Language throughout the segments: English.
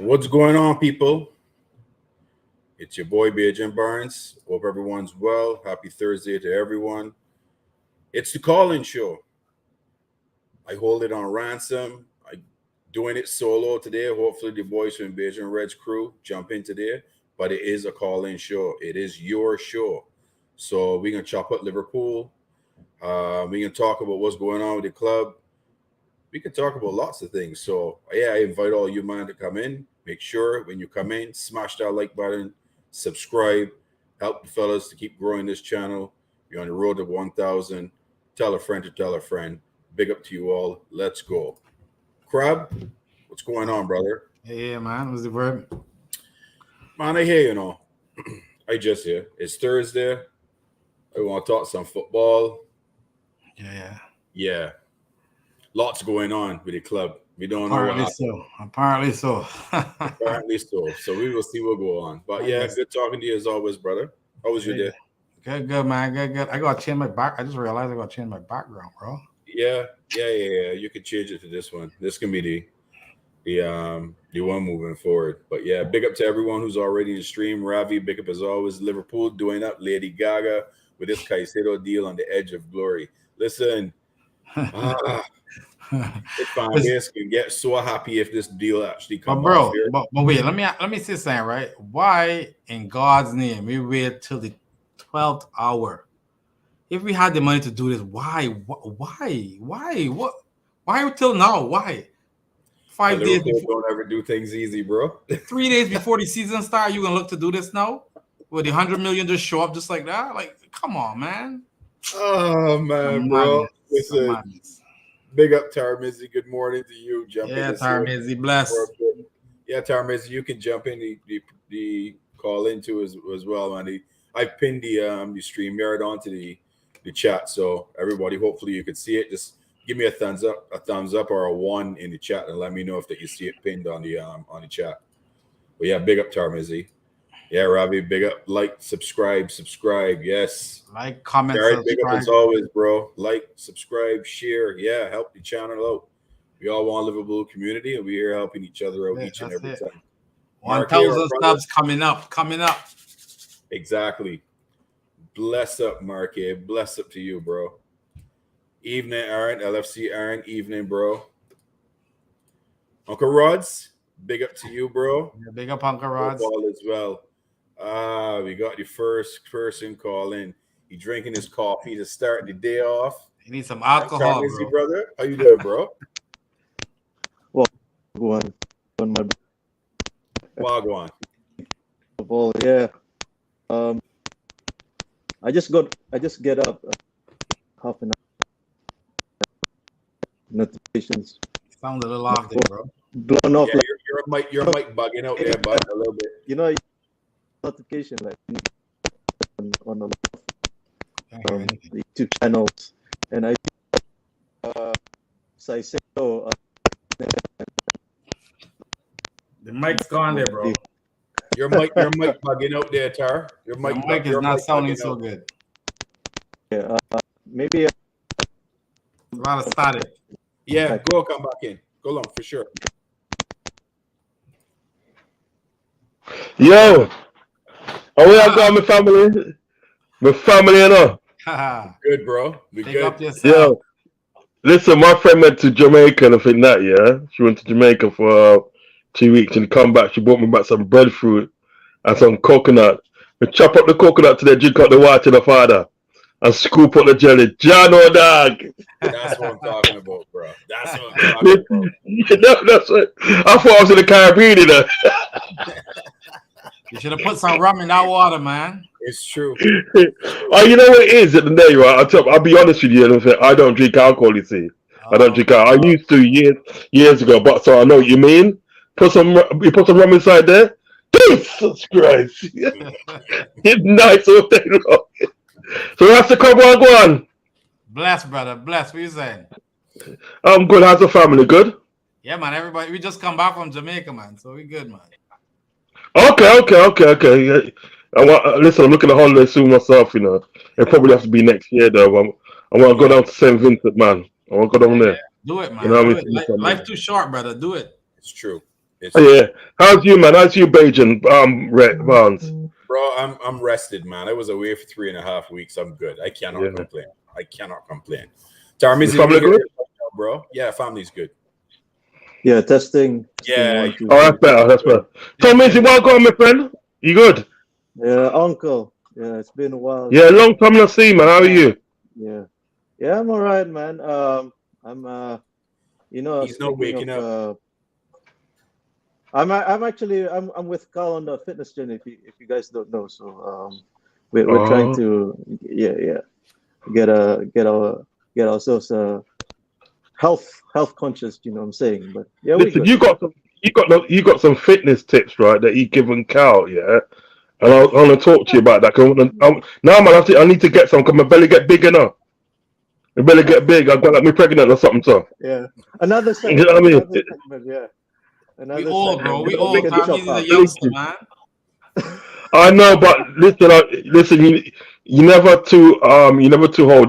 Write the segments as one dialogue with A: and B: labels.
A: What's going on, people? It's your boy Jim Barnes. Hope everyone's well. Happy Thursday to everyone. It's the call-in show. I hold it on ransom. I doing it solo today. Hopefully the boys from Beijing Reds crew jump in today. But it is a call-in show. It is your show. So we're gonna chop up Liverpool. We can talk about what's going on with the club. We can talk about lots of things. So yeah, I invite all you man to come in. Make sure when you come in, smash that like button, subscribe, help the fellas to keep growing this channel. You're on the road to 1,000. Tell a friend to tell a friend. Big up to you all. Let's go. Crab, what's going on, brother?
B: Yeah, man. What's the word?
A: Man, I hear I just hear. It's Thursday. I want to talk some football. Yeah. Lots going on with the club. We don't know
B: Apparently so.
A: Apparently so. So we will see what go on. But yeah, good talking to you as always, brother. How was your day?
B: Good, man. Good. I got to change my back. I just realized I got to change my background, bro.
A: Yeah. You can change it to this one. This can be the one moving forward. But yeah, big up to everyone who's already in the stream. Ravi, big up as always. Liverpool doing up. Lady Gaga with this Caicedo deal on the edge of glory. Listen. If Finance can get so happy if this deal actually comes off here.
B: But wait, let me say something, right? Why in God's name we wait till the 12th hour? If we had the money to do this, why till now? Why? 5 days before.
A: Don't ever do things easy, bro.
B: 3 days before the season start, you gonna look to do this now? Will the 100 million just show up just like that? Like, come on, man.
A: Oh man, bro. Listen. Big up, Tarmizi. Good morning to you.
B: Tarmizi, bless.
A: Yeah, Tarmizi, you can jump in the call into as well, man. I pinned the StreamYard onto the chat, so everybody, hopefully you can see it. Just give me a thumbs up or a 1 in the chat, and let me know if that you see it pinned on the chat. But yeah, big up, Tarmizi. Yeah, Ravi, big up. Like, subscribe. Yes.
B: Like, comment,
A: subscribe. Big up as always, bro. Like, subscribe, share. Yeah, help the channel out. We all want a Liverpool community, and we're here helping each other out each and every time.
B: 1,000 subs coming up.
A: Exactly. Bless up, Marquez. Bless up to you, bro. Evening, Aaron. LFC Aaron. Evening, bro. Uncle Rods, big up to you, bro.
B: Yeah, big up, Uncle Rods.
A: Football as well. We got the first person calling. He drinking his coffee to start the day off.
B: He needs some alcohol, bro.
A: Brother. How you doing, bro?
C: Well, go on my
A: Wagwan.
C: football, yeah. I just get up half an hour. Notifications.
B: Sounds a little off there, bro.
C: Blown off.
A: Yeah, your mic bugging out there, bud, a little bit.
C: You know, notification like on the YouTube channels, and I so I say,
B: the mic's gone there, bro.
A: Your mic bugging out there, Tar. Your mic
B: is not sounding so good.
C: Yeah, maybe
B: a lot of static.
A: Yeah, come back in. Go on for sure.
D: Yo, how we got my family? My family, you know.
A: Good, bro. We
B: Pick
A: good.
B: Up yourself.
D: Yo, listen, my friend went to Jamaica and I think that, yeah. She went to Jamaica for 2 weeks and come back. She brought me back some breadfruit and some coconut. We chop up the coconut today, drink out the water, the father, and scoop up the jelly. Jano, dog.
A: That's what I'm talking about, bro. That's what I'm talking about.
D: No, that's what I thought I was in the Caribbean, you know.
B: You should have put some rum in that water, man.
A: It's true.
D: Oh, you know what it is at the day, right? I'll be honest with you. I don't drink alcohol, you see. I don't drink alcohol. I used to years ago, but so I know what you mean. You put some rum inside there. Jesus Christ. It's nice all day long. So that's the cover on, go on.
B: Bless, brother. Bless. What you saying?
D: I'm good. How's the family? Good?
B: Yeah, man. Everybody, we just come back from Jamaica, man. So we good, man.
D: Okay. Listen, I'm looking at holiday soon myself, you know. It probably has to be next year, though. I want to go down to St. Vincent, man. I want to go down there.
B: Do it, man.
D: You know
B: do it. Life too short, brother. Do it.
A: It's true. It's
D: Oh, yeah. How's you, man? How's you, Bajan? Barnes.
A: bro, I'm rested, man. I was away for 3.5 weeks. I'm good. I cannot
D: Yeah.
A: complain. I cannot complain.
D: Your
A: Tarmizi,
D: family
A: we hear
D: good?
A: you, bro. Yeah, family's good.
C: Yeah, testing.
A: Yeah,
C: One, two,
D: Oh,
C: three.
D: that's better. That's better. Tom Macy, welcome, my friend. You good?
C: Yeah, uncle. Yeah, it's been a while.
D: Yeah, long time no see, man. How are you?
C: Yeah, yeah, I'm all right, man. I'm
A: he's not
C: speaking
A: waking
C: of
A: up.
C: I'm actually I'm with Carl on the fitness journey. If you guys don't know, so we're trying
D: Oh,
C: to get ourselves health conscious. You know what I'm saying? But yeah, we
D: listen,
C: good.
D: you got some fitness tips, right? That you given Cal, yeah. And I want to talk to you about that. Now, man, I need to get some. Cause my belly get big enough. My belly get big. I got like me pregnant or something. So
C: Yeah, another
D: you know what I
C: segment.
D: mean?
C: Another segment. Yeah,
B: We
C: another
B: old, bro.
C: segment.
B: We
C: We
B: old.
C: can chop
B: Tommy's is a
C: up.
B: youngster, man.
D: I know, but listen. You never too old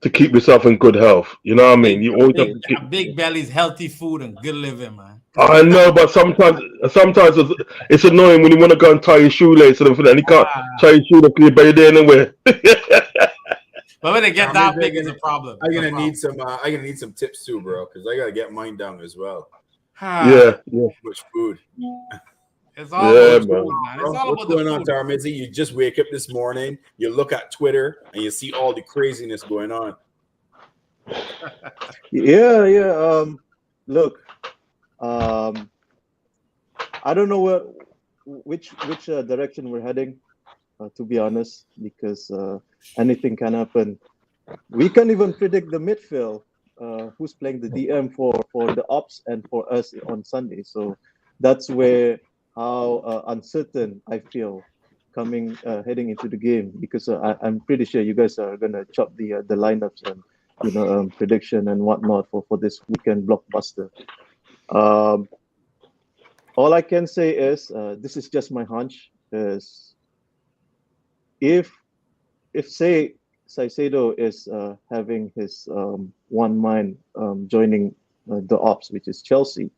D: to keep yourself in good health. You know what I mean?
B: Big,
D: You always have
B: big,
D: to keep.
B: big bellies, healthy food, and good living, man.
D: I know, but sometimes it's annoying when you want to go and tie your shoelace and everything, and you can't tie your shoelace because your belly there anywhere.
B: But when they get
A: Tarmizi,
B: that big, it's a problem.
A: I'm
B: It's a
A: gonna
B: problem.
A: need some. I'm gonna need some tips too, bro, because I gotta get mine down as well.
D: Yeah, yeah,
A: Much food.
B: It's all
A: So
D: yeah,
B: about the
A: what's going
D: man.
B: food,
A: on,
B: man. It's
A: bro?
B: all
A: What's
B: about the
A: going on,
B: food.
A: Tarmizi? You just wake up this morning, you look at Twitter, and you see all the craziness going on.
C: Yeah. Look. I don't know which direction we're heading, to be honest, because anything can happen. We can't even predict the midfield, who's playing the DM for the ops and for us on Sunday. So that's where how uncertain I feel heading into the game, because I'm pretty sure you guys are gonna chop the lineups and prediction and whatnot for this weekend blockbuster. Um, all I can say is this is just my hunch. Is if say Saicedo is having his one mind joining the ops, which is Chelsea,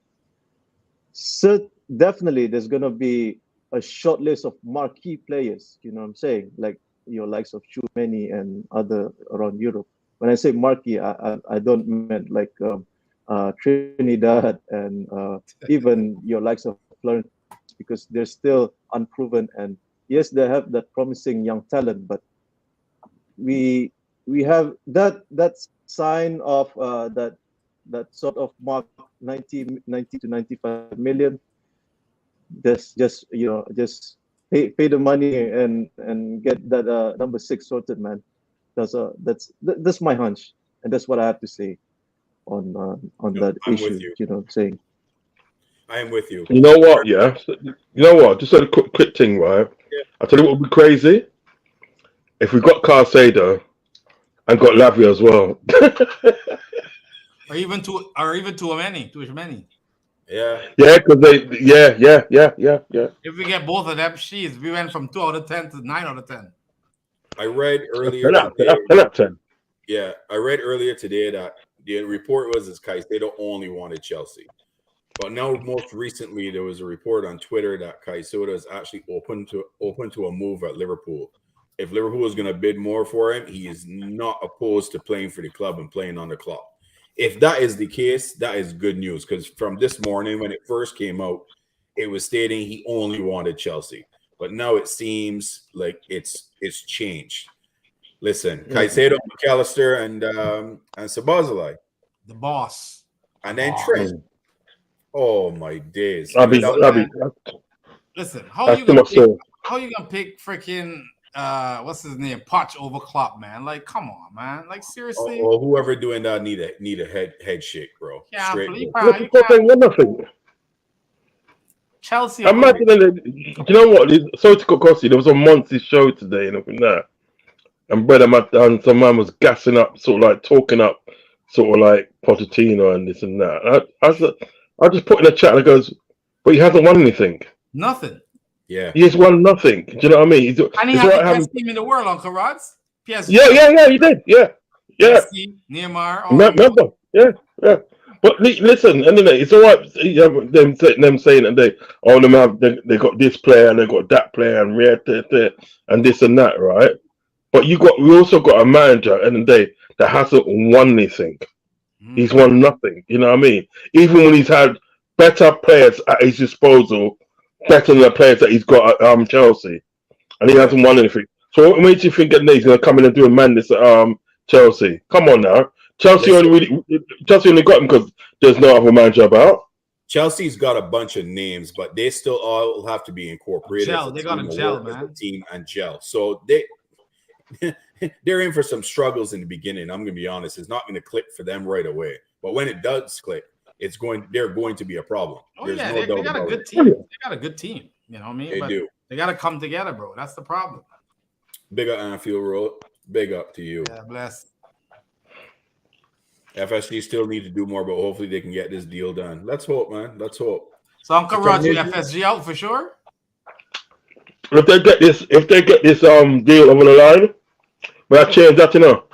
C: so definitely there's gonna be a short list of marquee players. You know what I'm saying? Like your likes of Chumeni and other around Europe. When I say marquee, I don't mean like Trinidad and even your likes of Florence, because they're still unproven. And yes, they have that promising young talent, but we have that sign of that sort of mark 90 to 95 million. Just pay the money and get that number 6 sorted, man. That's my hunch, and that's what I have to say on that
A: I'm with
C: issue.
A: you.
C: You know what I'm saying?
A: I am with you.
D: You know what? Yeah, you know what? Just a quick thing, right?
A: Yeah.
D: I tell you what would be crazy if we got Carcedo and got Lavia as well.
B: Or even too many.
A: Yeah.
D: Yeah, because yeah.
B: If we get both of them, she's we went from 2 out of 10 to 9 out of 10.
A: I read earlier
D: 10 out
A: today.
D: 10 out of 10.
A: Yeah, I read earlier today that the report was is Caicedo only wanted Chelsea. But now, most recently, there was a report on Twitter that Caicedo is actually open to a move at Liverpool. If Liverpool is going to bid more for him, he is not opposed to playing for the club and playing on the club. If that is the case, that is good news, because from this morning when it first came out, it was stating he only wanted Chelsea. But now it seems like it's changed. Listen, Caicedo, McAllister, and Sabazalai,
B: The boss.
A: and then Trent. Oh my days!
B: Listen, how you gonna pick freaking what's his name, Poch over Klopp, man? Like, come on, man. Like, seriously.
A: Or whoever doing that need a head shake, bro.
B: Yeah,
A: Straight.
B: you can't. Chelsea.
D: Imagine, you know what? Sorry to cut across you. There was a Monty show today and everything that, and and some man was gassing up, sort of like talking up, sort of like Pochettino and this and that. I just put in a chat and it goes, but he hasn't won anything.
B: Nothing.
A: Yeah.
D: He has won nothing. Do you know what I mean?
B: And he had the best team in the world, Uncle Rods. PSG.
D: Yeah, he did. Yeah.
B: PSG, Neymar.
D: Remember? Yeah. But listen, anyway, it's all right. Them saying that they got this player and they got that player and and this and that, right? But we also got a manager at the end of the day that hasn't won anything. He's won nothing. You know what I mean? Even when he's had better players at his disposal, better than the players that he's got at Chelsea, and he hasn't won anything. So what makes you think that he's going to come in and do a madness at Chelsea? Come on now. Chelsea only got him because there's no other manager about.
A: Chelsea's got a bunch of names, but they still all have to be incorporated.
B: They got to gel, man.
A: As a team and gel. So they're in for some struggles in the beginning. I'm going to be honest. It's not going to click for them right away. But when it does click, they're going to be a problem.
B: Oh,
A: There's
B: yeah,
A: no
B: they
A: doubt
B: got a
A: about
B: good
A: it.
B: team. They got a good team. You know what I mean?
A: They do.
B: They got to come together, bro. That's the problem.
A: Big up Anfield Road. Big up to you.
B: Yeah, bless.
A: FSG still need to do more, but hopefully they can get this deal done. Let's hope, man. Let's hope.
B: So Uncle Roger, FSG out for sure?
D: If they get this deal over the line, will I change that, you know?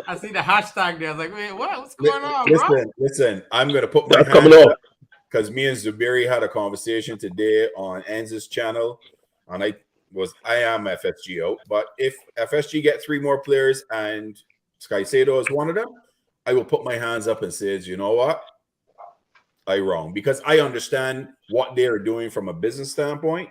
B: I see the hashtag there. I was like, wait, what's going on, bro?
A: Listen. I'm gonna put my
D: That's
A: hand
D: coming
A: up
D: off.
A: because me and Zubiri had a conversation today on Enz's channel, and I am FSG out. But if FSG get 3 more players and Caicedo is one of them, I will put my hands up and say, you know what? I wrong, because I understand what they are doing from a business standpoint.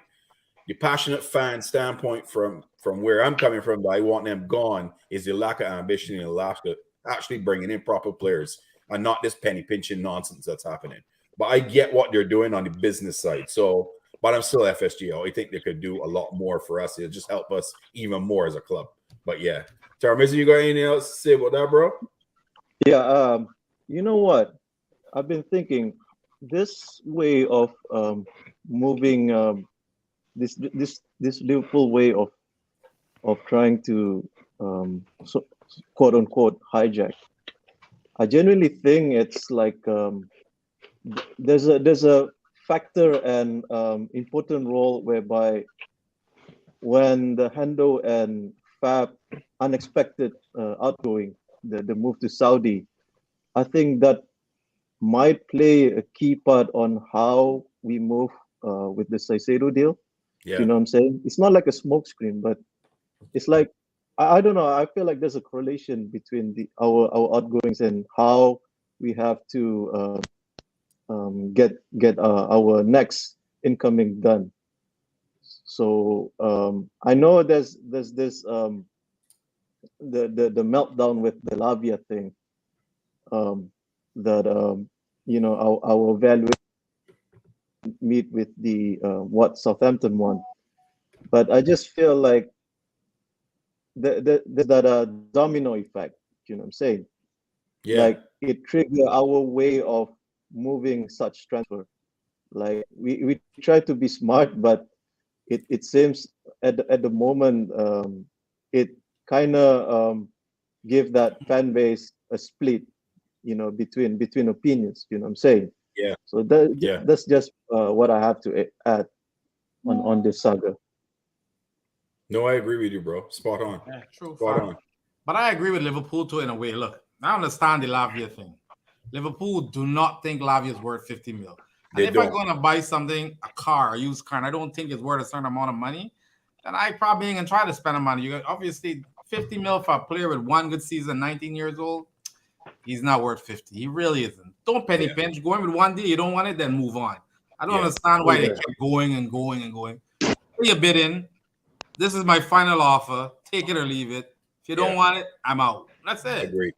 A: The passionate fan standpoint from where I'm coming from, that I want them gone, is the lack of ambition and lack of actually bringing in proper players and not this penny pinching nonsense that's happening. But I get what they're doing on the business side. So, but I'm still FSGO. I think they could do a lot more for us. It'll just help us even more as a club. But yeah, Tarmizi, you got anything else to say about that, bro?
C: Yeah. You know what? I've been thinking this way of moving. This Liverpool way of trying to quote unquote hijack. I genuinely think it's like there's a factor and important role whereby when the Hendo and Fab unexpected outgoing, the move to Saudi, I think that might play a key part on how we move with the Caicedo deal.
A: Yeah.
C: You know what I'm saying? It's not like a smokescreen, but it's like I don't know. I feel like there's a correlation between our outgoings and how we have to get our next incoming done. So I know there's this the meltdown with the Lavia thing that our value meet with the what Southampton won, but I just feel like there's that domino effect. You know what I'm saying?
A: Yeah.
C: Like it trigger our way of moving such transfer. Like we try to be smart, but it seems at the moment it kind of give that fan base a split, between opinions. You know what I'm saying?
A: Yeah.
C: So that's just what I have to add on this saga.
A: No, I agree with you, bro. Spot on.
B: Yeah, true.
A: Spot on.
B: But I agree with Liverpool too in a way. Look, I understand the Lavia thing. Liverpool do not think Lavia is worth 50 mil. And if I'm going to buy something, a car, a used car, and I don't think it's worth a certain amount of money, then I probably ain't going to try to spend the money. You obviously 50 mil for a player with one good season, 19 years old, he's not worth 50. He really isn't. Don't penny pinch. Go in with one deal. You don't want it, then move on. I don't understand why they kept going and going and going. Put your bid in. This is my final offer. Take it or leave it. If you don't want it, I'm out. That's it.
A: I agree.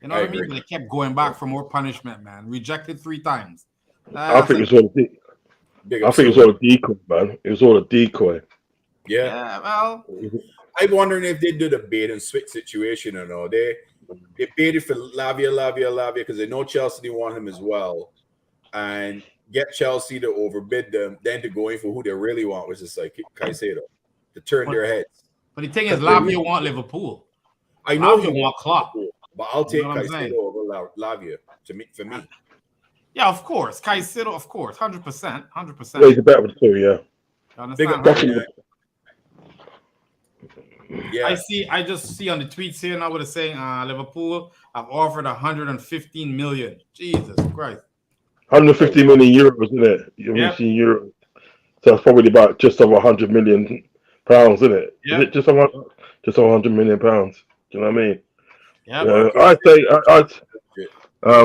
B: You know what I mean? They kept going back for more punishment, man. Rejected 3 times.
D: I think it's all a decoy, man. It was all a decoy.
A: Yeah.
B: Well,
A: I'm wondering if they do the bait and switch situation or no. They baited for Lavia because they know Chelsea want him as well, and get Chelsea to overbid them, then to go in for who they really want, which is like Caicedo, to turn their heads.
B: But the thing is, Lavia want Liverpool.
A: I know
B: Lavia want Klopp,
A: but I'll take Caicedo over Lavia for me.
B: Yeah, of course. Caicedo, of course. 100%. 100%.
D: Yeah, he's a better with 2, yeah.
B: Understand?
A: Yeah.
B: I just see on the tweets here now what it's saying. Liverpool have offered 115 million. Jesus Christ.
D: 150 million euros, isn't it?
B: Yep.
D: Euros. So it's probably about just over 100 million pounds, isn't it?
B: Yep.
D: Is it just over 100 million pounds? Do you know what I mean?
B: Yep.
D: I say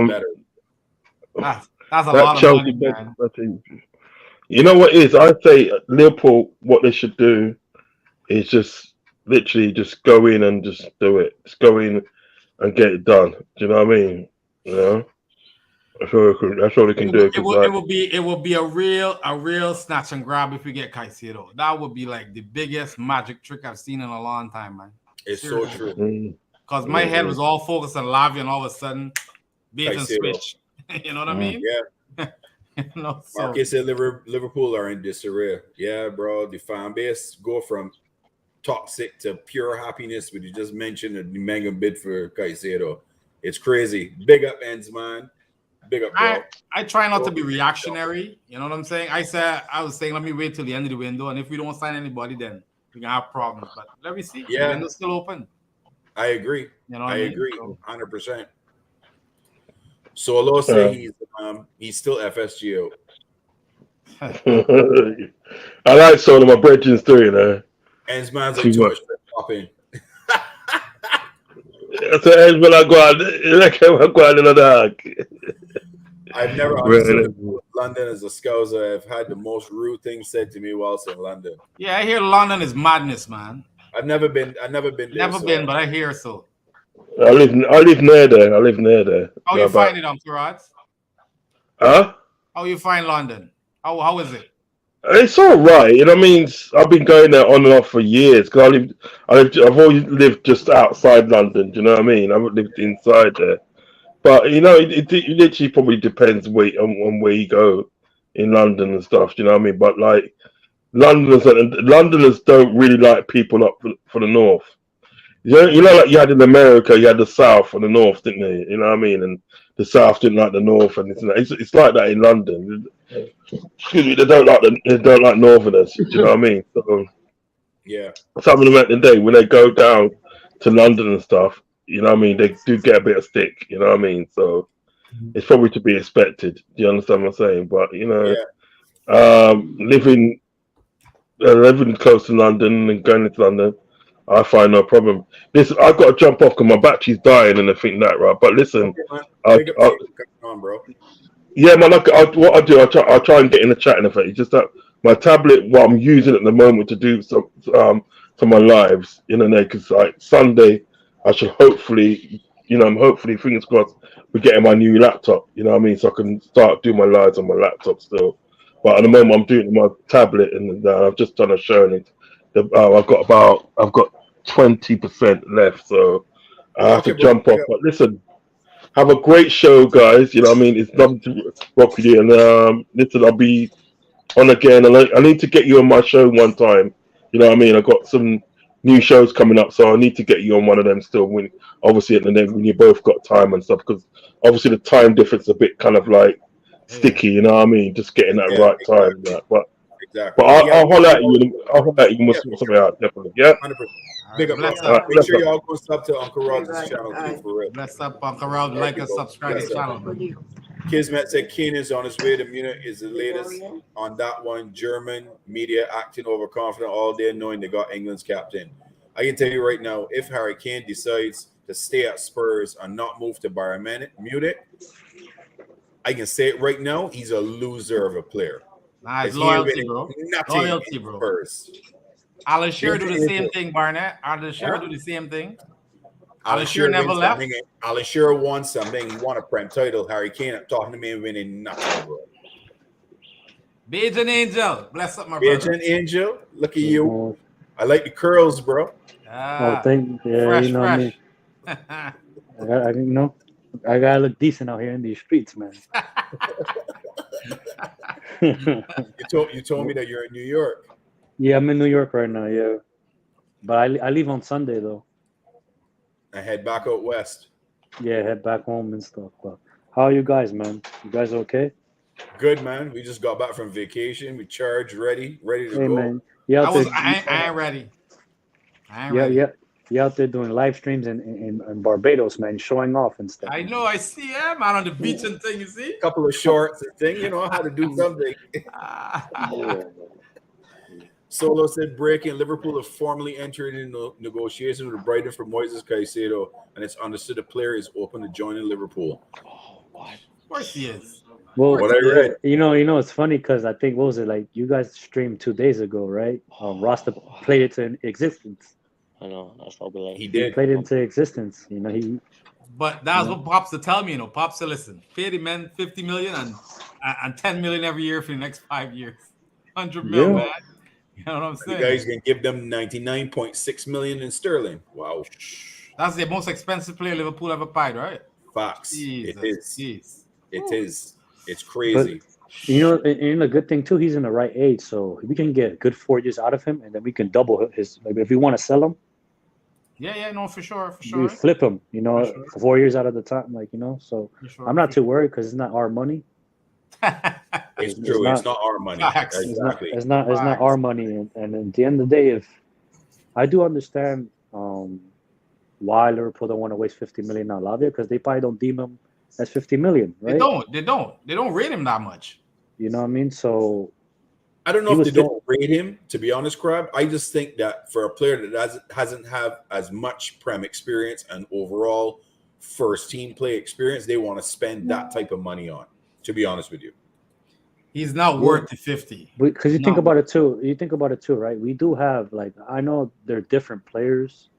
A: better.
B: That's a
D: that
B: lot of
D: Chelsea
B: money, man.
D: you know what is? I say Liverpool, what they should do is just literally just go in and just do it. Just go in and get it done. Do you know what I mean? You know, that's all they can do.
B: It will be a real snatch and grab if we get Caicedo. That would be like the biggest magic trick I've seen in a long time, man.
A: It's so true.
B: Because my head was all focused on Lavia, and all of a sudden, bait and switch. You know what I mean?
A: Yeah.
B: So.
A: Marcus said Liverpool are in disarray. Yeah, bro. The fan base go from toxic to pure happiness, but you just mentioned the mega bid for Caicedo. It's crazy. Big up, ends, man. Big up, bro.
B: I try not to be reactionary. You know what I'm saying? I was saying, let me wait till the end of the window, and if we don't sign anybody, then we can have problems. But let me see.
A: Yeah.
B: The window's still open.
A: I agree.
B: You know
A: I
B: mean?
A: agree, 100%. So Alo say he's still FSGO.
D: I like some of my brethren too, you know.
A: Ends man's like too much popping.
D: So ends when I go out in the
A: I've never understood London as a scouser. I've had the most rude things said to me whilst in London.
B: Yeah, I hear London is madness, man.
A: I've never been there.
B: Never been, but I hear so.
D: I live near there.
B: How you find it, Karats?
D: Huh?
B: How you find London? How is it?
D: It's all right. You know what I mean? I've been going there on and off for years because I've always lived just outside London. Do you know what I mean? I haven't lived inside there. But you know, it literally probably depends on where you go in London and stuff. Do you know what I mean? But like Londoners don't really like people up for the north. You know, like you had in America, you had the South and the North, didn't they? You know what I mean? And the South didn't like the North, and it's like that in London. Excuse me, they don't like Northerners. Do you know what I mean? So,
A: yeah.
D: Some of them at the day when they go down to London and stuff, you know what I mean? They do get a bit of stick. You know what I mean? So it's probably to be expected. Do you understand what I'm saying? But you know, living close to London and going into London, I find no problem. Listen, I've got to jump off because my battery's dying and I think that, right? But listen,
A: bro.
D: Yeah, man. What I do, I try and get in the chat. In effect, it's just that my tablet, what I'm using at the moment to do some my lives, you know, because like Sunday, I should hopefully, you know, I'm hopefully fingers crossed, we're getting my new laptop. You know what I mean? So I can start doing my lives on my laptop still. But at the moment, I'm doing it on my tablet, and I've just done a show, and I've got 20% left, so I have to jump off. But listen, have a great show, guys. You know what I mean? It's lovely to rock with you. And listen, I'll be on again. I need to get you on my show one time. You know what I mean? I've got some new shows coming up, so I need to get you on one of them still. Obviously, and then when you both got time and stuff, because obviously the time difference is a bit kind of like sticky. You know what I mean? Just getting that right time. But I'll holler at you. I'll holler at you and we'll sort something out, definitely. Yeah.
A: 100%. Big up, make sure y'all go sub to Uncle Rob's channel too, for real.
B: Bless up, Uncle Rob. Like and subscribe to the channel.
A: Kismet said Kane is on his way to Munich is the latest on that one. German media acting overconfident all day, knowing they got England's captain. I can tell you right now, if Harry Kane decides to stay at Spurs and not move to Bayern Munich, I can say it right now, he's a loser of a player.
B: Nice loyalty, bro. Loyalty, bro.
A: Spurs.
B: Alan Shearer do the same thing, Barnett. Alan Shearer do the same thing. Alan Shearer never left.
A: Alan Shearer won something. He won a Prem title. Harry Kane, I'm talking to me, winning nothing, bro.
B: Bajan Angel. Bless up, my
A: brother.
B: Bajan
A: Angel. Look at you. I like the curls, bro.
C: Thank you. Yeah, fresh, you know fresh. Me. I gotta look decent out here in these streets, man.
A: You told me that you're in New York.
C: Yeah, I'm in New York right now. Yeah, but I leave on Sunday though.
A: I head back out west.
C: Yeah, head back home and stuff. But how are you guys, man? You guys okay?
A: Good, man. We just got back from vacation. We charged, ready to go.
C: Man. Yeah,
B: I ain't ready.
E: Yeah. You out there doing live streams in Barbados, man, showing off and stuff.
B: I know. I see him out on the beach and thing. You see?
A: A couple of shorts and thing. You know how to do something.
C: Yeah.
A: Solo said breaking. Liverpool have formally entered into negotiations with Brighton for Moises Caicedo, and it's understood the player is open to joining Liverpool.
B: Of course he is.
E: Well,
A: What I read.
E: you know, it's funny because I think what was it like? You guys streamed 2 days ago, right? Rasta played it into existence.
F: I know. That's what we like.
A: He did.
E: Played it into existence. You know, he.
B: But that's what Pops to tell me. You know, Pops said, listen, pay the men 50 million and 10 million every year for the next 5 years. 100 mil, man. You know what I'm saying?
A: You guys can give them 99.6 million in sterling. Wow.
B: That's the most expensive player Liverpool ever paid, right?
A: Facts.
B: Jesus,
A: It is.
B: jeez.
A: It is. It's crazy.
E: But, you know, and the good thing too, he's in the right age, so we can get good 4 years out of him, and then we can double his. Like if we want to sell him,
B: Yeah, no, for sure.
E: we flip him. You know,
B: For sure.
E: for 4 years out of the time, like you know. So I'm not too worried because it's not our money.
A: It's true. It's not our money.
B: Facts.
A: Exactly.
E: It's not our money, and at the end of the day, if I do understand why Liverpool don't want to waste 50 million on Lavia because they probably don't deem him as 50 million, right?
B: They don't rate him that much.
E: You know what I mean? So
A: I don't know if they don't rate him, to be honest, Crab. I just think that for a player that hasn't have as much Prem experience and overall first team play experience, they want to spend that type of money on, to be honest with you.
B: He's not worth the 50.
E: Because you think about it too, right? We do have, like, I know they're different players.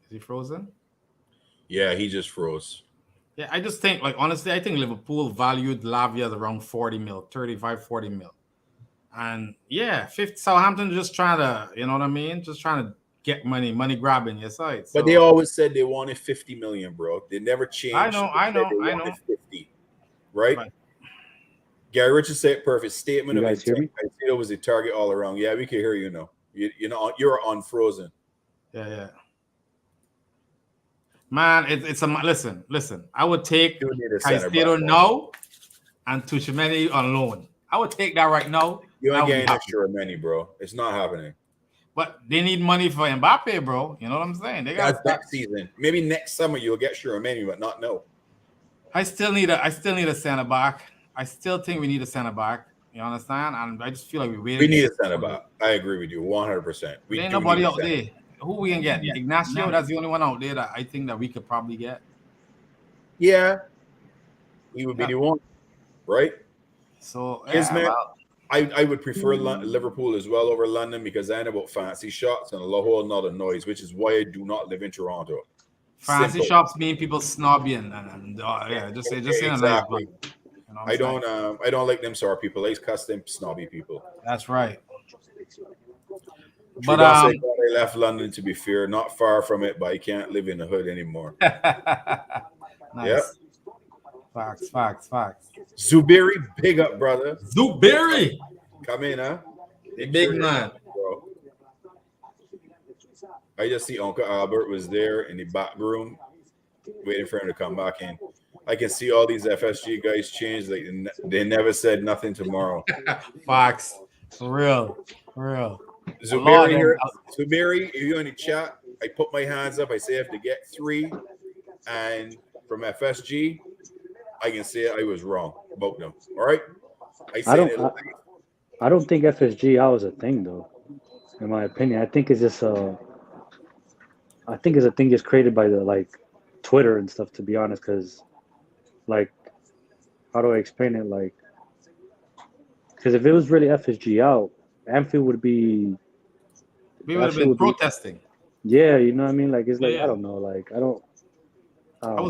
B: Is he frozen?
A: Yeah, he just froze.
B: Yeah, I just think, like, honestly, I think Liverpool valued Lavia at around 40 mil, 35, 40 mil. And yeah, Southampton just trying to, you know what I mean? Just trying to get money grabbing your side. So.
A: But they always said they wanted 50 million, bro. They never changed.
B: I know.
A: 50, right? Gary Richards said perfect statement.
E: You guys hear me?
A: It was a target all around. Yeah, we can hear you now. You know, you're unfrozen.
B: Yeah. Man, it's a listen. I would take Caicedo now and Tuchemeni on loan. I would take that right now.
A: You ain't getting extra money, bro. It's not happening.
B: But they need money for Mbappe, bro. You know what I'm saying? They got
A: next season. Maybe next summer you'll get Tchouaméni, but not now.
B: I still need a center back. I still think we need a center back. You understand? And I just feel like we
A: need a center back. I agree with you 100%.
B: There ain't nobody out there. Who we can get? Yeah. Ignacio, that's the only one out there that I think that we could probably get.
A: Yeah. He would be the one, right?
B: So,
A: I would prefer Liverpool as well over London because I ain't about fancy shots and a whole nother noise, which is why I do not live in Toronto.
B: Fancy shops mean people snobbing and just say
A: exactly.
B: You know
A: I don't like them sort of people. I cuss them snobby people.
B: That's right.
A: But I left London, to be fair, not far from it, but I can't live in the hood anymore.
B: Nice.
A: Yeah.
B: Facts.
A: Zuberi, big up, brother.
B: Zuberi,
A: come in, huh?
B: The big man,
A: bro. I just see Uncle Albert was there in the back room, waiting for him to come back in. I can see all these FSG guys change. Like they never said nothing tomorrow.
B: Facts, for real.
A: Zuberi, if you're in the chat, I put my hands up. I say I have to get 3, and from FSG, I can say I was wrong about them. All right.
E: I don't think FSG was a thing though. In my opinion, I think it's just a thing just created by the like Twitter and stuff. To be honest, because like, how do I explain it? Like, because if it was really FSG out, Anfield would be.
B: We would have been protesting.
E: Yeah, you know what I mean. Like it's like I don't know. Like I don't.
B: I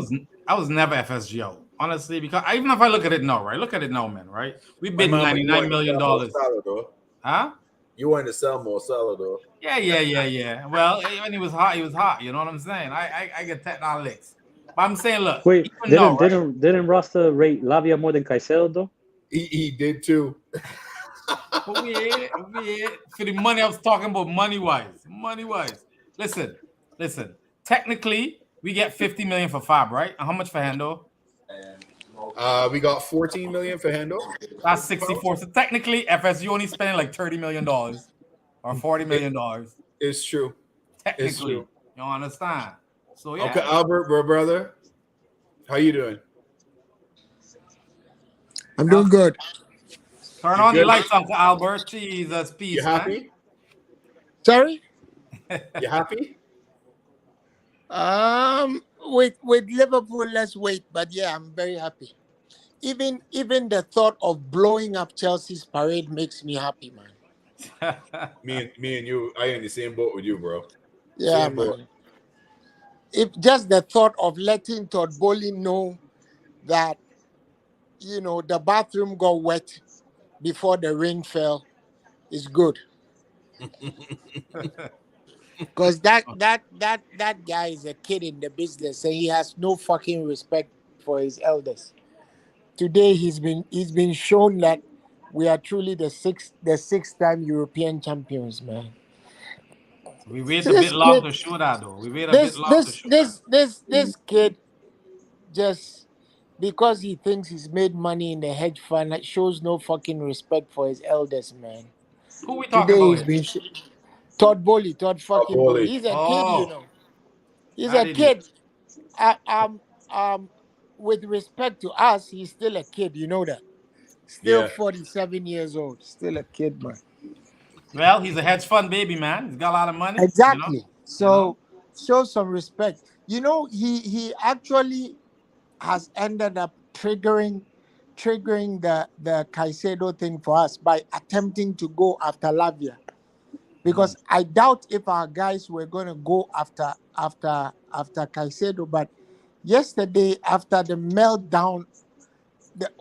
B: was never FSG out, honestly, because even if I look at it now, right? Look at it now, man. Right? We bid $99 million. Huh?
A: You wanted to sell more Salvador.
B: Yeah. Well, when he was hot, You know what I'm saying? I get technical licks. But I'm saying, look.
E: Wait, didn't Rasta rate Lavia more than Caicedo though?
A: He did too.
B: But we for the money I was talking about, money wise. Listen. Technically, we get 50 million for Fab, right? And how much for Hendo?
A: We got 14 million for Hendo.
B: That's 64. So technically, FSU only spending like $30 million. or $40 million.
A: It's true.
B: Technically,
A: It's true.
B: you understand. So yeah,
A: Uncle Albert, brother, how you doing?
F: I'm doing good.
B: turn
A: You
B: on the
A: good?
B: lights, Uncle Albert. Jesus, peace,
A: You happy?
F: Sorry?
A: You happy?
F: With Liverpool, let's wait. But yeah, I'm very happy. Even the thought of blowing up Chelsea's parade makes me happy, man.
A: Me and you, I in the same boat with you, bro.
F: Yeah,
A: Same boat.
F: man. If just the thought of letting Todd Bowley know that the bathroom got wet before the rain fell is good. Because that guy is a kid in the business and he has no fucking respect for his elders. Today he's been shown that we are truly the sixth time European champions, man.
B: We wait
F: So
B: a bit
F: this
B: long
F: kid,
B: to show that, though. We wait a bit long to show that.
F: this kid, just because he thinks he's made money in the hedge fund, that shows no fucking respect for his elders, man.
B: Who we talking
F: Today
B: about
F: he's
B: here?
F: been Todd fucking Bowley.
A: Bowley.
F: He's a kid,
B: Oh,
F: He's
B: that
F: a
B: idiot.
F: kid. With respect to us, he's still a kid. You know that. Still
A: Yeah.
F: 47 years old. Still a kid, man.
B: Well, he's a hedge fund baby, man. He's got a lot of money.
F: Exactly. So
B: You
F: show some respect. He actually has ended up triggering the Caicedo thing for us by attempting to go after Lavia. Because I doubt if our guys were going to go after Caicedo, but yesterday after the meltdown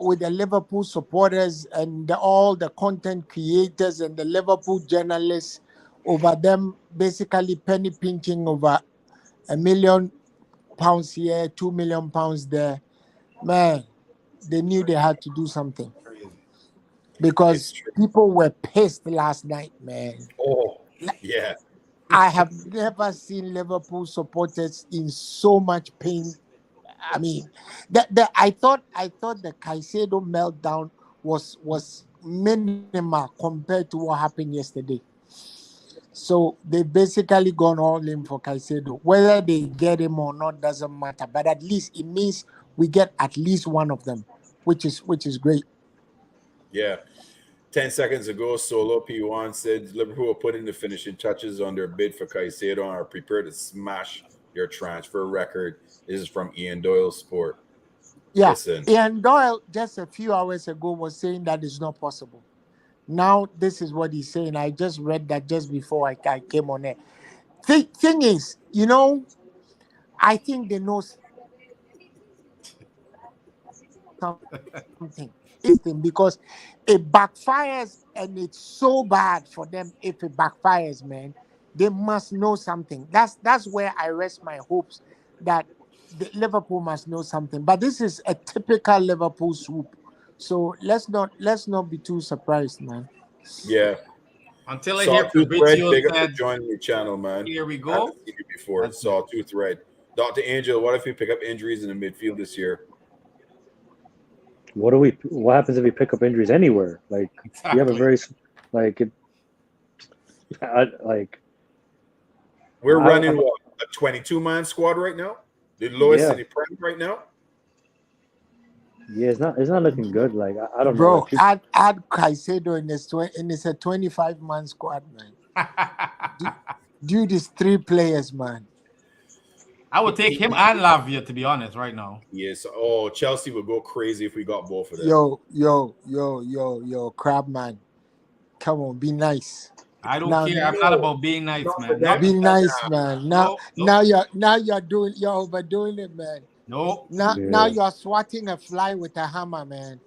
F: with the Liverpool supporters and all the content creators and the Liverpool journalists over them basically penny pinching over £1 million here, £2 million there, man, they knew they had to do something
B: know?
F: because people were pissed last night, man.
A: Oh, yeah.
F: I have never seen Liverpool supporters in so much pain. I mean, I thought the Caicedo meltdown was minimal compared to what happened yesterday. So they basically gone all in for Caicedo. Whether they get him or not doesn't matter. But at least it means we get at least one of them, which is great.
A: Yeah. 10 seconds ago, Solo P1 said Liverpool put in the finishing touches on their bid for Caicedo and are prepared to smash their transfer record. This is from Ian Doyle Sport.
F: Yeah.
A: Listen.
F: Ian Doyle just a few hours ago was saying that is not possible. Now this is what he's saying. I just read that just before I came on air. Thing is, I think they know something. Because it backfires and it's so bad for them if it backfires, man. They must know something. That's where I rest my hopes that the Liverpool must know something. But this is a typical Liverpool swoop. So let's not be too surprised, man.
A: Yeah.
B: Until I hear
A: Sawtooth Red,
B: Fabrizio
A: big up for
B: said,
A: joining the channel, man.
B: here we
A: I
B: go.
A: haven't seen you before.
B: That's
A: Sawtooth Red. Dr. Angel, what if we pick up injuries in the midfield this year?
E: What happens if we pick up injuries anywhere? Like you have a very
A: We're running what, a 22-man squad right now? The lowest in the Prem right now?
E: Yeah, it's not looking good. Like I don't know.
F: Bro,
E: Like,
F: add Caicedo in this a 25-man squad, man. Dude is 3 players, man.
B: I would take him and Lavia, to be honest, right now.
A: Yes. Oh, Chelsea would go crazy if we got both of them.
F: Yo, crab man. Come on, be nice.
B: I don't care. I'm not about being nice, man.
F: Be nice, man. Now you're overdoing it, man.
B: No.
F: Now you're swatting a fly with a hammer, man.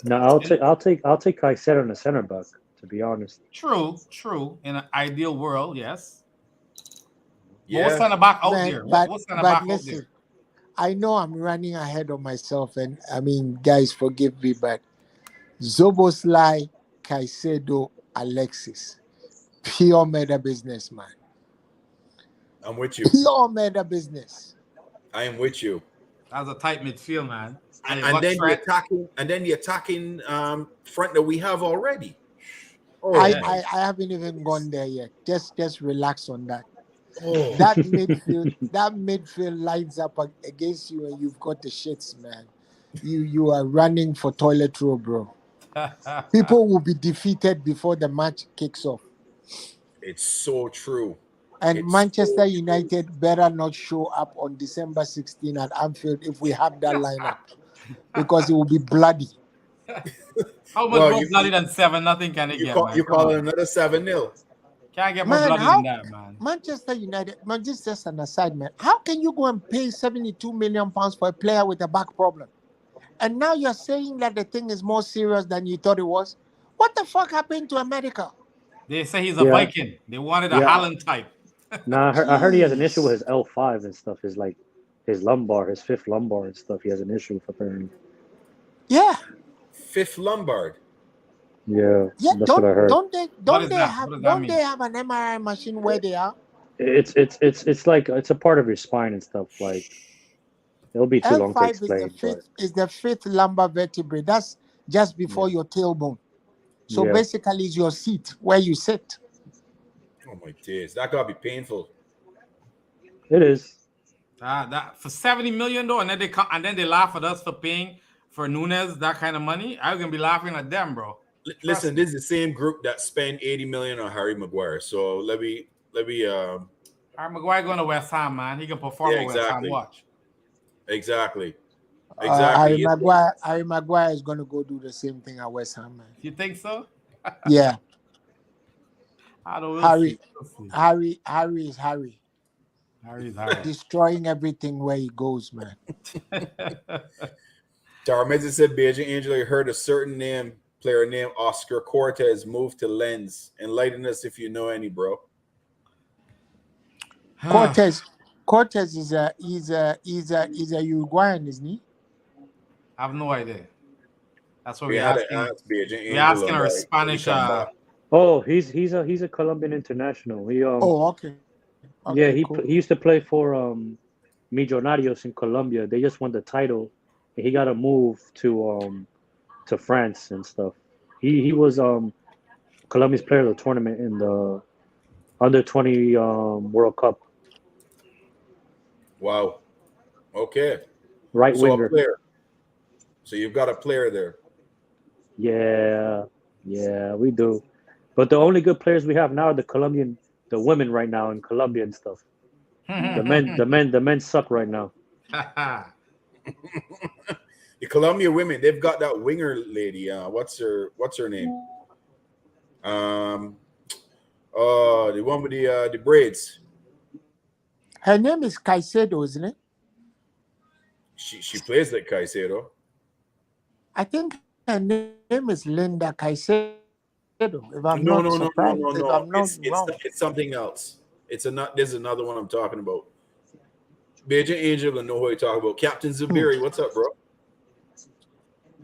E: No, I'll take Caicedo in the center back, to be honest.
B: True. In an ideal world, yes.
A: Yeah.
B: What center back out
F: Man,
B: there?
F: but
B: What center back out
F: listen,
B: there?
F: I know I'm running ahead of myself, and I mean, guys, forgive me, but Zoboslai, Caicedo, Alexis, pure meta business, man.
A: I'm with you.
F: Pure meta business.
A: I am with you.
B: That's a tight midfield, man.
A: And then the attacking front that we have already.
F: I haven't even gone there yet. Just relax on that.
A: Oh,
F: That midfield lines up against you, and you've got the shits, man. You are running for toilet roll, bro. People will be defeated before the match kicks off.
A: it's so true.
F: And
A: It's
F: Manchester
A: so true.
F: United better not show up on December 16 at Anfield if we have that lineup, because it will be bloody.
B: How much
A: Well,
B: more bloody than 7-0 can it get, man?
A: you
B: Come
A: call it
B: on.
A: another 7-0.
B: Can't get more
F: Man,
B: bloody than that, man.
F: Manchester United, man, this is just an aside, man. How can you go and pay 72 million pounds for a player with a back problem? And now you're saying that the thing is more serious than you thought it was? What the fuck happened to America?
B: They say he's a
E: Yeah.
B: Viking. They wanted a
E: Yeah.
B: Holland type.
E: Nah, I heard he has an issue with
F: Jeez.
E: his L5 and stuff. His like his lumbar, his fifth lumbar and stuff. He has an issue with apparently.
F: Yeah.
A: Fifth Lombard.
E: Yeah,
F: Yeah,
E: that's what I heard.
B: What is that? What does that
F: don't
B: mean?
F: they have an MRI machine where they are?
E: It's like it's a part of your spine and stuff. Like it'll be too long to
F: L5
E: explain, but
F: is the fifth lumbar vertebrae. That's just before your tailbone. So
E: yeah.
F: basically it's your seat where you sit.
A: Oh my days, that gotta be painful.
E: It is.
B: That for 70 million though, and then they laugh at us for paying for Nunes that kind of money. I'm gonna be laughing at them, bro.
A: Listen, this is the same group that spent 80 million on Harry Maguire. So let me
B: Harry Maguire going to West Ham, man. He can perform
A: Yeah,
B: at West Ham.
A: exactly.
B: Watch.
A: Exactly.
F: Harry Maguire is going to go do the same thing at West Ham, man.
B: You think so?
F: Yeah.
B: I don't know.
F: Harry is Harry.
B: Harry's Harry.
F: Destroying everything where he goes, man.
A: Darmez said Beijing Angel heard a certain player named Oscar Cortez moved to Lens. Enlighten us if you know any, bro.
F: Cortez is he's a Uruguayan, isn't he?
B: I have no idea. That's what
A: We
B: we're
A: had
B: asking.
A: to ask Beijing Angel.
B: We're asking our
A: about
B: Spanish.
A: when he come back.
E: Oh, he's a Colombian international. He
F: Okay.
E: yeah, he
F: cool.
E: he used to play for Millonarios in Colombia. They just won the title. And he got to move to France and stuff. He was Colombia's player of the tournament in the under-20 World Cup.
A: Wow. Okay.
E: Right
A: So a
E: winger.
A: player. So you've got a player there.
E: Yeah, we do. But the only good players we have now are the women right now in Colombia and stuff. The men suck right now.
A: The Colombia women, they've got that winger lady. What's her name? The one with the braids.
F: Her name is Caicedo, isn't it?
A: She plays like Caicedo.
F: I think her name is Linda Caicedo. If I'm
A: No.
F: not surprised. If I'm not wrong.
A: It's something else. There's another one I'm talking about. Beijing Angel will know who you're talking about. Captain Zubiri, what's up, bro?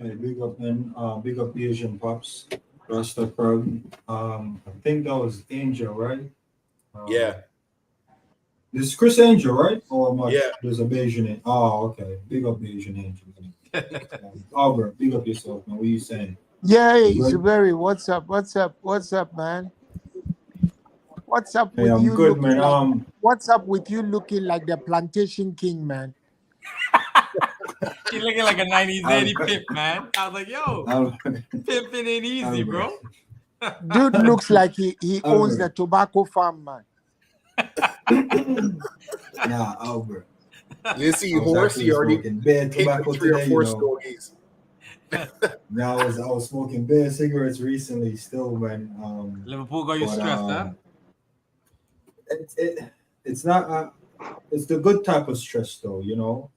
G: Hey, big up, man. Big up the Asian pops. Rasta proud. I think that was Angel, right?
A: Yeah.
G: This is Chris Angel, right?
A: Yeah.
G: There's a Bayesian. Oh, okay. Big up Bayesian Angel. Albert, big up yourself, man. What are you saying?
F: Yeah, hey,
G: You good?
F: Zuberi, what's up, man? What's up
G: Hey,
F: with
G: I'm
F: you?
G: good,
F: looking
G: man.
F: like- what's up with you looking like the plantation king, man?
B: He's looking like a 90s Eddie Pip, man. I was like, yo, pimping ain't easy, bro.
F: Dude looks like he owns the
G: Albert.
F: tobacco farm, man.
G: Nah, Albert.
A: You see,
G: I was
A: Horsey
G: actually
A: already
G: smoking bare
A: taking
G: tobacco
A: 3 or
G: today,
A: 4
G: you know.
A: stogies.
G: Now I was smoking bare cigarettes recently, still, man.
B: Liverpool got you
G: But,
B: stressed, huh?
G: It's not. It's the good type of stress, though. You know.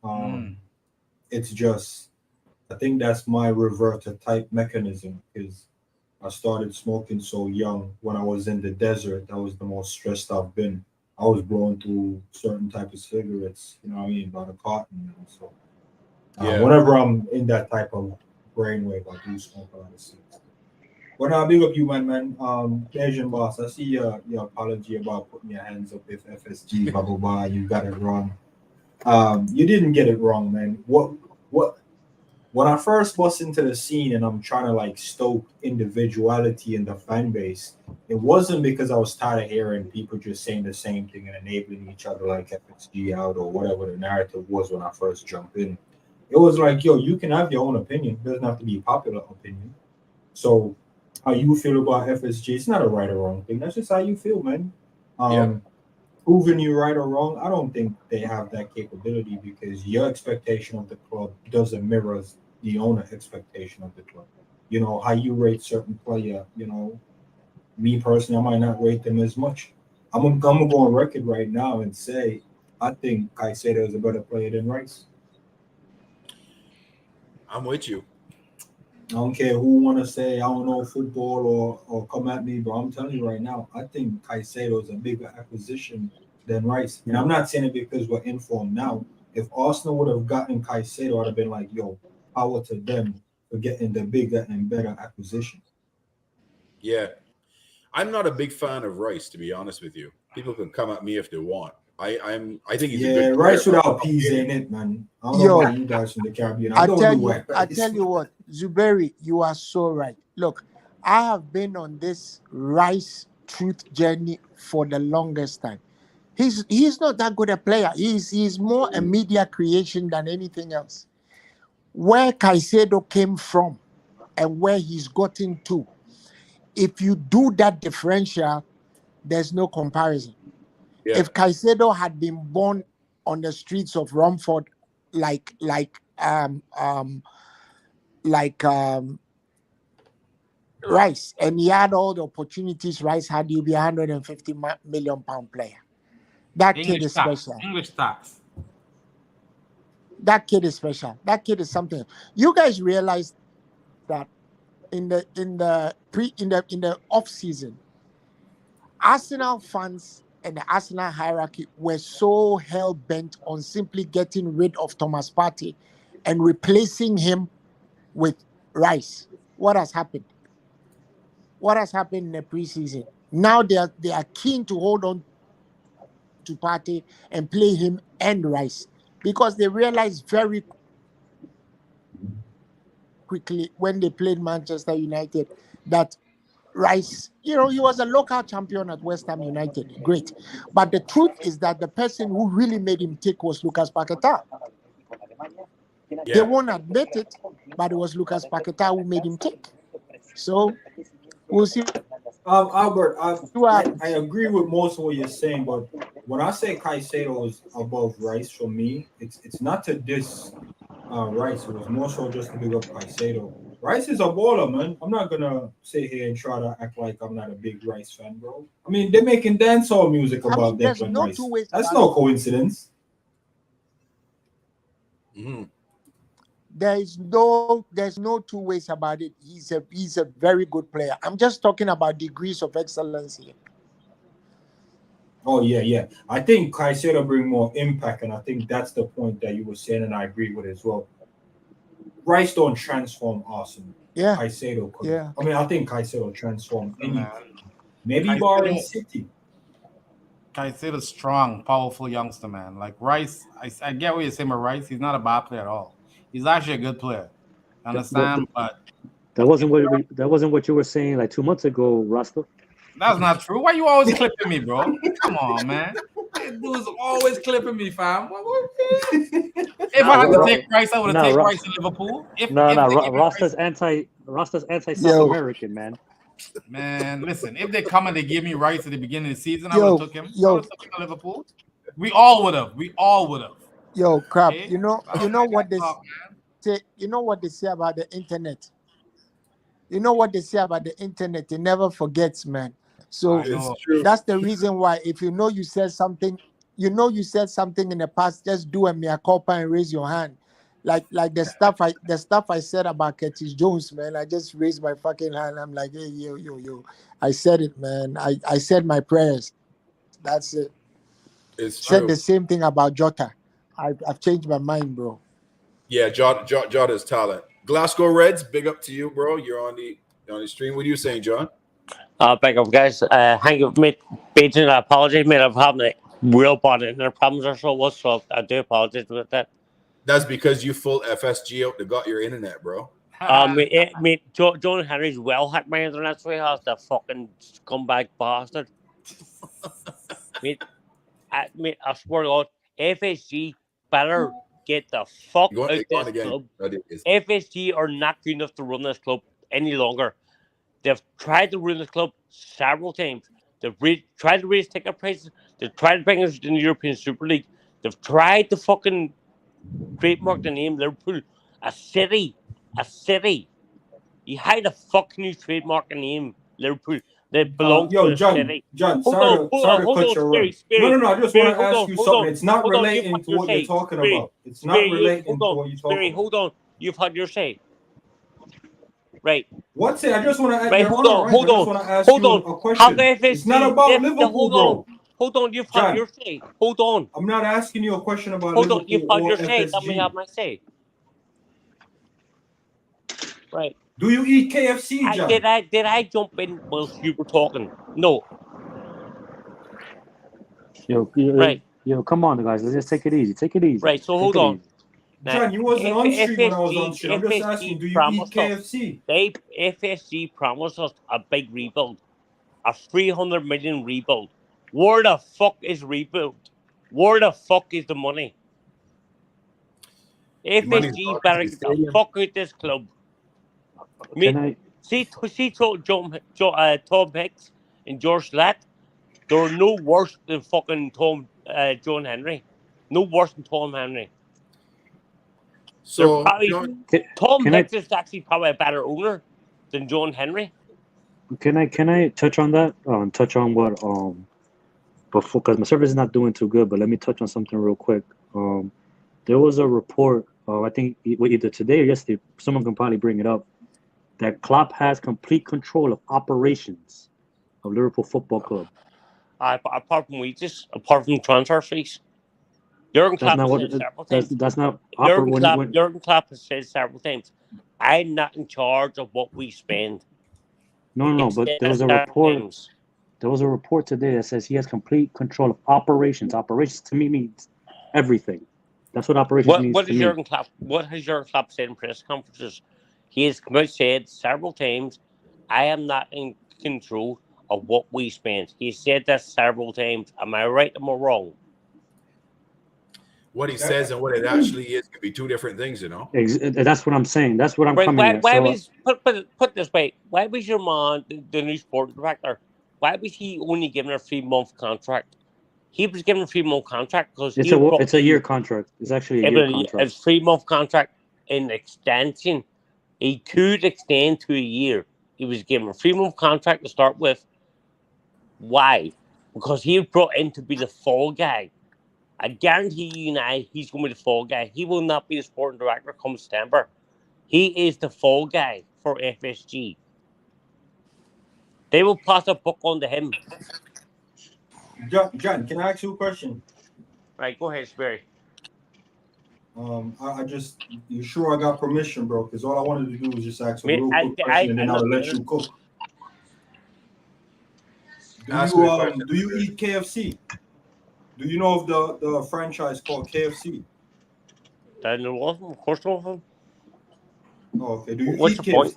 G: It's just. I think that's my reverter type mechanism because I started smoking so young. When I was in the desert, that was the most stressed I've been. I was blowing through certain type of cigarettes. You know what I mean? By the carton. You know, so
A: Yeah.
G: whenever I'm in that type of brainwave, I do smoke a lot of cigarettes. But now, big up you, man. Asian boss, I see your apology about putting your hands up if FSG, blah, blah, blah, you got it wrong. You didn't get it wrong, man. What when I first bust into the scene and I'm trying to like stoke individuality in the fan base, it wasn't because I was tired of hearing people just saying the same thing and enabling each other like FXG out or whatever the narrative was when I first jumped in. It was like, yo, you can have your own opinion. It doesn't have to be a popular opinion. So how you feel about FSG, it's not a right or wrong thing. That's just how you feel, man. Proving you right or wrong, I don't think they have that capability because your expectation of the club doesn't mirror the owner expectation of the club. You know, how you rate certain player, you know, me personally, I might not rate them as much. I'm gonna go on record right now and say I think Caicedo is a better player than Rice.
A: I'm with you.
G: I don't care who want to say I don't know football or come at me, but I'm telling you right now, I think Caicedo is a bigger acquisition than Rice. And I'm not saying it because we're in form now. If Arsenal would have gotten Caicedo, I'd have been like, yo, power to them for getting the bigger and better acquisition.
A: Yeah. I'm not a big fan of Rice, to be honest with you. People can come at me if they want. I think he's a good player.
G: Rice without peas ain't it, man. I don't know about you guys from the Caribbean. I
F: tell you what, Zuberi, you are so right. Look, I have been on this Rice truth journey for the longest time. He's not that good a player. He's more a media creation than anything else. Where Caicedo came from and where he's gotten to, if you do that differential, there's no comparison.
A: Yeah.
F: If Caicedo had been born on the streets of Romford, like Rice, and he had all the opportunities Rice had, he'd be a £150 million player. That kid is special.
B: English stocks.
F: That kid is special. That kid is something. You guys realize that in the off season, Arsenal fans and the Arsenal hierarchy were so hell bent on simply getting rid of Thomas Partey and replacing him with Rice. What has happened? What has happened in the preseason? Now they are keen to hold on to Partey and play him and Rice because they realized very quickly when they played Manchester United that Rice, he was a local champion at West Ham United. Great. But the truth is that the person who really made him tick was Lucas Paquetá.
A: Yeah.
F: They won't admit it, but it was Lucas Paquetá who made him tick. So we'll see.
G: Albert, I agree with most of what you're saying, but when I say Caicedo is above Rice, for me, it's not to diss Rice. It was more so just to big up Caicedo. Rice is a baller, man. I'm not gonna sit here and try to act like I'm not a big Rice fan, bro. I mean, they're making dancehall music about Declan Rice. That's no coincidence.
A: Mm-hmm.
F: There's no two ways about it. He's a very good player. I'm just talking about degrees of excellence here.
G: Oh yeah. I think Caicedo bring more impact, and I think that's the point that you were saying, and I agree with it as well. Rice don't transform Arsenal.
F: Yeah.
G: Caicedo could.
F: Yeah.
G: I mean, I think Caicedo transformed any. Maybe barring City.
B: Caicedo's strong, powerful youngster, man. Like Rice, I get what you're saying about Rice. He's not a bad player at all. He's actually a good player. Understand? But
E: that wasn't what you were saying like 2 months ago, Rasta.
B: That's not true. Why you always clipping me, bro? Come on, man. This dude's always clipping me, fam. If I had to take Rice, I would have taken Rice in Liverpool.
E: Rasta's anti-South American, man.
B: Man, listen, if they come and they give me Rice at the beginning of the season, I would have took him. I would have took him to Liverpool. We all would have.
F: Yo, crap.
B: Okay?
F: You know what they say. You know what they say about the internet. You know what they say about the internet. It never forgets, man. So that's the reason why. If you said something, in the past, just do a mea culpa and raise your hand. Like the stuff I said about Curtis Jones, man. I just raised my fucking hand. I'm like, hey, yo. I said it, man. I said my prayers. That's it. Said the same thing about Jota. I've changed my mind, bro.
A: Yeah, Jota's talent. Glasgow Reds, big up to you, bro. You're on the stream. What are you saying, John?
H: Back up, guys. Hang up, mate. Beijing, I apologize, mate. I'm having real bad internet problems or so. I do apologize about that.
A: That's because you full FSG out to got your internet, bro.
H: John Henry's well hacked my internet, so he has the fucking scumbag bastard. mate, I swear to God, FSG better get the fuck
A: You're
H: out
A: going
H: this
A: again.
H: club.
A: That is.
H: FSG are not good enough to run this club any longer. They've tried to run this club several times. They've tried to raise ticket prices. They've tried to bring us in the European Super League. They've tried to fucking trademark the name Liverpool. A city. How the fuck can you trademark a name Liverpool that belongs to
G: Yo,
H: a
G: John,
H: city?
G: sorry to cut you
H: Spirit,
G: right. No, I just want to ask you
H: hold
G: something.
H: on,
G: It's not
H: hold on. You've
G: relating
H: had
G: to
H: your
G: what you're
H: say.
G: talking
H: Spirit,
G: about. It's not relating to what you're talking
H: Spirit,
G: about.
H: hold on. You've had your say. Right.
G: What's it? I just want to,
H: Right,
G: Your Honor, right? I just want to ask you a question.
H: Have
G: It's not
H: FSG
G: about
H: left
G: Liverpool, bro.
H: Hold on, you've had
G: John,
H: your say. Hold on.
G: I'm not asking you a question about
H: Hold on, you've
G: Liverpool
H: had
G: or
H: your say. Let me
G: FSG.
H: have my say. Right.
G: Do you eat KFC, John?
H: Did I jump in whilst you were talking? No. Right.
E: Yo, come on, guys. Let's just take it easy. Take it easy.
H: Right, so
E: Take
H: hold
E: it
H: on.
E: easy.
H: Now,
G: John, you wasn't on stream when I was on stream. I'm just
H: FSG
G: asking, do you eat
H: promised us.
G: KFC?
H: FSG promised us a big rebuild, a 300 million rebuild. Where the fuck is rebuild? Where the fuck is the money? FSG better get the fuck out this club. See, Tom Hicks and George Latt, they're no worse than fucking John Henry. No worse than Tom Henry.
A: So
H: Tom Hicks is actually probably a better owner than John Henry.
E: Can I touch on that? Touch on what before, because my service is not doing too good. But let me touch on something real quick. There was a report. I think either today or yesterday. Someone can probably bring it up. That Klopp has complete control of operations of Liverpool Football Club.
H: Apart from wages, apart from transfer fees. Jurgen Klopp has said several times.
E: That's not
H: Jurgen Klopp has said several times. I'm not in charge of what we spend.
E: No. But there was a report. There was a report today that says he has complete control of operations. Operations to me means everything. That's what operations means to me.
H: What has Jurgen Klopp said in press conferences? He has said several times, I am not in control of what we spend. He said that several times. Am I right or am I wrong?
A: What he says and what it actually is can be two different things, you know.
E: That's what I'm saying. That's what I'm coming at.
H: Put this way? Why was your man, the new sport director, why was he only given a 3-month contract? He was given a 3-month contract because
E: it's a year contract. It's actually a year contract.
H: It's 3-month contract in extension. He could extend to a year. He was given a 3-month contract to start with. Why? Because he was brought in to be the fall guy. I guarantee you now he's going to be the fall guy. He will not be the sporting director come September. He is the fall guy for FSG. They will pass a book on to him.
G: John, can I ask you a question?
H: Right, go ahead, Sperry.
G: You sure I got permission, bro? Because all I wanted to do was just ask a real quick question, and then I'll let you cook. Do you eat KFC? Do you know of the franchise called KFC?
H: I know of them, of course, know of them.
G: Oh, okay. Do you
H: What's
G: eat
H: your
G: KFC?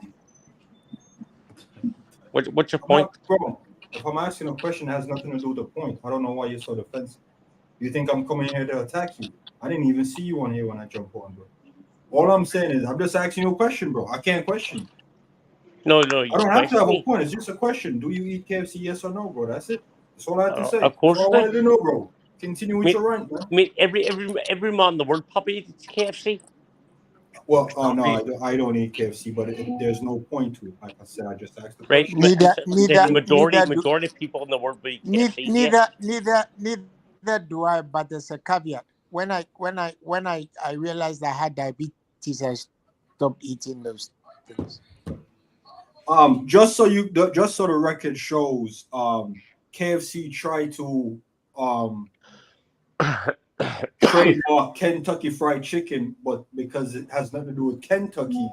H: Point? What's your point?
G: Bro, if I'm asking a question, it has nothing to do with the point. I don't know why you're so defensive. You think I'm coming here to attack you? I didn't even see you on here when I jumped on, bro. All I'm saying is I'm just asking you a question, bro. I can't question you.
H: No.
G: I don't have to have a point. It's just a question. Do you eat KFC? Yes or no, bro? That's it. That's all I have to say.
H: Of course.
G: That's all I wanted to know, bro. Continue with your rant, man.
H: Every man in the world probably eats KFC.
G: Well, no, I don't eat KFC, but there's no point to it. Like I said, I just asked the
H: right.
G: question.
H: The majority of people in the world eat KFC.
F: Neither do I, but there's a caveat. When I realized I had diabetes, I stopped eating those things.
G: Just so the record shows, KFC tried to trademark Kentucky Fried Chicken, but because it has nothing to do with Kentucky,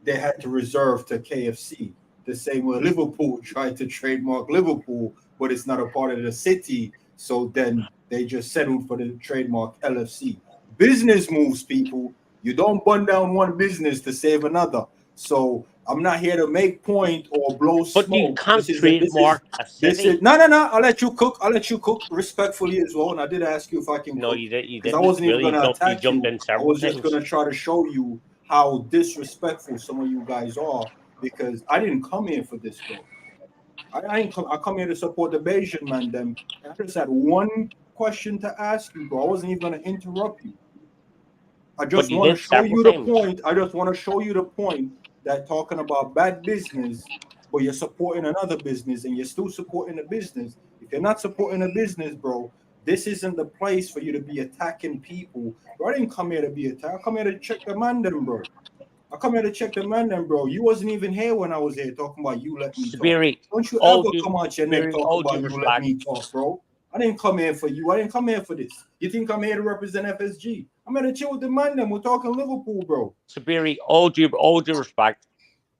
G: they had to reserve to KFC. The same way Liverpool tried to trademark Liverpool, but it's not a part of the city, so then they just settled for the trademark LFC. business moves, people. You don't burn down one business to save another. So I'm not here to make point or blow
H: But you
G: smoke.
H: can't trademark a city.
G: No. I'll let you cook. I'll let you cook respectfully as well. And I did ask you if I can
H: No,
G: cook
H: you did. You
G: because I
H: didn't.
G: wasn't even
H: Really,
G: gonna
H: you
G: attack
H: jumped
G: you.
H: in
G: I
H: several
G: was just
H: times.
G: gonna try to show you how disrespectful some of you guys are because I didn't come here for this, bro. I come here to support the Bayesian man. Them. I just had one question to ask you, bro. I wasn't even gonna interrupt you. I
H: But
G: just
H: you
G: want to
H: did
G: show
H: several
G: you the
H: times.
G: point. I just want to show you the point that talking about bad business, but you're supporting another business and you're still supporting the business. If you're not supporting a business, bro, this isn't the place for you to be attacking people. Bro, I didn't come here to be attacked. I come here to check the man them, bro. I come here to check the man them, bro. You wasn't even here when I was here talking about you let me talk.
H: Spirit,
G: Don't you
H: all
G: ever
H: due,
G: come out your neck
H: Spirit,
G: talking
H: all
G: about
H: due
G: you let
H: respect.
G: me talk, bro. I didn't come here for you. I didn't come here for this. You think I'm here to represent FSG? I'm here to chill with the man them. We're talking Liverpool, bro.
H: Spirit, all due respect.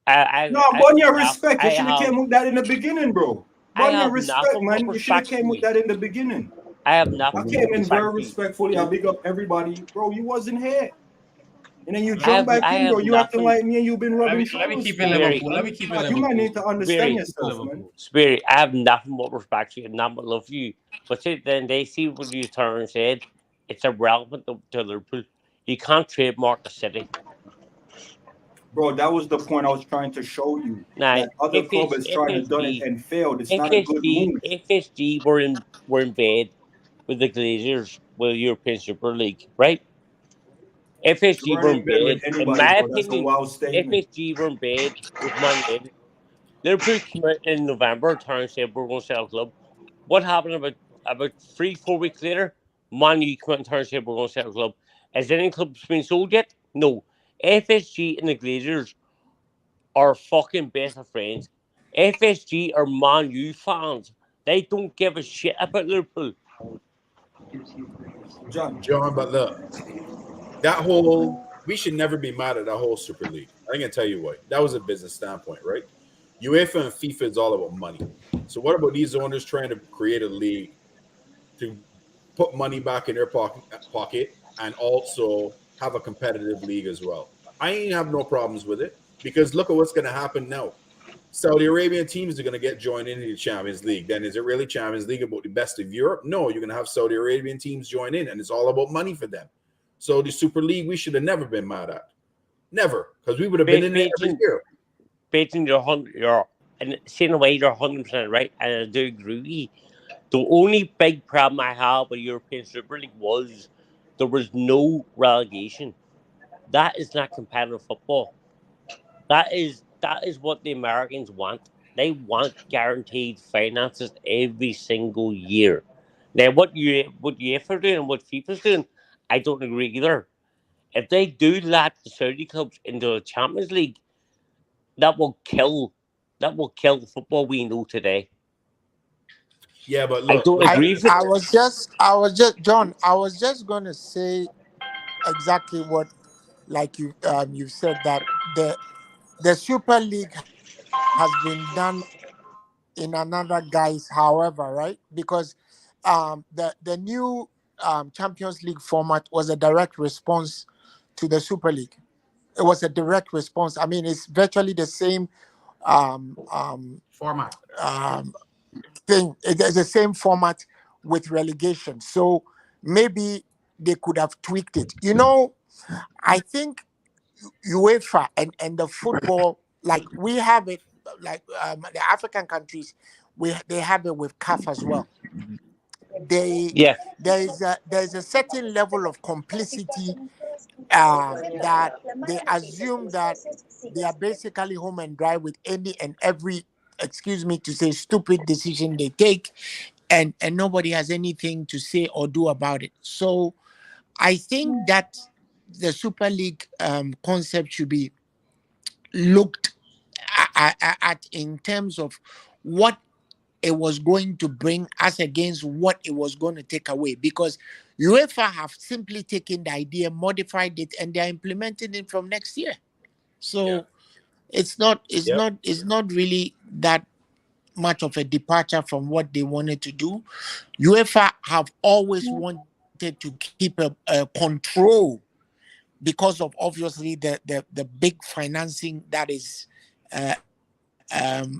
G: No, burn your
H: Have,
G: respect. You should have came with that in the beginning, bro.
H: I
G: Burn your
H: have
G: respect,
H: nothing but
G: man. You should have
H: respect
G: came
H: for
G: with
H: you.
G: that in the beginning.
H: I have
G: I
H: nothing
G: came
H: but
G: in very
H: respect for you.
G: respectfully. I big up everybody, bro. You wasn't here, and then you
H: I
G: jump back in, bro.
H: have
G: You acting
H: nothing.
G: like me, and you've been rubbing
B: Let me
G: shoulders
B: keep
G: for
B: it
G: me,
H: Spirit,
B: Liverpool.
G: man.
B: Let me keep it
G: Like, you might
B: Liverpool.
G: need to understand
H: Spirit,
G: yourself, man.
H: Spirit, I have nothing but respect for you and nothing but love for you. But see, then they see what you turn and said. It's irrelevant to Liverpool. You can't trademark a city.
G: Bro, that was the point I was trying to show you.
H: Now,
G: That other
H: if
G: club
H: it's
G: has tried to done it and failed. It's not a good move.
H: FSG were in bed with the Glazers with the European Super League, right?
G: You
H: FSG
G: weren't
H: were in
G: in bed with
H: bed. In
G: anybody,
H: my
G: bro. That's a
H: opinion,
G: wild statement.
H: FSG were in bed with Man United. Liverpool came out in November, turned and said we're going to sell a club. What happened about 3-4 weeks later? Man U came out and turned and said we're going to sell a club. Has any club been sold yet? No. FSG and the Glazers are fucking best of friends. FSG are Man U fans. They don't give a shit about Liverpool.
A: John, but look, that whole we should never be mad at that whole Super League. I'm gonna tell you what. That was a business standpoint, right? UEFA and FIFA is all about money. So what about these owners trying to create a league to put money back in their pocket and also have a competitive league as well? I ain't have no problems with it because look at what's going to happen now. Saudi Arabian teams are going to get joined into the Champions League. Then is it really Champions League about the best of Europe? No, you're going to have Saudi Arabian teams join in, and it's all about money for them. So the Super League, we should have never been mad at. Never, because we would have been in there every year.
H: Beijing, you're and in a way you're 100% right, and I do agree with you. The only big problem I have with European Super League was there was no relegation. That is not competitive football. That is what the Americans want. They want guaranteed finances every single year. Now, what UEFA doing and what FIFA's doing, I don't agree either. If they do let the Saudi clubs into the Champions League, that will kill the football we know today.
A: Yeah, but
H: I
A: look,
H: don't agree with it.
F: I was just John. I was just gonna say exactly what, like you said that the Super League has been done in another guise. However, right, because the new Champions League format was a direct response to the Super League. It was a direct response. I mean, it's virtually the same um, um,
B: Format.
F: thing. It's the same format with relegation. So maybe they could have tweaked it. I think UEFA and the football, like we have it, like the African countries, they have it with CAF as well. They
H: Yeah,
F: there's a certain level of complicity that they assume that they are basically home and dry with any and every, excuse me to say, stupid decision they take, and nobody has anything to say or do about it. So I think that the Super League concept should be looked at in terms of what it was going to bring as against what it was going to take away, because UEFA have simply taken the idea, modified it, and they're implementing it from next year. So
A: yeah.
F: it's not really that much of a departure from what they wanted to do. UEFA have always wanted to keep a control because of obviously the big financing that is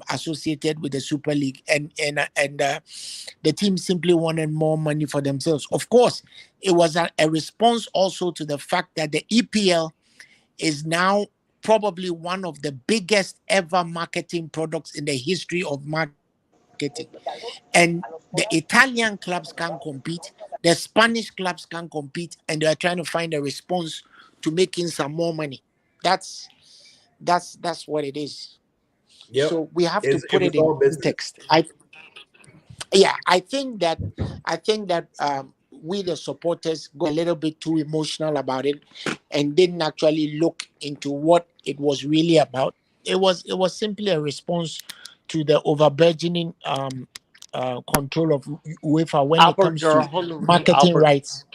F: associated with the Super League, and the team simply wanted more money for themselves. Of course, it was a response also to the fact that the EPL is now probably one of the biggest ever marketing products in the history of marketing. And the Italian clubs can compete, the Spanish clubs can compete, and they are trying to find a response to making some more money. That's what it is.
A: Yep.
F: So we have to
A: It
F: put
A: was
F: it in
A: all business.
F: context. I think that we the supporters got a little bit too emotional about it and didn't actually look into what it was really about. It was simply a response to the overburgeoning control of UEFA when it
H: Albert,
F: comes
H: you're
F: to
H: 100%,
F: marketing rights.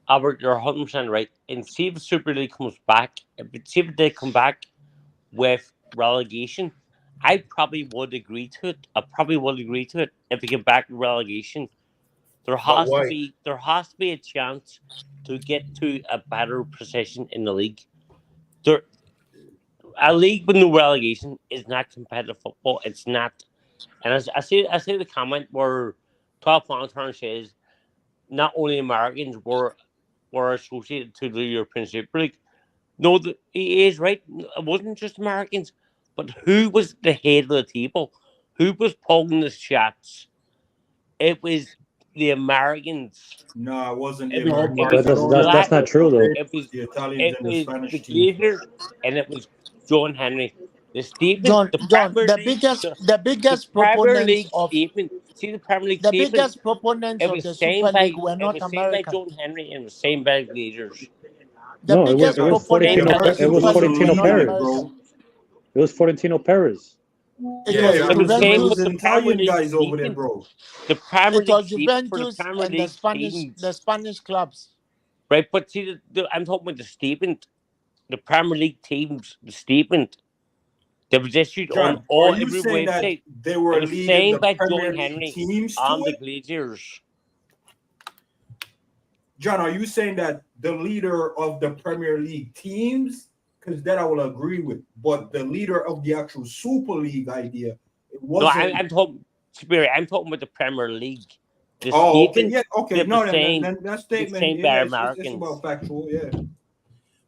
H: Albert, you're 100% right. And see if Super League comes back, see if they come back with relegation, I probably would agree to it. I probably would agree to it if we get back to relegation. There
A: But
H: has to
A: why?
H: be a chance to get to a better position in the league. There, a league with no relegation is not competitive football. It's not. And as I see the comment where 12 Pound says not only Americans were associated to the European Super League. No, he is right. It wasn't just Americans, but who was the head of the table? Who was pulling the shots? It was the Americans.
G: No, it wasn't the
H: It was
E: No,
H: it
E: but
H: was
G: Americans. It
H: the
G: only
E: that's
H: black.
E: not
G: the
E: true though.
H: It was
G: the Italians
H: it
G: and the
H: was
G: Spanish
H: the
G: team.
H: Glazers, and it was John Henry. The statement,
F: John,
H: the
F: John,
H: Premier League,
F: the
H: the
F: biggest
H: Premier
F: proponents
H: League
F: of
H: statement. See the Premier League
F: the
H: statement.
F: biggest proponents
H: It
F: of
H: was
F: the
H: signed
F: Super
H: by
F: League were not American.
H: John Henry and it was signed by the Glazers.
F: The
E: No,
G: Yeah,
F: biggest
E: it was
G: but
H: Same
F: proponents
E: Florentino.
F: of
H: by
F: the
H: the
E: It was
F: Super
G: Juventus
F: League
G: are
F: were
E: Florentino
F: not
G: leading it,
E: Perez.
G: bro.
F: American.
E: It was Florentino Perez.
F: It
G: Yeah,
F: was
H: It was same
G: Juventus
H: with
F: Juventus,
G: is
H: the Premier
G: Italian
H: League
G: guys over there,
H: statement.
G: bro.
H: The Premier
F: it
H: League
F: was
H: statement for the
F: Juventus
H: Premier
F: and the
H: League
F: The
H: teams.
F: Spanish clubs.
H: Right, but see, I'm talking about the statement. The Premier League teams, the statement that was issued on
G: John, are
H: all
G: you
H: every
G: saying that
H: website.
G: they
H: It
G: were
H: was
G: leading
H: signed
G: the
H: by John
G: Premier League
H: Henry
G: teams to
H: and the
G: it?
H: Glazers.
G: John, are you saying that the leader of the Premier League teams? Because that I will agree with. But the leader of the actual Super League idea, it
H: No,
G: wasn't.
H: I'm talking Spirit. I'm talking about the Premier League. The
G: Oh, okay.
H: statement
G: Yeah, okay.
H: that
G: No,
H: was signed,
G: then that
H: was
G: statement,
H: signed by
G: yeah, it's
H: Americans.
G: about factual, yeah.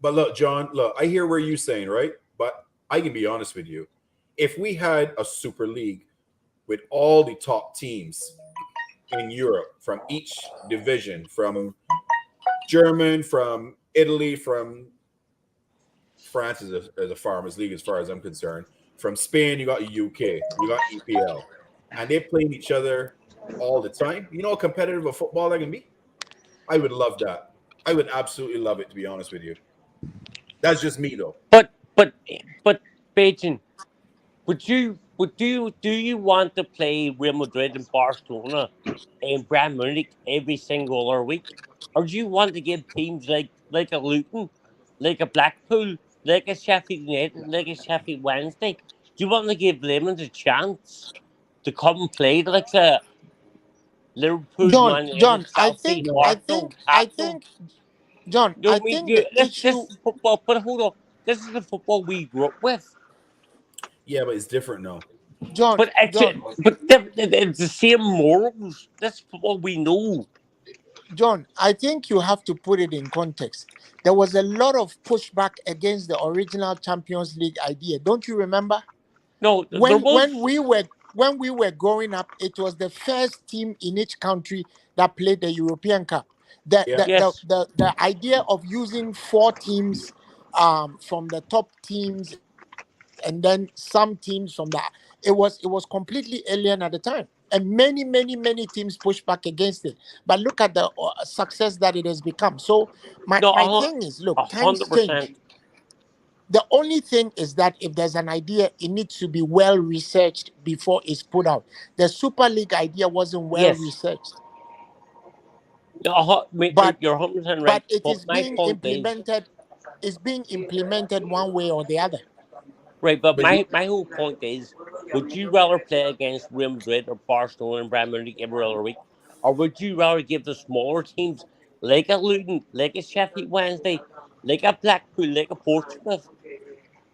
A: But look, John, look, I hear where you're saying, right? But I can be honest with you. If we had a super league with all the top teams in Europe from each division, from German, from Italy, from France is a farmers league as far as I'm concerned. From Spain, you got the UK, you got EPL, and they're playing each other all the time. You know how competitive a football that can be? I would love that. I would absolutely love it, to be honest with you. That's just me, though.
H: But Beijing, do you want to play Real Madrid and Barcelona and Bayern Munich every single other week, or do you want to give teams like a Luton, like a Blackpool, like a Sheffield United, like a Sheffield Wednesday? Do you want to give them a chance to come and play like a Liverpool, Man United,
F: John,
H: Chelsea,
G: No,
H: Arsenal, Tottenham?
F: John,
H: No,
F: I
H: me,
F: think
H: you,
F: the
H: this
F: issue,
H: is football. But hold on, this is the football we grew up with.
A: Yeah, but it's different now.
F: John,
H: But actually,
F: John,
H: it's the same morals. That's what we know.
F: John, I think you have to put it in context. There was a lot of pushback against the original Champions League idea. Don't you remember?
H: No, there
F: when
H: was.
F: when we were when we were growing up, it was the first team in each country that played the European Cup. The
A: Yeah.
F: the the
H: Yes.
F: the, the idea of using four teams from the top teams and then some teams from that, it was completely alien at the time. And many teams pushed back against it. But look at the success that it has become. So
H: No,
F: my thing is, look, times change.
H: 100%.
F: The only thing is that if there's an idea, it needs to be well researched before it's put out. The Super League idea wasn't well
H: Yes.
F: researched,
H: No,
F: but
H: you're 100%
F: but
H: right.
F: it
H: But
F: is
H: my
F: being
H: point is,
F: implemented. Is being implemented one way or the other.
H: right, but
A: But you,
H: my whole point is, would you rather play against Real Madrid or Barcelona and Bayern Munich every other week? or would you rather give the smaller teams like a Luton, like a Sheffield Wednesday, like a Blackpool, like a Portsmouth,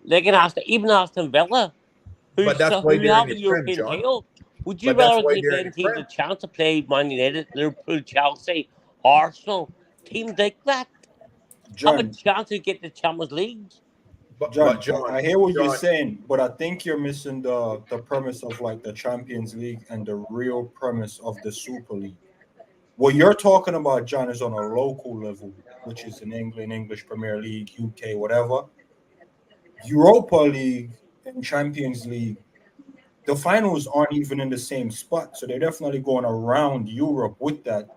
H: like an Aston Villa,
A: But that's why
H: who
A: they're in
H: have
A: the
H: a
A: Prem,
H: European
A: John.
H: title? Would you
A: But that's
H: rather
A: why
H: give
A: they're in
H: them
A: the
H: teams a
A: Prem.
H: chance to play Man United, Liverpool, Chelsea, Arsenal, teams like that have a
G: John,
H: chance to get the Champions League?
A: But
G: John,
A: John,
G: I hear what you're
A: John,
G: saying, but I think you're missing the premise of like the Champions League and the real premise of the Super League. What you're talking about, John, is on a local level, which is in England, English Premier League, UK, whatever. Europa League and Champions League, the finals aren't even in the same spot, so they're definitely going around Europe with that.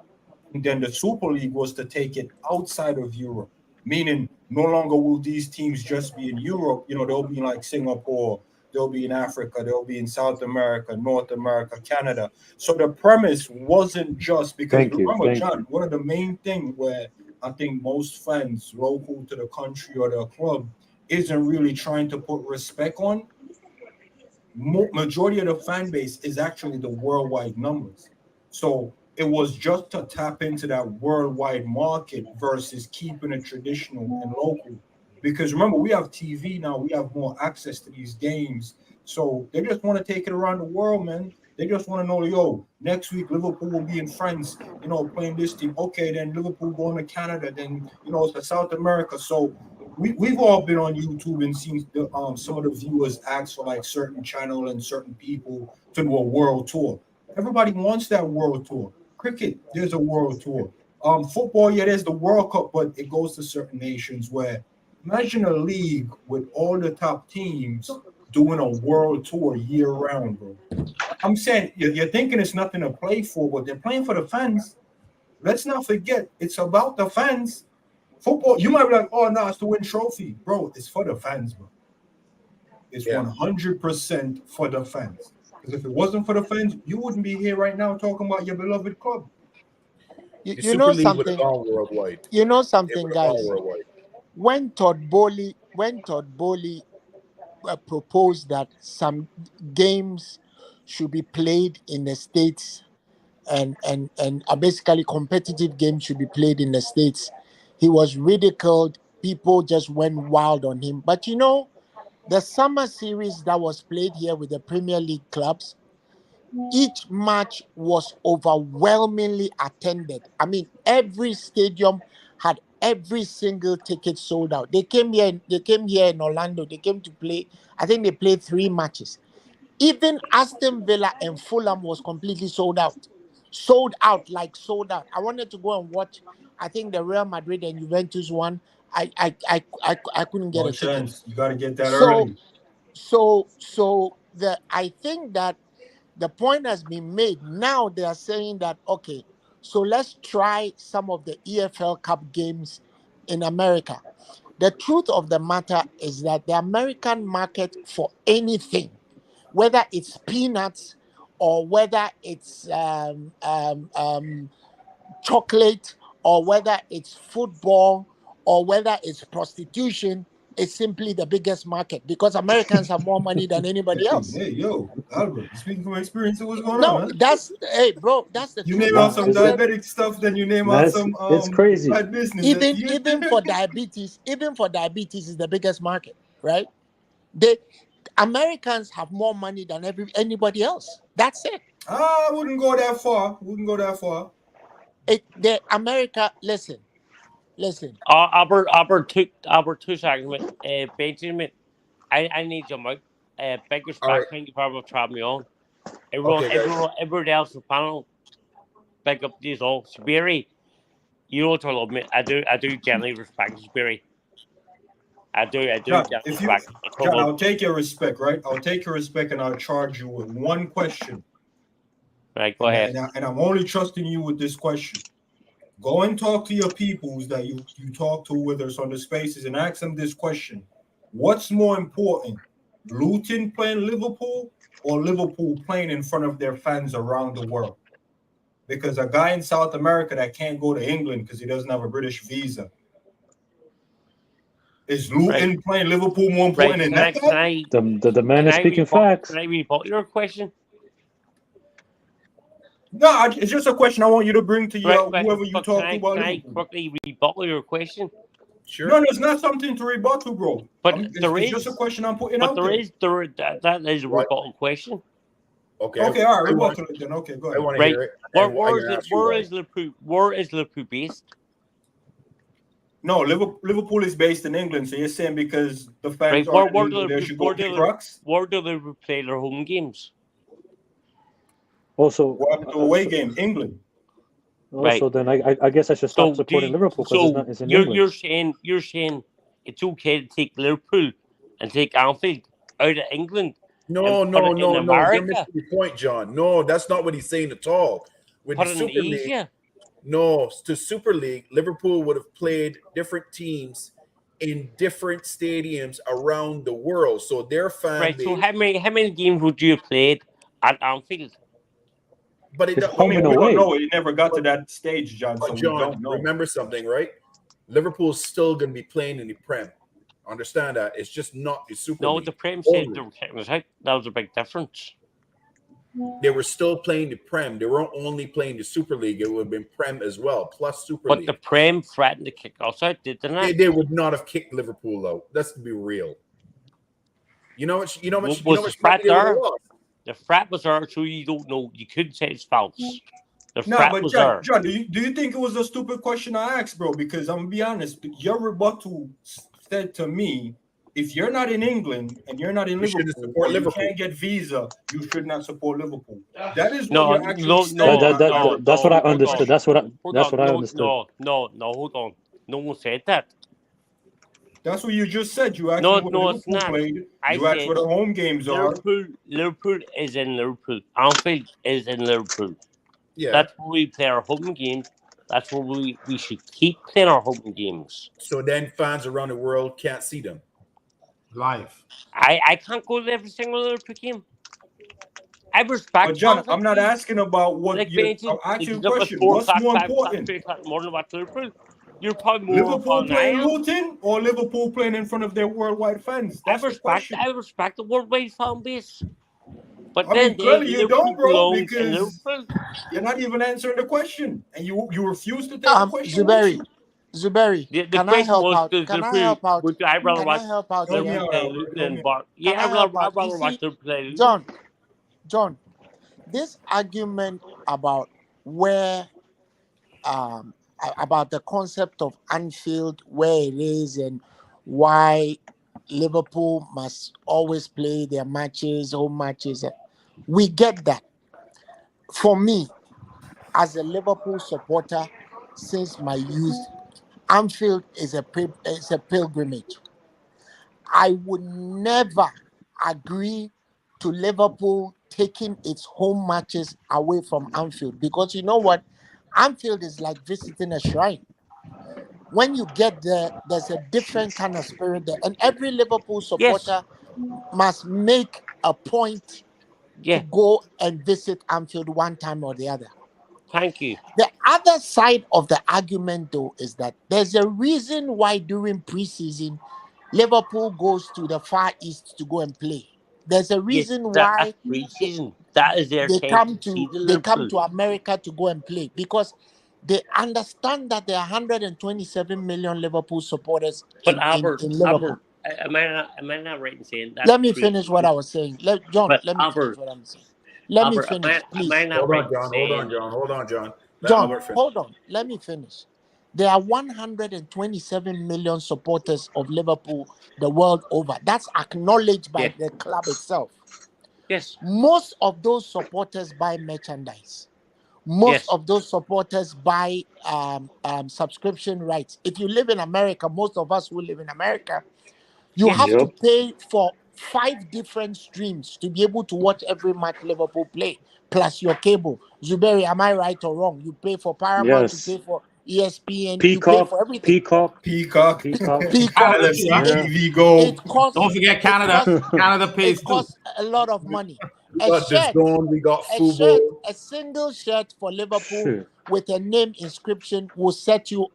G: And then the Super League was to take it outside of Europe, meaning no longer will these teams just be in Europe. You know, they'll be like Singapore, they'll be in Africa, they'll be in South America, North America, Canada. So the premise wasn't just because remember, John, one of the main things where I think most fans local to the country or the club isn't really trying to put respect on. Majority of the fan base is actually the worldwide numbers. So it was just to tap into that worldwide market versus keeping it traditional and local. Because remember, we have TV now, we have more access to these games. So they just want to take it around the world, man. They just want to know, yo, next week Liverpool will be in France, you know, playing this team. Okay, then Liverpool going to Canada, then you know, to South America. So we've all been on YouTube and seen some of the viewers ask for like certain channel and certain people to do a world tour. Everybody wants that world tour. Cricket, there's a world tour. Football, yeah, there's the World Cup, but it goes to certain nations. Where imagine a league with all the top teams doing a world tour year round, bro. I'm saying you're thinking it's nothing to play for, but they're playing for the fans. Let's not forget, it's about the fans. Football, you might be like, oh no, it's to win trophy, bro. It's for the fans, bro. It's 100% for the fans. Because if it wasn't for the fans, you wouldn't be here right now talking about your beloved club.
F: You know something?
A: worldwide.
F: You know something, guys.
A: Worldwide.
F: When Todd Bowley proposed that some games should be played in the States and basically competitive games should be played in the States, he was ridiculed. People just went wild on him. But you know, the summer series that was played here with the Premier League clubs, each match was overwhelmingly attended. I mean, every stadium had every single ticket sold out. They came here in Orlando. They came to play. I think they played 3 matches. Even Aston Villa and Fulham was completely sold out. Sold out. I wanted to go and watch, I think, the Real Madrid and Juventus one. I couldn't get
G: No
F: a ticket.
G: chance. You got to get that early.
F: I think that the point has been made. Now they are saying that, okay, so let's try some of the EFL Cup games in America. The truth of the matter is that the American market for anything, whether it's peanuts or whether it's chocolate or whether it's football or whether it's prostitution, is simply the biggest market because Americans have more money than anybody else.
G: Hey, yo, Albert, speaking from experience, what's going
F: No,
G: on, man?
F: that's bro. That's the
G: you
F: truth.
G: name out some diabetic stuff, then you name out some
E: it's crazy.
G: bad business.
F: Even for diabetes is the biggest market, right? Americans have more money than anybody else. That's it.
G: I wouldn't go that far.
F: The America, listen.
H: Albert, 2 seconds, Benjamin. I need your mic. Big respect, thank you for having me on. Everyone else in the panel, big up these all. Speary, you know what I love me. I do genuinely respect Speary. I do
G: John,
H: respect.
G: John, I'll take your respect, right? I'll take your respect and I'll charge you with one question.
H: Right, go ahead.
G: And I'm only trusting you with this question. Go and talk to your peoples that you talk to with us on the spaces and ask them this question. What's more important, Luton playing Liverpool or Liverpool playing in front of their fans around the world? Because a guy in South America that can't go to England because he doesn't have a British visa. Is Luton playing Liverpool more important than that?
E: The man is speaking facts.
H: Can I report your question?
G: No, it's just a question I want you to bring to your
H: Right.
G: whoever you
H: But
G: talk
H: can
G: to about
H: I
G: Liverpool.
H: quickly rebuttal your question?
A: Sure.
G: No, there's not something to rebuttal, bro.
H: But
G: It's just a question I'm putting
H: but
G: out there.
H: that is a
A: What?
H: rebuttal question.
A: Okay.
G: Okay, all right,
A: I want,
G: rebuttal it then. Okay, go
A: I
G: ahead.
A: want to
H: Right.
A: hear it. and
H: Where
A: I'm
H: is
A: gonna
H: it?
A: ask you why.
H: Where is Liverpool based?
G: No, Liverpool is based in England, so you're saying because the fans
H: Right.
G: are in England, they should go
H: Where
G: kick
H: do
G: rocks?
H: Liverpool play their home games?
E: Also,
G: What the away game? England.
H: Right.
E: also, then I guess I should stop supporting Liverpool because it's in England.
H: You're saying it's okay to take Liverpool and take Anfield out of England.
A: No,
H: and put
A: no,
H: it in
A: no, no. You're
H: America.
A: missing the point, John. No, that's not what he's saying at all. With
H: Put
A: the
H: it in
A: Super League,
H: Asia.
A: no, to Super League, Liverpool would have played different teams in different stadiums around the world. So their fan
H: Right.
A: base,
H: So how many games would you have played at Anfield?
A: but it,
E: It's
A: I
E: home
A: mean,
E: and
G: We
E: away.
G: don't know. It never got to that stage, John, so
A: but
G: we
A: John,
G: don't know.
A: remember something, right? Liverpool's still going to be playing in the Prem. Understand that? It's just not the Super
H: No,
A: League.
H: the Prem said
A: only.
H: they were kicking us out. That was a big difference.
A: They were still playing the Prem. They weren't only playing the Super League. It would have been Prem as well, plus Super
H: But
A: League.
H: the Prem threatened to kick us out, did they not?
A: They would not have kicked Liverpool out. Let's be real. You know what? You know
H: Was
A: what?
H: the
A: money
H: threat
A: they would have
H: there?
A: lost.
H: The threat was there, so you don't know. You couldn't say it's false. The
G: No,
H: threat
G: but
H: was
G: John,
H: there.
G: John, do you think it was a stupid question I asked, bro? Because I'm gonna be honest, your rebuttal said to me, if you're not in England and you're not in
A: You shouldn't
G: Liverpool,
A: support
G: or you
A: Liverpool.
G: can't get visa, you should not support Liverpool. That is what
H: No,
G: you're actually
H: no,
G: saying.
H: no,
E: That's what I
H: hold
E: understood.
H: on.
E: That's what
H: Hold
E: I
H: on.
E: understood.
H: No, hold on. No one said that.
G: That's what you just said. You asked
H: No,
G: me what
H: no, it's
G: Liverpool
H: not.
G: played.
H: I
G: You asked
H: said
G: where the home games are.
H: Liverpool is in Liverpool. Anfield is in Liverpool.
A: Yeah.
H: That's where we play our home games. That's where we should keep playing our home games.
A: So then fans around the world can't see them.
B: Live.
H: I can't go to every single Liverpool game. I respect.
G: But John,
H: fans
G: I'm not
H: you.
G: asking about what
H: Like
G: you.
H: Benji,
G: I'm
H: if
G: asking
H: you
G: you a
H: look at
G: question.
H: 4
G: What's
H: o'clock,
G: more
H: 5 o'clock,
G: important?
H: 3 o'clock in the morning about Liverpool, you're probably more
G: Liverpool
H: fun than I
G: playing
H: am.
G: Luton or Liverpool playing in front of their worldwide fans? That's the question.
H: I respect the worldwide fan base. But
G: I
H: then
G: mean, clearly you don't, bro,
H: belongs in
G: because
H: Liverpool.
G: you're not even answering the question, and you refuse to take the question. with
F: Zuberi,
G: you.
F: Zuberi,
H: The
F: can I
H: question
F: help
H: was,
F: out?
H: does
F: Can I
H: Liverpool,
F: help out?
H: would I rather
F: Can
H: watch
F: I help out
G: Help me
F: here?
H: Liverpool
G: out,
H: play
G: Albert.
H: Luton
G: Help
H: and
G: me
H: Bar?
G: out.
H: Yeah,
F: Can I help out?
H: I'd rather
F: You
H: watch
F: see,
H: Liverpool play Luton.
F: John, this argument about where about the concept of Anfield, where it is, and why Liverpool must always play their matches, home matches. We get that. For me, as a Liverpool supporter, since my youth, Anfield is a pilgrimage. I would never agree to Liverpool taking its home matches away from Anfield, because you know what? Anfield is like visiting a shrine. When you get there, there's a different kind of spirit there. And every Liverpool
H: Yes,
F: supporter must make a point
H: yeah,
F: to go and visit Anfield one time or the other.
H: thank you.
F: The other side of the argument, though, is that there's a reason why during preseason, Liverpool goes to the Far East to go and play. There's a
H: Yes,
F: reason
H: that's
F: why
H: pre-season. That is their
F: they
H: chance
F: come
H: to see
F: to
H: the
F: they come
H: Liverpool.
F: to America to go and play, because they understand that there are 127 million Liverpool supporters
H: But
F: in Liverpool.
H: am I not right in saying that
F: Let me finish what I was saying.
H: But
F: Let me finish
H: Albert,
F: what I'm saying. Let me
H: Albert,
F: finish,
H: am I
F: please.
H: not right in saying
A: Hold on, John. Let
F: John,
A: Albert finish.
F: hold on. Let me finish. There are 127 million supporters of Liverpool the world over. That's acknowledged by
H: yeah,
F: the club itself.
H: yes,
F: Most of those supporters buy merchandise. Most
H: yes,
F: of those supporters buy subscription rights. If you live in America, most of us who live in America, you
H: yes,
F: have to
E: Yep.
F: pay for 5 different streams to be able to watch every match Liverpool play, plus your cable. Zuberi, am I right or wrong? You pay for Paramount, you
E: Yes.
F: pay for ESPN, you pay for everything.
E: Peacock.
G: Peacock,
E: Peacock.
F: Peacock.
G: LFC,
E: Yeah.
G: TV Go.
F: It costs.
B: Don't forget
F: It
B: Canada.
F: costs.
B: Canada pays
F: It
B: too.
F: costs a lot of money.
A: We
F: A
A: got the
F: shirt,
A: zone. We got
F: a
A: football.
F: shirt, a single shirt for Liverpool
E: Shit.
F: with a name inscription will set you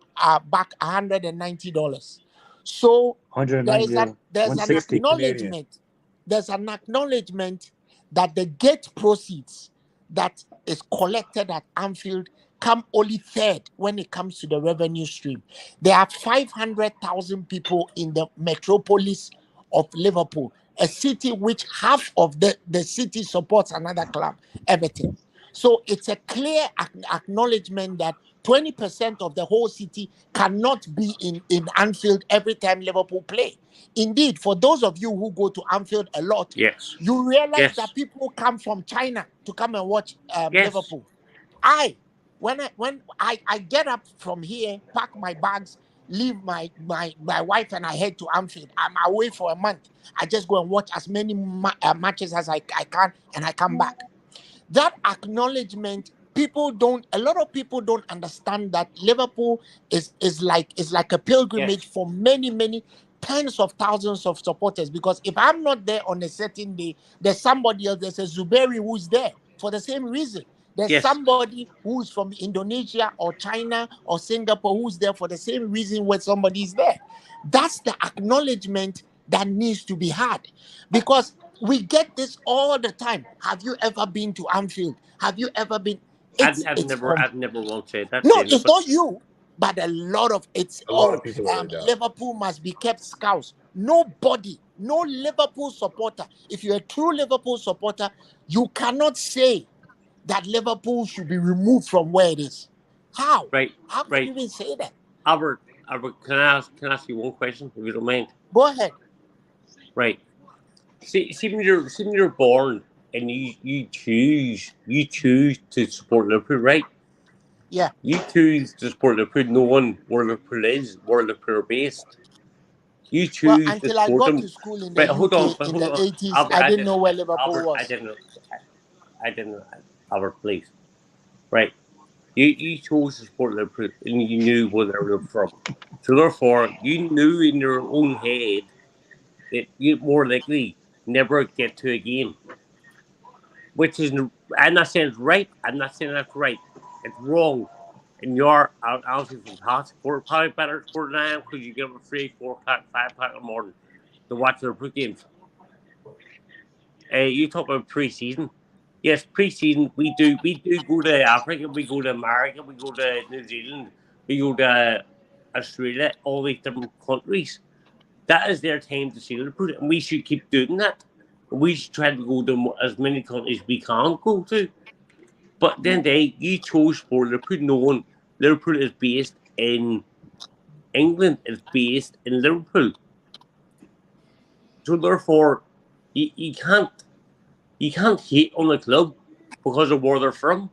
F: back $190. So there
E: 190.
F: is
E: Yeah.
F: there's an
E: 160.
F: acknowledgement. There's an acknowledgement that the gate proceeds that is collected at Anfield come only third when it comes to the revenue stream. There are 500,000 people in the metropolis of Liverpool, a city which half of the city supports another club, Everton. So it's a clear acknowledgement that 20% of the whole city cannot be in Anfield every time Liverpool play. Indeed, for those of you who go to Anfield a lot,
H: Yes.
F: you realize
H: Yes.
F: that people come from China to come and watch
H: Yes.
F: Liverpool. When I get up from here, pack my bags, leave my wife and I head to Anfield. I'm away for a month. I just go and watch as many matches as I can, and I come back. That acknowledgement, a lot of people don't understand that Liverpool is like a pilgrimage
H: Yes.
F: for many tens of thousands of supporters. Because if I'm not there on a certain day, there's somebody else. There's a Zuberi who's there for the same reason. There's
H: Yes.
F: somebody who's from Indonesia or China or Singapore who's there for the same reason when somebody's there. That's the acknowledgement that needs to be had, because we get this all the time. Have you ever been to Anfield? Have you ever been?
H: I've never once said that.
F: No,
H: David,
F: it's not you, but a lot of
A: A lot of people say that.
F: Liverpool must be kept scouse. Nobody, no Liverpool supporter. If you're a true Liverpool supporter, you cannot say that Liverpool should be removed from where it is. How?
H: Right.
F: How can
H: Right.
F: you even say that?
H: Albert, can I ask you one question, if you don't mind?
F: Go ahead.
H: Right. See when you're born and you choose to support Liverpool, right?
F: Yeah.
H: You choose to support Liverpool, knowing where Liverpool is, where Liverpool are based. You
F: Well,
H: choose to
F: until I
H: support
F: got
H: them.
F: to school in the
H: Right, hold on,
F: UK in
H: hold
F: the
H: on.
F: 80s,
H: Albert,
F: I didn't know where Liverpool
H: Albert,
F: was.
H: I didn't. Albert, please. Right. You chose to support Liverpool and you knew where they were from. So therefore, you knew in your own head that you'd more likely never get to a game. Which is, I'm not saying it's right, I'm not saying that's right. It's wrong. And you're honestly fantastic. We're probably better for now because you get up at 3, 4 o'clock, 5 o'clock in the morning to watch the Liverpool games. You talk about pre-season. Yes, pre-season we do go to Africa, we go to America, we go to New Zealand, we go to Australia, all these different countries. That is their time to see Liverpool, and we should keep doing that. We should try to go to as many countries we can go to. But then you chose for Liverpool, knowing Liverpool is based in England, is based in Liverpool. So therefore, you can't hate on the club because of where they're from.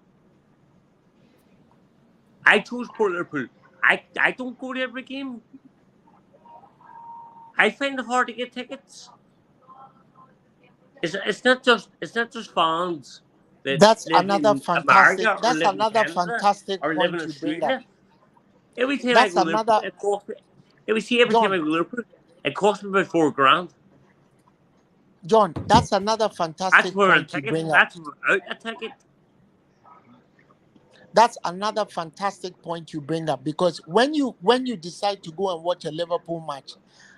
H: I chose for Liverpool. I don't go to every game. I find it hard to get tickets. It's not just fans that
F: That's
H: live
F: another
H: in
F: fantastic.
H: America or
F: That's
H: live in
F: another
H: Canada
F: fantastic
H: or live in
F: point you bring up.
H: Australia. Every time I
F: That's
H: go to Liverpool,
F: another.
H: it costs me. Every time I go to Liverpool, it costs me about $4,000.
F: John, that's another
H: That's
F: fantastic
H: for a
F: point you
H: ticket.
F: bring up.
H: That's without a ticket.
F: That's another fantastic point you bring up, because when you decide to go and watch a Liverpool match,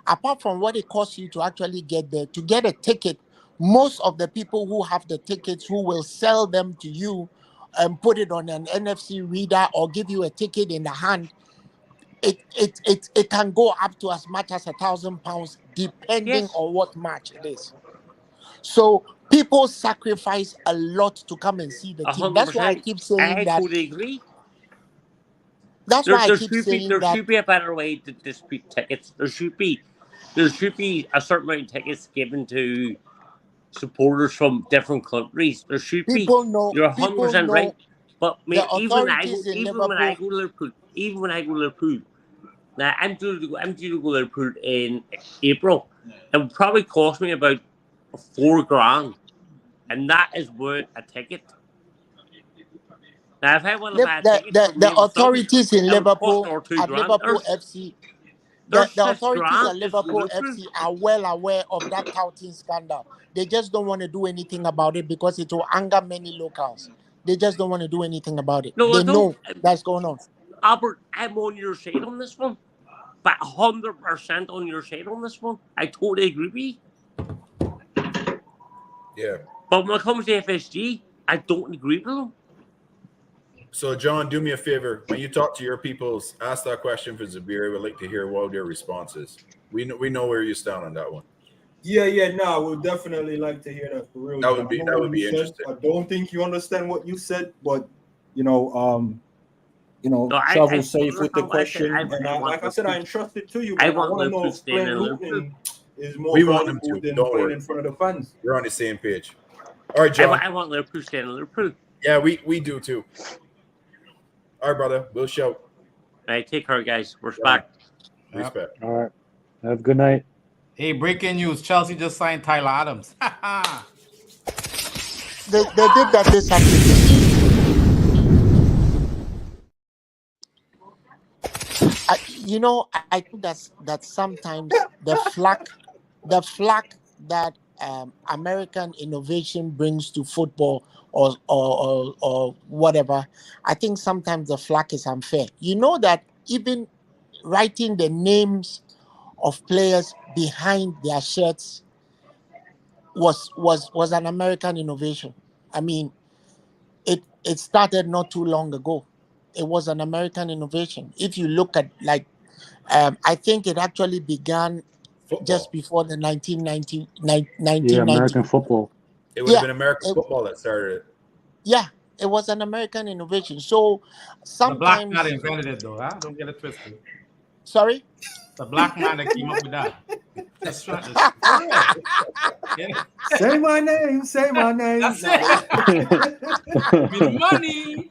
F: apart from what it costs you to actually get there, to get a ticket, most of the people who have the tickets who will sell them to you and put it on an NFC reader or give you a ticket in the hand, it can go up to as much as £1,000 depending
H: Yes,
F: on what match it is. So people sacrifice a lot to come and see the team. That's why I
H: 100%.
F: keep saying
H: I
F: that.
H: totally agree.
F: That's why I keep saying that.
H: Should be a better way to distribute tickets. There should be a certain amount of tickets given to supporters from different countries. There should be.
F: People know.
H: You're
F: People
H: 100% right.
F: know
H: But
F: the
H: mate,
F: authorities in
H: even when I
F: Liverpool.
H: go to Liverpool, now I'm due to go to Liverpool in April. It would probably cost me about $4,000, and that is worth a ticket. Now, if I want to buy a ticket for me
F: The
H: and my son,
F: authorities in
H: it would cost
F: Liverpool
H: over
F: at
H: $2,000.
F: Liverpool FC.
H: There's
F: The
H: $6,000
F: authorities at
H: just for
F: Liverpool
H: Liverpool.
F: FC are well aware of that touting scandal. They just don't want to do anything about it because it will anger many locals. They just don't want to do anything about it.
H: No,
F: They
H: I don't.
F: know that's going on.
H: Albert, I'm on your side on this one. But 100% on your side on this one. I totally agree with you.
A: Yeah.
H: But when it comes to FSG, I don't agree with him.
A: So, John, do me a favor. When you talk to your peoples, ask that question for Zabir. We'd like to hear what their responses. We know where you stand on that one.
G: Yeah, no, I would definitely like to hear that for real.
A: That would be interesting.
G: I don't think you understand what you said, but no, travel safe with the question. Like I said, I entrusted to you, but I want to know if playing Luton is more valuable than playing in front of the fans.
A: We're on the same page. All right, John.
H: I want Liverpool staying in Liverpool.
A: Yeah, we do too. All right, brother. We'll show.
H: All right, take care, guys. Respect.
A: Respect.
E: All right. Have a good night.
B: Hey, breaking news. Chelsea just signed Tyler Adams.
F: They did that this afternoon. I think that sometimes the flack that American innovation brings to football or whatever, I think sometimes the flack is unfair. You know that even writing the names of players behind their shirts was an American innovation. I mean, it started not too long ago. It was an American innovation. If you look at I think it actually began just before the 1990.
E: Yeah, American football.
A: It would have been American football that started it.
F: Yeah, it was an American innovation. So sometimes
B: the black man invented it, though. Huh? Don't get it twisted.
F: Sorry?
B: The black man that came up with that. That's right. Yeah.
G: Say my name. Say my name.
B: That's it. With money.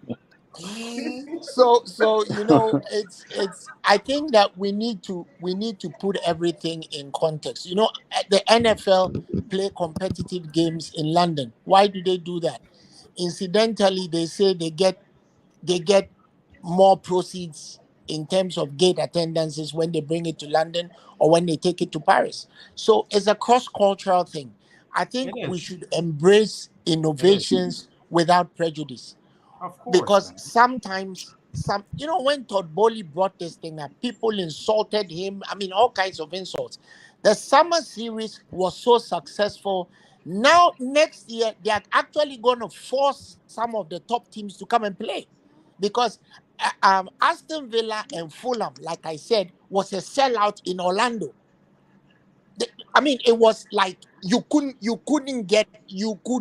F: So it's I think that we need to put everything in context. The NFL play competitive games in London. Why do they do that? Incidentally, they say they get more proceeds in terms of gate attendances when they bring it to London or when they take it to Paris. So it's a cross-cultural thing. I think we should embrace innovations without prejudice.
B: Of course,
F: because sometimes when Todd Bowley brought this thing up, people insulted him. I mean, all kinds of insults. The summer series was so successful. Now, next year, they are actually going to force some of the top teams to come and play because Aston Villa and Fulham, like I said, was a sellout in Orlando. I mean, it was like you could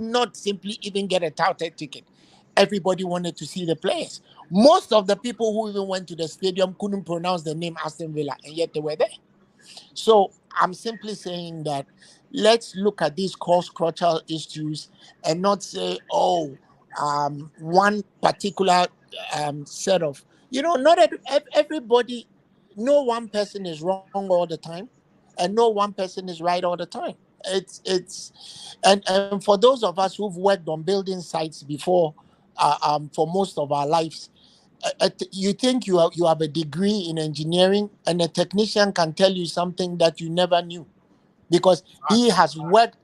F: not simply even get a touted ticket. Everybody wanted to see the players. Most of the people who even went to the stadium couldn't pronounce the name Aston Villa, and yet they were there. So I'm simply saying that let's look at these cross-cultural issues and not say, one particular set of, not everybody, no one person is wrong all the time, and no one person is right all the time. And for those of us who've worked on building sites before, for most of our lives, you think you have a degree in engineering, and a technician can tell you something that you never knew, because he has worked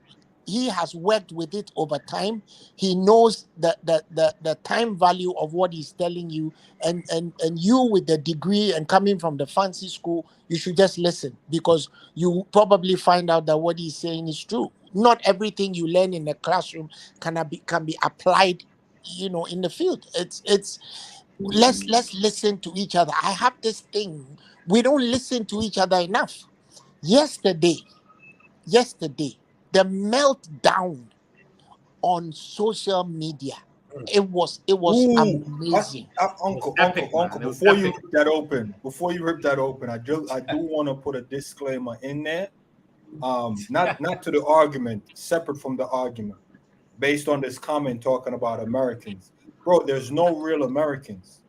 F: with it over time. He knows the time value of what he's telling you, and you with the degree and coming from the fancy school, you should just listen, because you probably find out that what he's saying is true. Not everything you learn in the classroom can be applied in the field. Let's listen to each other. I have this thing. We don't listen to each other enough. Yesterday, the meltdown on social media. It was amazing.
G: Uncle, before you rip that open, I do want to put a disclaimer in there. Not to the argument, separate from the argument, based on this comment talking about Americans. Bro, there's no real Americans.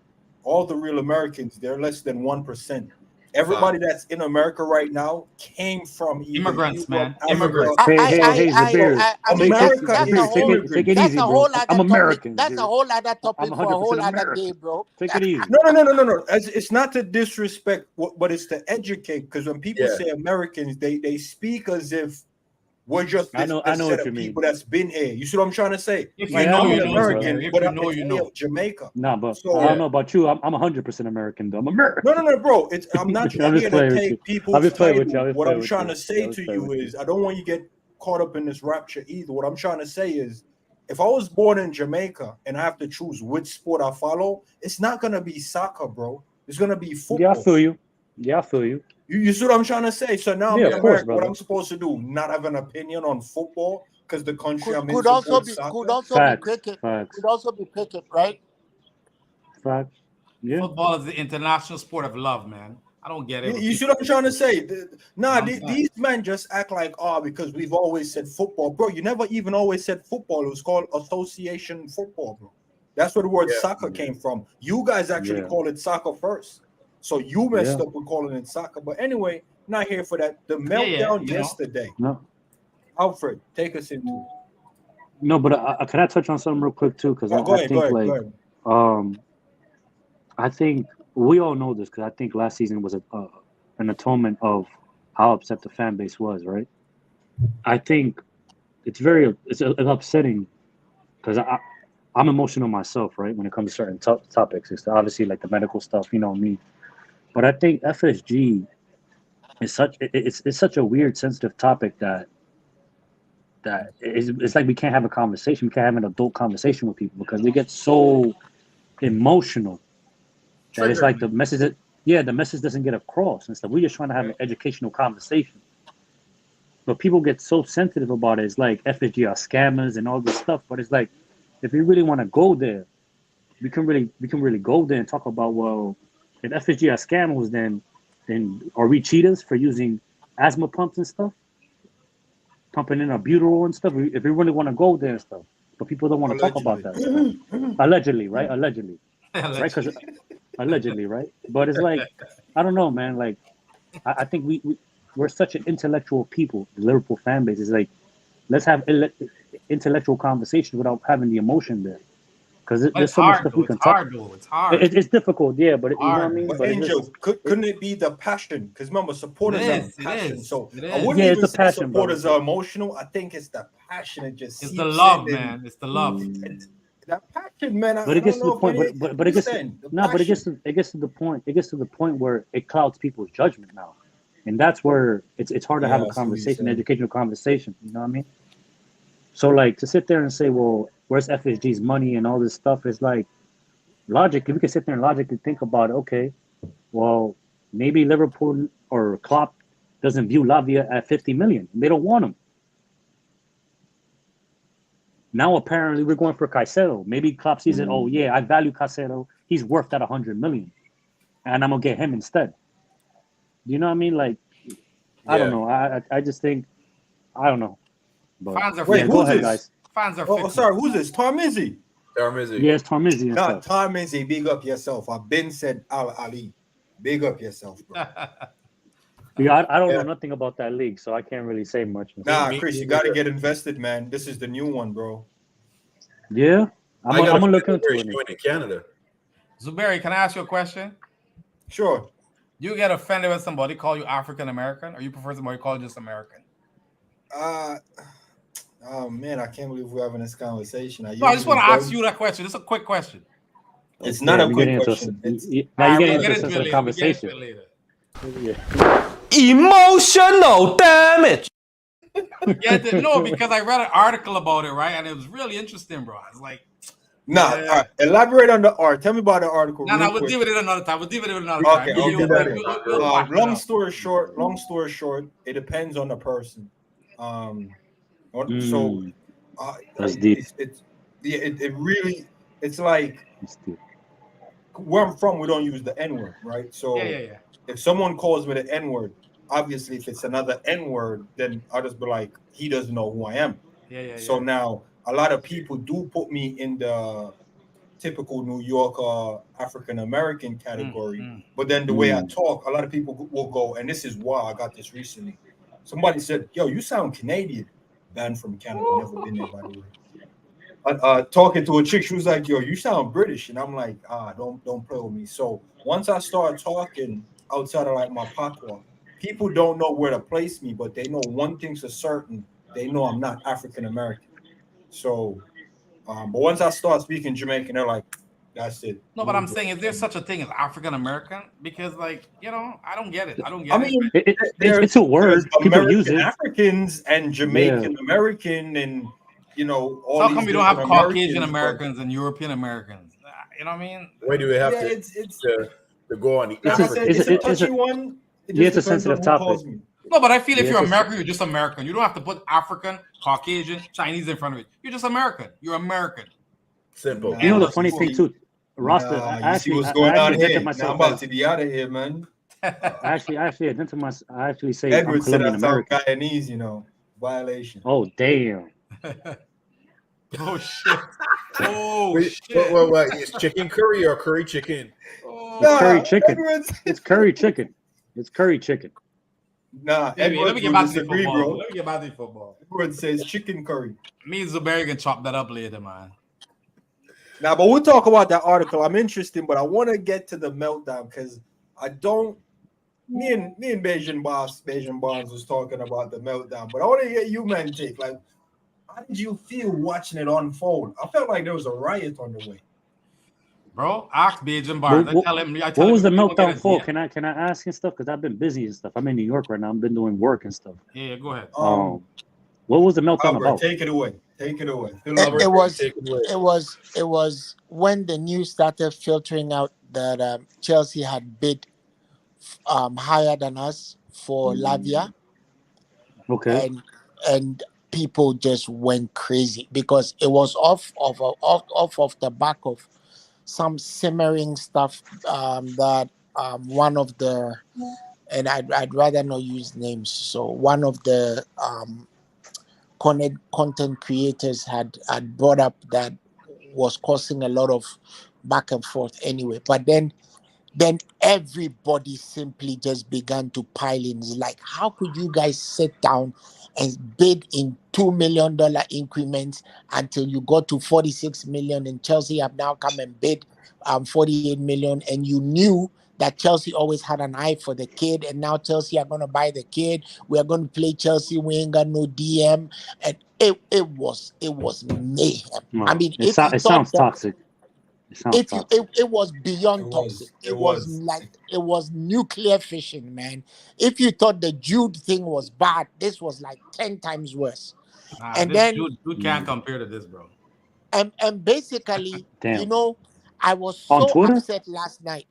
G: All the real Americans, they're less than 1%. Everybody that's in America right now came from
B: immigrants, man.
G: Immigrants.
E: Hey, Zabir. Take it easy, bro. I'm American.
F: That's a whole other topic for a whole other day, bro.
E: Take it easy.
G: No. It's not to disrespect, but it's to educate. Because when people say Americans, they speak as if we're just this set of people that's been here. You see what I'm trying to say?
B: If you know,
G: I'm American, but I'm
B: of
G: Jamaica.
E: Nah, but I don't know about you. I'm 100% American, though. I'm American.
G: No, bro. I'm not trying to take people's title. What I'm trying to say to you is, I don't want you to get caught up in this rapture either. What I'm trying to say is, if I was born in Jamaica and I have to choose which sport I follow, it's not gonna be soccer, bro. It's gonna be football.
E: Yeah, I feel you. Yeah, I feel you.
G: You see what I'm trying to say? So now
E: Yeah,
G: I'm in
E: of course,
G: America. What
E: brother.
G: I'm supposed to do? Not have an opinion on football because the country I'm in
F: Could also
G: supports
F: be
G: soccer.
F: cricket.
E: Facts.
F: Could also be cricket, right?
E: Facts. Yeah.
B: Football is the international sport of love, man. I don't get it.
G: You see what I'm trying to say?
B: I'm
G: These men just act like, because we've always said football. Bro, you never even always said football. It was called association football, bro. That's where the word soccer came from. You guys actually call it soccer first. So you messed up with calling it soccer. But anyway, not here for that. The meltdown yesterday.
E: No.
G: Alfred, take us into it.
E: No, but can I touch on something real quick too? Because I think we all know this because I think last season was an atonement of how upset the fan base was, right? I think it's upsetting because I'm emotional myself, right? When it comes to certain topics, it's obviously like the medical stuff, you know me. But I think FSG is such a weird, sensitive topic that it's like we can't have a conversation. We can't have an adult conversation with people because they get so emotional that it's like the message doesn't get across and stuff. We're just trying to have an educational conversation. But people get so sensitive about it. It's like FSG are scammers and all this stuff. But it's like, if we really want to go there, we can really go there and talk about, well, if FSG are scammers, then are we cheaters for using asthma pumps and stuff? Pumping in albuterol and stuff. If we really want to go there and stuff. But people don't want to talk about that stuff. Allegedly, right? Allegedly. Right? Because allegedly, right? But it's like, I don't know, man. Like, I think we're such an intellectual people. The Liverpool fan base is like, let's have intellectual conversations without having the emotion there. Because there's so much stuff we can talk.
B: It's hard.
E: It's difficult, yeah, but you know what I mean.
G: But Angel, couldn't it be the passion? Because remember, supporters are passion. So I wouldn't even say
E: passion,
G: supporters are emotional. I think it's the passion. It's
B: the love, man. It's the love.
G: That passion, man.
E: But it gets to the point. But it gets to the point. It gets to the point where it clouds people's judgment now, and that's where it's hard to have a conversation, an educational conversation. You know what I mean? So like to sit there and say, well, where's FSG's money and all this stuff? It's like logically we can sit there and logically think about it. Okay, well maybe Liverpool or Klopp doesn't view Lavia at 50 million. They don't want him. Now apparently we're going for Caicedo. Maybe Klopp sees it. Oh yeah, I value Caicedo. He's worth that 100 million, and I'm gonna get him instead. You know what I mean? Like, I don't know. I just think, I don't know. But,
B: fans are
G: go ahead, guys.
B: Fans are.
G: Oh, sorry. Who's this? Tom Izzy.
E: Yeah, it's Tom Izzy.
G: Tom Izzy. Big up yourself. I've been said Al Ali. Big up yourself, bro.
E: Yeah, I don't know nothing about that league, so I can't really say much.
G: Nah, Chris, you got to get invested, man. This is the new one, bro.
E: Yeah, I'm gonna look into it.
A: In Canada.
B: Zuberi, can I ask you a question?
G: Sure.
B: You get offended when somebody call you African American, or you prefer somebody call you just American?
G: Oh man, I can't believe we're having this conversation. I
B: just want to ask you that question. It's a quick question.
G: It's not a quick question.
E: Now you get into the conversation.
I: Emotional damage.
B: No, because I read an article about it, right? And it was really interesting, bro. It's like,
G: elaborate on the art. Tell me about the article.
B: No, we'll deal with it another time.
G: Okay. Long story short, it depends on the person. So
E: that's deep.
G: It's like where I'm from, we don't use the N-word, right? So if someone calls me the N-word, obviously if it's another N-word, then I'll just be like, he doesn't know who I am. So now a lot of people do put me in the typical New Yorker African American category, but then the way I talk, a lot of people will go, and this is why I got this recently. Somebody said, "Yo, you sound Canadian." Banned from Canada, never been there, by the way. Talking to a chick, she was like, "Yo, you sound British," and I'm like, don't play with me. So once I start talking outside of like my patois, people don't know where to place me, but they know one thing's for certain: they know I'm not African American. So, but once I start speaking Jamaican, they're like, "That's it."
B: No, but I'm saying, is there such a thing as African American? Because, like, I don't get it.
E: It's a word. People use it.
G: Africans and Jamaican American, and you know, all
B: How
G: these
B: come we don't have
G: different
B: Caucasian
G: but-
B: Americans and European Americans? You know what I mean?
A: Why do we have
G: Yeah,
A: to,
G: it's
A: to go on the
G: like I said, it's a touchy one. It just
E: it's a
G: depends on
E: sensitive
G: who
E: topic.
G: calls me.
B: No, but I feel if
E: Yeah,
B: you're
E: it's a-
B: American, you're just American. You don't have to put African, Caucasian, Chinese in front of it. You're just American. You're American.
A: simple.
G: Nah,
E: You know the
B: Endless
E: funny
B: story.
E: thing too, Rasta.
G: Nah,
E: I
G: you see
E: actually,
G: what's
E: I
G: going on
E: actually
G: here.
E: identify
G: Now
E: myself
G: I'm about
E: as.
G: to be out of here, man.
E: I actually say I'm
G: Edward said
E: Colombian
G: I sound
E: American.
G: Guyanese, you know. Violation.
E: Oh damn!
B: Oh shit! Oh
A: Wait,
B: shit!
A: what, it's chicken curry or curry chicken?
B: Oh,
E: It's curry chicken.
G: Edwards.
E: It's curry chicken. It's curry chicken.
G: Nah,
B: anyway, let
G: Edwards
B: me get
G: will
B: back to the
G: disagree,
B: football.
G: bro.
B: Let me get back to the football.
G: Edwards says chicken curry.
B: Me and Zubair can chop that up later, man.
G: Now, but we'll talk about that article. I'm interested, but I want to get to the meltdown because I don't. Me and Beijing Barnes was talking about the meltdown, but I want to get you man take. Like, how did you feel watching it unfold? I felt like there was a riot on the way.
B: Bro, ask Beijing Barnes.
E: What,
B: I tell him.
E: what was the
B: him,
E: meltdown for? Can I ask and stuff? Because I've been busy and stuff. I'm in New York right now. I've been doing work and stuff.
B: Yeah, go ahead.
E: What was the meltdown
G: Albert,
E: about?
G: take it away. Take it away.
F: It was when the news started filtering out that Chelsea had bid higher than us for Lavia.
E: Okay.
F: And people just went crazy because it was off of the back of some simmering stuff that one of the, and I'd rather not use names, so one of the content creators had brought up that was causing a lot of back and forth anyway. But then everybody simply just began to pile in. It's like, how could you guys sit down and bid in $2 million increments until you got to 46 million, and Chelsea have now come and bid 48 million, and you knew that Chelsea always had an eye for the kid, and now Chelsea are going to buy the kid. We are going to play Chelsea. We ain't got no DM, and it was mayhem.
E: No,
F: I mean,
E: it sounds toxic.
F: It was beyond toxic. It was nuclear fission, man. If you thought the Jude thing was bad, this was like 10 times worse.
B: Nah,
F: and then
B: Jude can't compare to this, bro.
F: And basically,
E: Damn.
F: I was
E: On
F: so
E: Twitter?
F: upset last night.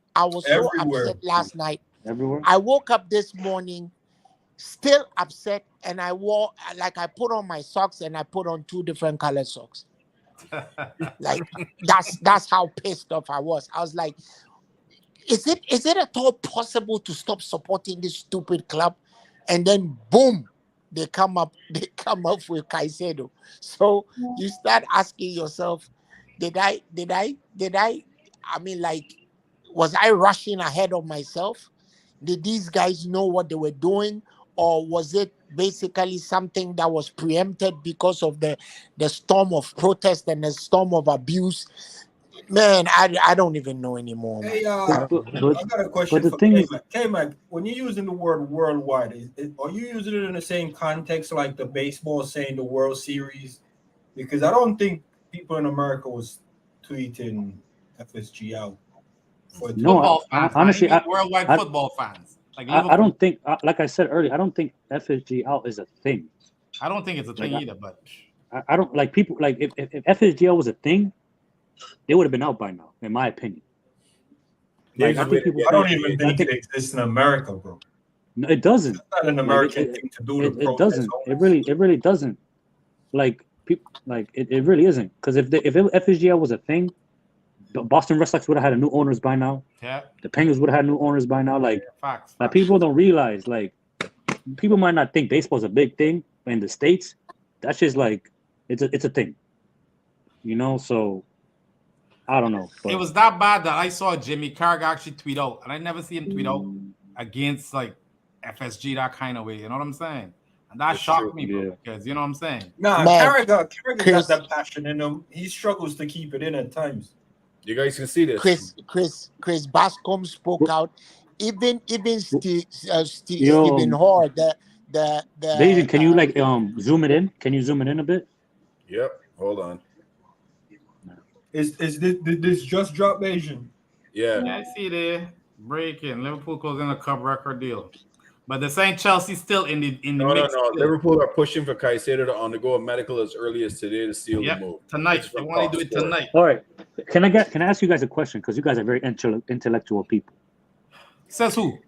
E: Everywhere.
F: I woke up this morning still upset, and I put on my socks, and I put on 2 different colored socks. Like that's how pissed off I was. I was like, is it at all possible to stop supporting this stupid club? And then boom, they come up with Caicedo. So you start asking yourself, did I mean, like, was I rushing ahead of myself? Did these guys know what they were doing? Or was it basically something that was preempted because of the storm of protest and the storm of abuse? Man, I don't even know anymore.
G: Hey,
E: But
G: I got a question
E: the
G: for
E: thing is,
G: K-Mac, when you're using the word worldwide, are you using it in the same context like the baseball saying the World Series? Because I don't think people in America was tweeting FSG out.
E: no, honestly,
B: worldwide football fans. Like
E: I don't think, like I said earlier, I don't think FSG out is a thing.
B: I don't think it's a thing either, but
E: I don't like people like if FSGL was a thing, they would have been out by now, in my opinion. Like,
G: I don't even think it exists in America, bro.
E: No, it doesn't.
G: It's not an American thing to do.
E: It doesn't. It really doesn't. Like people, like it really isn't. Because if FSGL was a thing, the Boston Red Sox would have had new owners by now.
B: Yeah.
E: The Penguins would have had new owners by now. Like,
B: facts.
E: Like people don't realize. Like, people might not think baseball's a big thing in the States. That's just like it's a thing. You know, so I don't know. But
B: it was that bad that I saw Jimmy Carragher actually tweet out, and I never see him tweet out against like FSG that kind of way. You know what I'm saying? And that shocked me, bro, because you know what I'm saying.
G: Nah, Carragher got that passion in him. He struggles to keep it in at times.
A: You guys can see this.
F: Chris Bascom spoke out. Even Stephen Hoare, the
E: David, can you like zoom it in? Can you zoom it in a bit?
A: Yep. Hold on.
G: Is this just drop Asian?
A: Yeah.
B: I see there. Breaking. Liverpool closing a cup record deal. But they're saying Chelsea's still in the
A: No.
B: mix. Still.
A: Liverpool are pushing for Caicedo to undergo a medical as early as today to seal the move.
B: Tonight. They want to do it tonight.
E: All right. Can I ask you guys a question? Because you guys are very intellectual people.
B: Says who?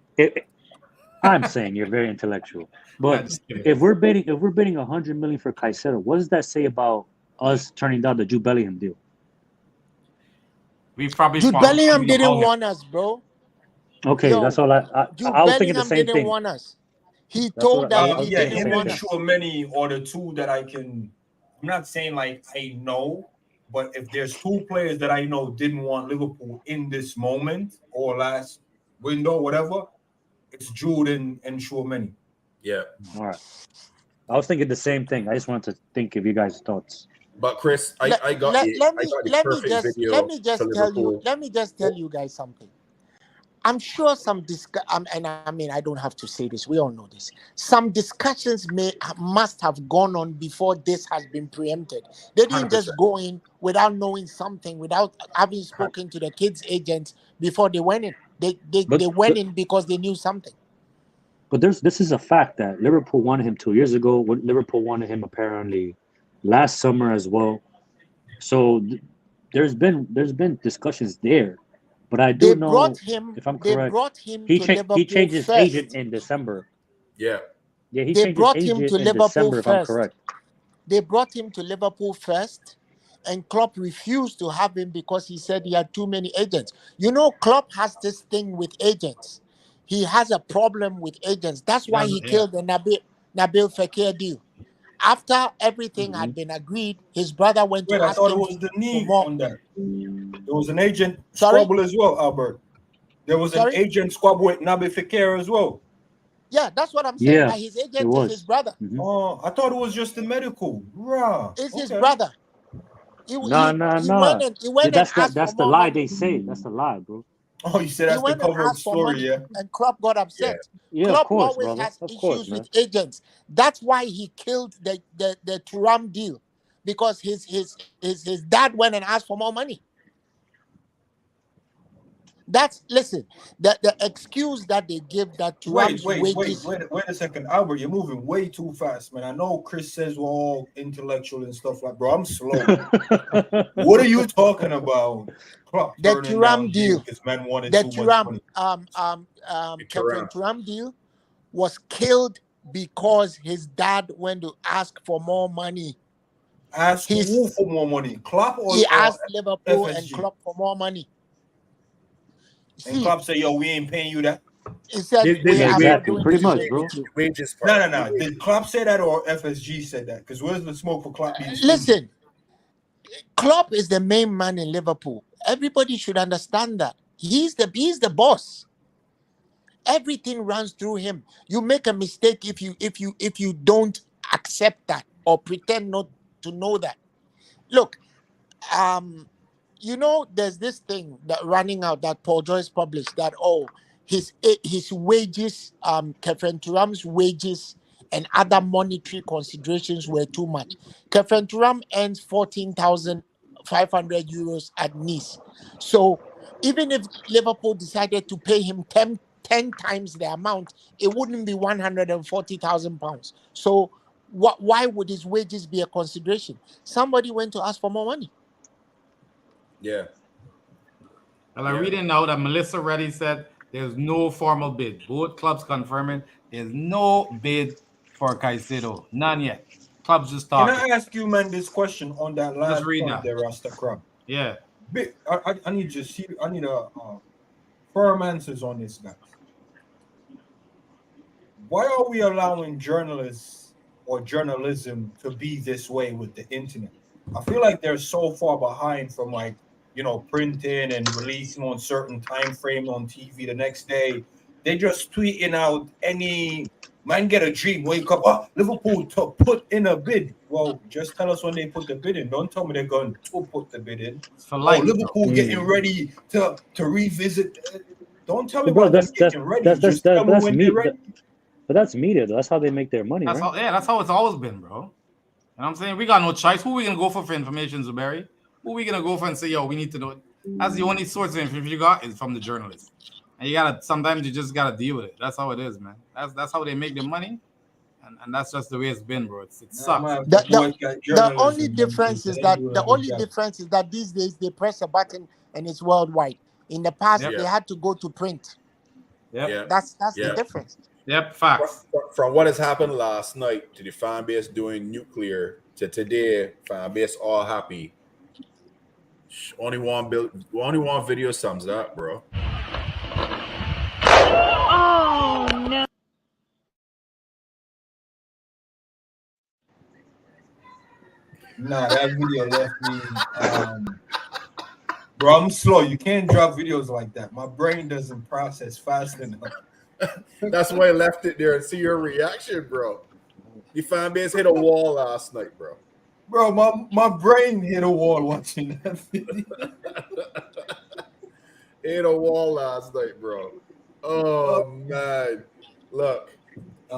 E: I'm saying you're very intellectual. But if we're bidding $100 million for Caicedo, what does that say about us turning down the Jude Bellingham deal?
B: We probably
F: Jude Bellingham didn't want us, bro.
E: Okay, that's all I was thinking the same thing.
F: Didn't want us. He told us he didn't
G: him
F: want
G: and
F: us.
G: Tchouaméni are the two that I can. I'm not saying like I know, but if there's two players that I know didn't want Liverpool in this moment or last window, whatever, it's Jude and Tchouaméni.
A: Yeah.
E: All right. I was thinking the same thing. I just wanted to think of you guys' thoughts.
A: But Chris, I got the perfect video.
F: Let me just tell you guys something. I'm sure and I mean, I don't have to say this. We all know this. Some discussions must have gone on before this has been preempted. They didn't
A: 100%.
F: just go in without knowing something, without having spoken to the kids' agents before they went in. They went in because they knew something.
E: But this is a fact that Liverpool wanted him 2 years ago. Liverpool wanted him apparently last summer as well. So there's been discussions there. But I do know, if I'm correct, he changed his agent in December.
A: Yeah.
E: Yeah, he changed his agent in December, if I'm correct.
F: They brought him to Liverpool first, and Klopp refused to have him because he said he had too many agents. You know, Klopp has this thing with agents. He has a problem with agents. That's why he killed the Nabil Fekir deal. After everything had been agreed, his brother went to ask him.
G: I thought it was the need on that. There was an agent squabble as well, Albert. There was an agent squabble with Nabil Fekir as well.
F: Yeah, that's what I'm saying. Like his agent is his brother.
G: Mm-hmm. Oh, I thought it was just the medical.
F: It's his brother.
E: No. That's the lie they say. That's the lie, bro.
G: Oh, you said that's the cover of the story, yeah?
F: And Klopp got upset.
E: Yeah,
F: Klopp
E: of course,
F: always
E: brother.
F: has issues with agents. That's why he killed the Thuram deal, because his dad went and asked for more money. Listen, the excuse that they give that Thuram's wages.
G: Wait a second, Albert, you're moving way too fast, man. I know Chris says we're all intellectual and stuff like, bro, I'm slow. What are you talking about?
F: The Thuram deal.
G: Man wanted
F: the
G: too much
F: money. Kevin Thuram deal was killed because his dad went to ask for more money.
G: Ask who for more money? Klopp or
F: he asked Liverpool
G: FSG?
F: And Klopp for more money.
G: And Klopp said, "Yo, we ain't paying you that."
F: He said,
E: exactly, pretty much, bro.
G: No. Did Klopp say that or FSG said that? Because where's the smoke for Klopp?
F: Listen, Klopp is the main man in Liverpool. Everybody should understand that. He's the boss. Everything runs through him. You make a mistake if you don't accept that or pretend not to know that. Look, you know, there's this thing that running out that Paul Joyce published that his wages, Kefren Thuram's wages and other monetary considerations were too much. Kefren Thuram earns 14,500 euros at Nice. So even if Liverpool decided to pay him 10 times the amount, it wouldn't be 140,000 pounds. So why would his wages be a consideration? Somebody went to ask for more money.
A: Yeah.
B: Well, I'm reading now that Melissa Reddy said there's no formal bid. Both clubs confirming there's no bid for Caicedo. None yet. Clubs just talking.
G: Can I ask you, man, this question on that last point there, Rasta Crab?
B: Yeah.
G: I need to see. I need a firm answers on this, guys. Why are we allowing journalists or journalism to be this way with the internet? I feel like they're so far behind from printing and releasing on certain time frame on TV the next day. They just tweeting out any man get a dream, wake up, Liverpool to put in a bid. Well, just tell us when they put the bid in. Don't tell me they're going to put the bid in. Liverpool getting ready to revisit. Don't tell me about them getting ready. Just tell me when they're ready.
E: But that's media, though. That's how they make their money, right?
B: That's how it's always been, bro. You know what I'm saying? We got no choice. Who are we going to go for information, Zuberi? Who are we going to go for and say, yo, we need to know it? That's the only source of information you got is from the journalists. And sometimes you just gotta deal with it. That's how it is, man. That's how they make their money. And that's just the way it's been, bro. It sucks.
F: The only difference is that these days they press a button and it's worldwide. In the past, they had to go to print.
B: Yep.
F: That's the difference.
B: Yep, facts.
A: From what has happened last night to the fan base doing nuclear to today, fan base all happy. Only one video sums that, bro.
J: Oh no.
G: Nah, that video left me. Bro, I'm slow. You can't drop videos like that. My brain doesn't process fast enough.
A: That's why I left it there and see your reaction, bro. The fan base hit a wall last night, bro.
G: Bro, my brain hit a wall watching that video.
A: Hit a wall last night, bro. Oh man, look,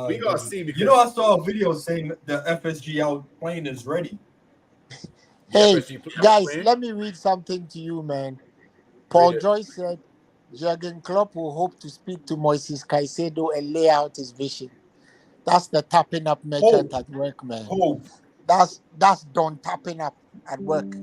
A: we gotta see because
G: I saw a video saying the FSG out plane is ready.
F: Hey guys, let me read something to you, man. Paul Joyce said Jurgen Klopp will hope to speak to Moises Caicedo and lay out his vision. That's the tapping up merchant at work, man. That's done tapping up at work.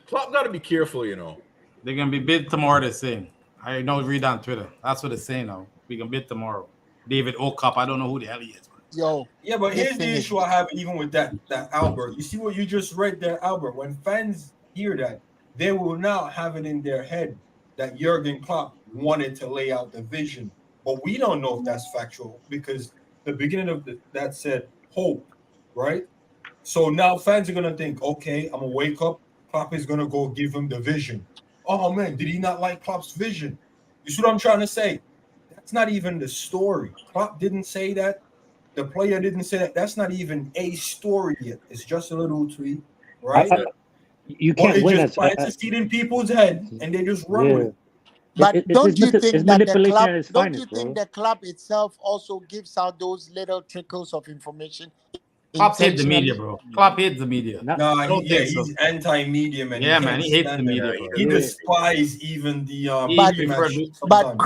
A: Klopp got to be careful, you know.
B: They're gonna be bid tomorrow. They're saying. I know. Read on Twitter. That's what they're saying now. We can bid tomorrow. David O'Cup. I don't know who the hell he is.
F: Yo.
G: Yeah, but here's the issue I have even with that Albert. You see what you just read there, Albert? When fans hear that, they will now have it in their head that Jurgen Klopp wanted to lay out the vision. But we don't know if that's factual because the beginning of that said hope, right? So now fans are going to think, okay, I'm going to wake up. Klopp is going to go give him the vision. Oh, man, did he not like Klopp's vision? You see what I'm trying to say? That's not even the story. Klopp didn't say that. The player didn't say that. That's not even a story yet. It's just a little tweet, right?
E: You can't win.
G: Just plants a seed in people's head, and they just run with it.
F: But don't you think that the club itself also gives out those little trickles of information?
B: Klopp hates the media, bro. Klopp hates the media.
G: He's anti-media, man.
B: Yeah, man, he hates the media.
G: He despises even the.
F: But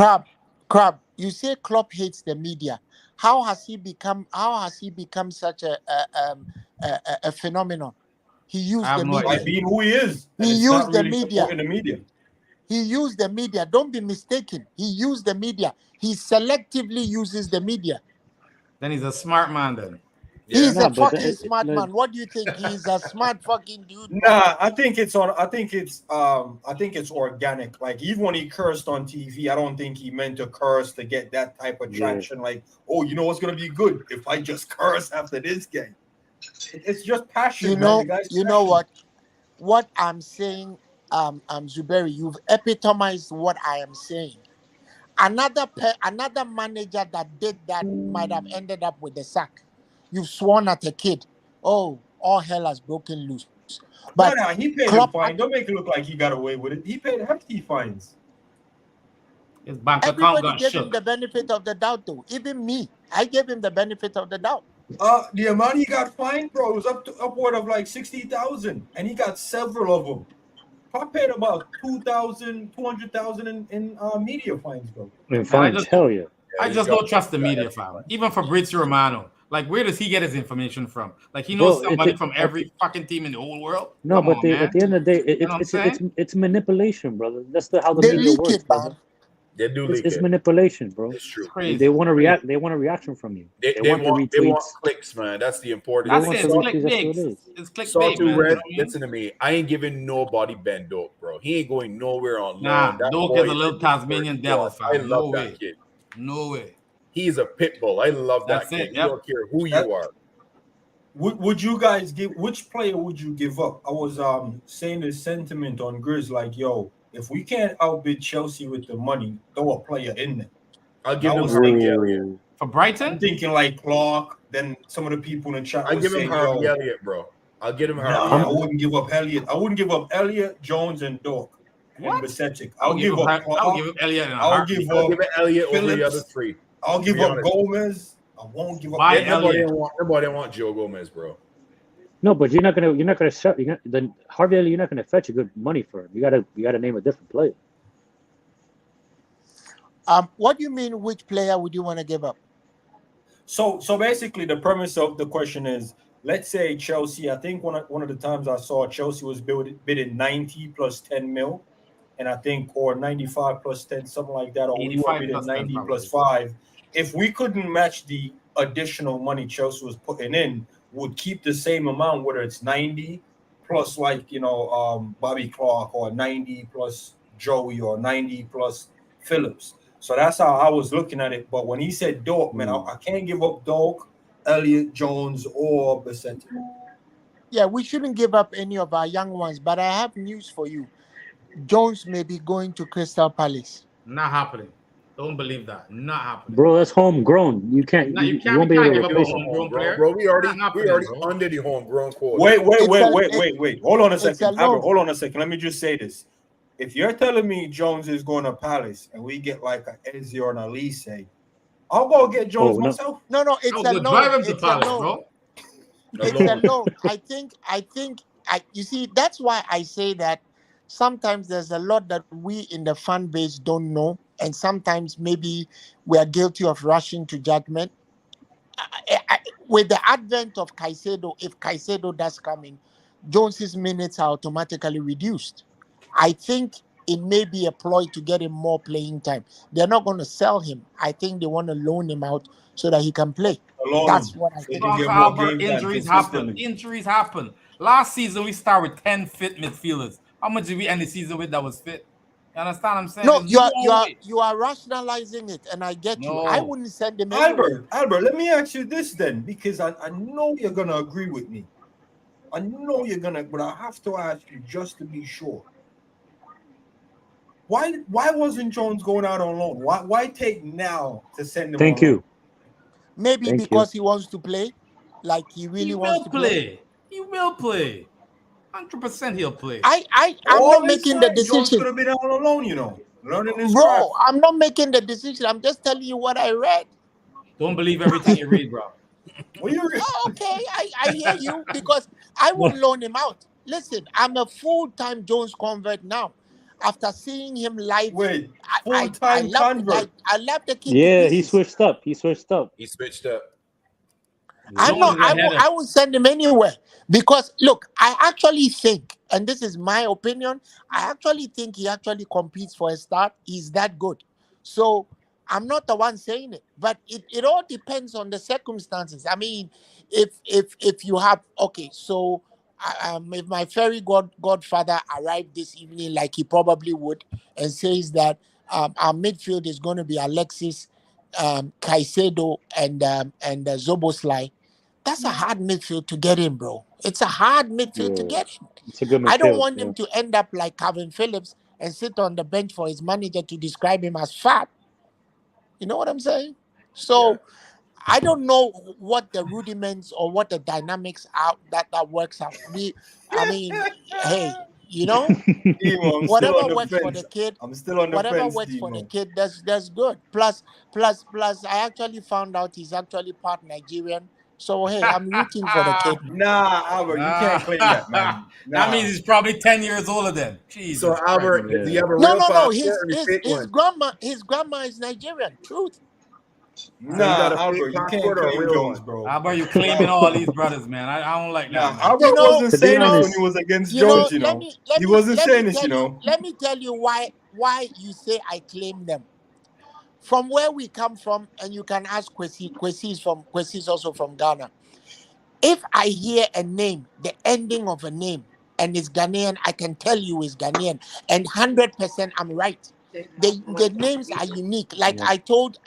F: Crab, you say Klopp hates the media. How has he become such a phenomenon? He used the media.
G: By being who he is.
F: He used the media. He used the media. Don't be mistaken. He used the media. He selectively uses the media.
B: Then he's a smart man. Then
F: he's a fucking smart man. What do you think? He's a smart fucking dude.
G: Nah, I think it's organic. Like even when he cursed on TV, I don't think he meant to curse to get that type of traction. Like, oh, you know what's gonna be good if I just curse after this game. It's just passion.
F: You know what I'm saying. Zuberi, you've epitomized what I am saying. Another manager that did that might have ended up with the sack. You've sworn at a kid. Oh, all hell has broken loose. But
G: no, he paid a fine. Don't make it look like he got away with it. He paid hefty fines.
B: His bank account got
F: gave him the benefit of the doubt, though. Even me, I gave him the benefit of the doubt.
G: The amount he got fined, bro, was upward of like 60,000, and he got several of them. I paid about 200,000 in media fines, bro.
E: In fines, hell yeah.
B: I just don't trust the media, fam. Even Fabrizio Romano. Like, where does he get his information from? Like, he knows somebody from every fucking team in the whole world.
E: No, at the end of the day, it's manipulation, brother. That's how the media works, brother.
A: They do leak
E: it's manipulation, bro.
A: It's true.
E: They want to react. They want a reaction from you.
A: They want clicks, man. That's the important.
B: It's clickbait. It's clickbait, man.
A: Red, listen to me. I ain't giving nobody Ben Dope, bro. He ain't going nowhere on
B: loan. Dope is a little Tasmanian devil, fam.
A: I love that kid.
B: No way.
A: He's a pit bull. I love that kid. You don't care who you are.
G: Would you guys give? Which player would you give up? I was saying the sentiment on Grizz, like, yo, if we can't outbid Chelsea with the money, throw a player in there.
A: I'll give him Harvey Elliott.
B: For Brighton?
G: I'm thinking like Clark. Then some of the people in the chat.
A: I'll give him Harvey Elliott, bro. I'll give him Harvey.
G: I wouldn't give up Elliott. I wouldn't give up Elliott, Jones, and Dork.
B: What?
G: I'll give up Clark.
B: I'll give up Elliott.
G: I'll give up
A: Elliott over the other three.
G: I'll give up Gomez. I won't give up.
A: Nobody want Joe Gomez, bro.
E: No, but you're not gonna set. Then Harvey Elliott, you're not gonna fetch a good money for him. You gotta name a different player.
F: What do you mean? Which player would you want to give up?
G: So basically, the premise of the question is: let's say Chelsea. I think one of the times I saw Chelsea was bidding 90 plus 10 mil, and I think or 95 plus 10, something like that, or we were
B: 85
G: bidding
B: plus 10
G: 90 plus
B: probably.
G: 5. If we couldn't match the additional money Chelsea was putting in, would keep the same amount, whether it's 90 plus Bobby Clark, or 90 plus Joey, or 90 plus Phillips. So that's how I was looking at it. But when he said Dork, man, I can't give up Dork, Elliot Jones, or Bassetti.
F: Yeah, we shouldn't give up any of our young ones. But I have news for you. Jones may be going to Crystal Palace.
B: Not happening. Don't believe that. Not happening.
E: Bro, that's homegrown. You can't.
B: No,
E: You
B: you
E: won't be able to
B: give up a
E: replace him.
B: homegrown player.
A: Bro, we already
B: Not happening, bro.
A: under the homegrown quota.
G: Wait. Hold on a
F: it's a
G: second.
F: loan.
G: Albert, hold on a second. Let me just say this. If you're telling me Jones is going to Palace and we get like an Eze or an Elise, I'll go get Jones myself.
F: No, it's
B: Oh,
F: a
B: good.
F: loan.
B: Drive him to
F: It's a
B: Palace,
F: loan.
B: bro.
F: It's a loan. I think you see, that's why I say that sometimes there's a lot that we in the fan base don't know, and sometimes maybe we are guilty of rushing to judgment. With the advent of Caicedo, if Caicedo does come in, Jones's minutes are automatically reduced. I think it may be a ploy to get him more playing time. They're not going to sell him. I think they want to loan him out so that he can play. That's what I think.
B: Albert, injuries happen. Injuries happen. Last season, we started with 10 fit midfielders. How much did we end the season with that was fit? You understand what I'm saying?
F: No, you are rationalizing it, and I get you. I wouldn't send him anywhere.
G: Albert, let me ask you this then, because I know you're gonna agree with me. I know you're gonna, but I have to ask you just to be sure. Why wasn't Jones going out on loan? Why take now to send him?
E: Thank you.
F: Maybe because he wants to play, like he really wants to play.
B: He will play. 100% he'll play.
F: I'm not making the decision.
G: Jones could have been out on loan, learning his
F: bro.
G: craft.
F: I'm not making the decision. I'm just telling you what I read.
B: Don't believe everything you read, bro.
F: Okay, I hear you, because I would loan him out. Listen, I'm a full-time Jones convert now. After seeing him live,
G: full-time convert.
F: I love the kid.
E: Yeah, he switched up.
A: He switched up.
F: I would send him anywhere, because look, I actually think, and this is my opinion, I actually think he actually competes for a start. He's that good. So I'm not the one saying it, but it all depends on the circumstances. I mean, if you have so if my fairy godfather arrived this evening, like he probably would, and says that our midfield is going to be Alexis, Caicedo, and Zoboslai, that's a hard midfield to get in, bro. It's a hard midfield to get in.
E: It's a good midfield.
F: I don't want him to end up like Calvin Phillips and sit on the bench for his manager to describe him as fat. You know what I'm saying? So I don't know what the rudiments or what the dynamics are that works out. Hey, whatever works for the kid.
G: I'm still on the
F: whatever
G: fence,
F: works for the kid, that's good. Plus, I actually found out he's actually part Nigerian. So hey, I'm rooting for the kid.
G: Nah, Albert, you can't claim that, man.
B: That means he's probably 10 years older then. Jesus.
A: So Albert, do you have a
F: no,
A: real
F: his grandma is Nigerian. Truth.
G: Nah, Albert, you can't claim Jones, bro.
B: Albert, you claiming all these brothers, man. I don't like that.
G: Albert wasn't saying this when he was against Jones, He wasn't saying this,
F: Let me tell you why you say I claim them. From where we come from, and you can ask Kwesi. Kwesi is also from Ghana. If I hear a name, the ending of a name, and it's Ghanaian, I can tell you it's Ghanaian, and 100% I'm right. The names are unique. Like I told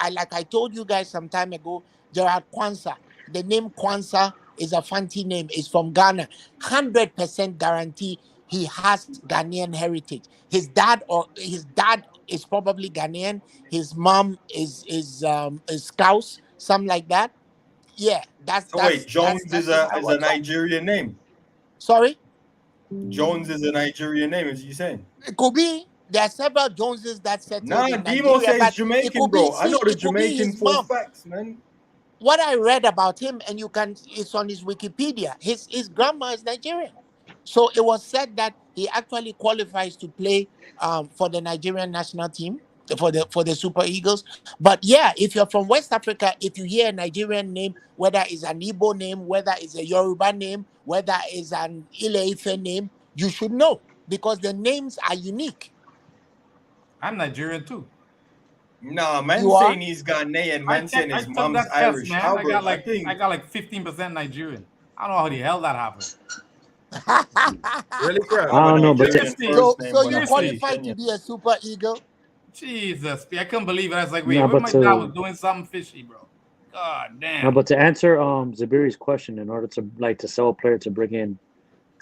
F: you guys some time ago, Gerard Kwanzaa. The name Kwanzaa is a fancy name. It's from Ghana. 100% guarantee he has Ghanaian heritage. His dad is probably Ghanaian. His mom is Scouse, something like that. Yeah, that's.
G: Wait, Jones is a Nigerian name.
F: Sorry?
G: Jones is a Nigerian name, is you saying?
F: It could be. There are several Joneses that settled in Nigeria.
G: Demo says Jamaican, bro. I know the Jamaican for facts, man.
F: What I read about him, and it's on his Wikipedia. His grandma is Nigerian. So it was said that he actually qualifies to play for the Nigerian national team. for the Super Eagles. But yeah, if you're from West Africa, if you hear a Nigerian name, whether it's an Igbo name, whether it's a Yoruba name, whether it's an Ile-Ife name, you should know because the names are unique.
B: I'm Nigerian too.
K: Nah, man
F: You are?
K: saying he's Ghanaian, man saying
B: I
K: his
B: took
K: mom's
B: that test,
K: Irish.
B: man.
K: Albert,
B: I got like 15% Nigerian. I don't know how the hell that happened.
A: Really, crap.
E: I don't know, but
K: Nigerian
B: Seriously.
K: first name,
F: so
K: but
F: you
K: I'm
F: qualified to
K: Kenyan.
F: be a Super Eagle?
B: Jesus, I couldn't believe it. I was like, wait,
E: No,
B: what
E: but
B: my
E: to-
B: dad was doing something fishy, bro. God damn.
E: no, but to answer Zabiri's question, in order to sell a player to bring in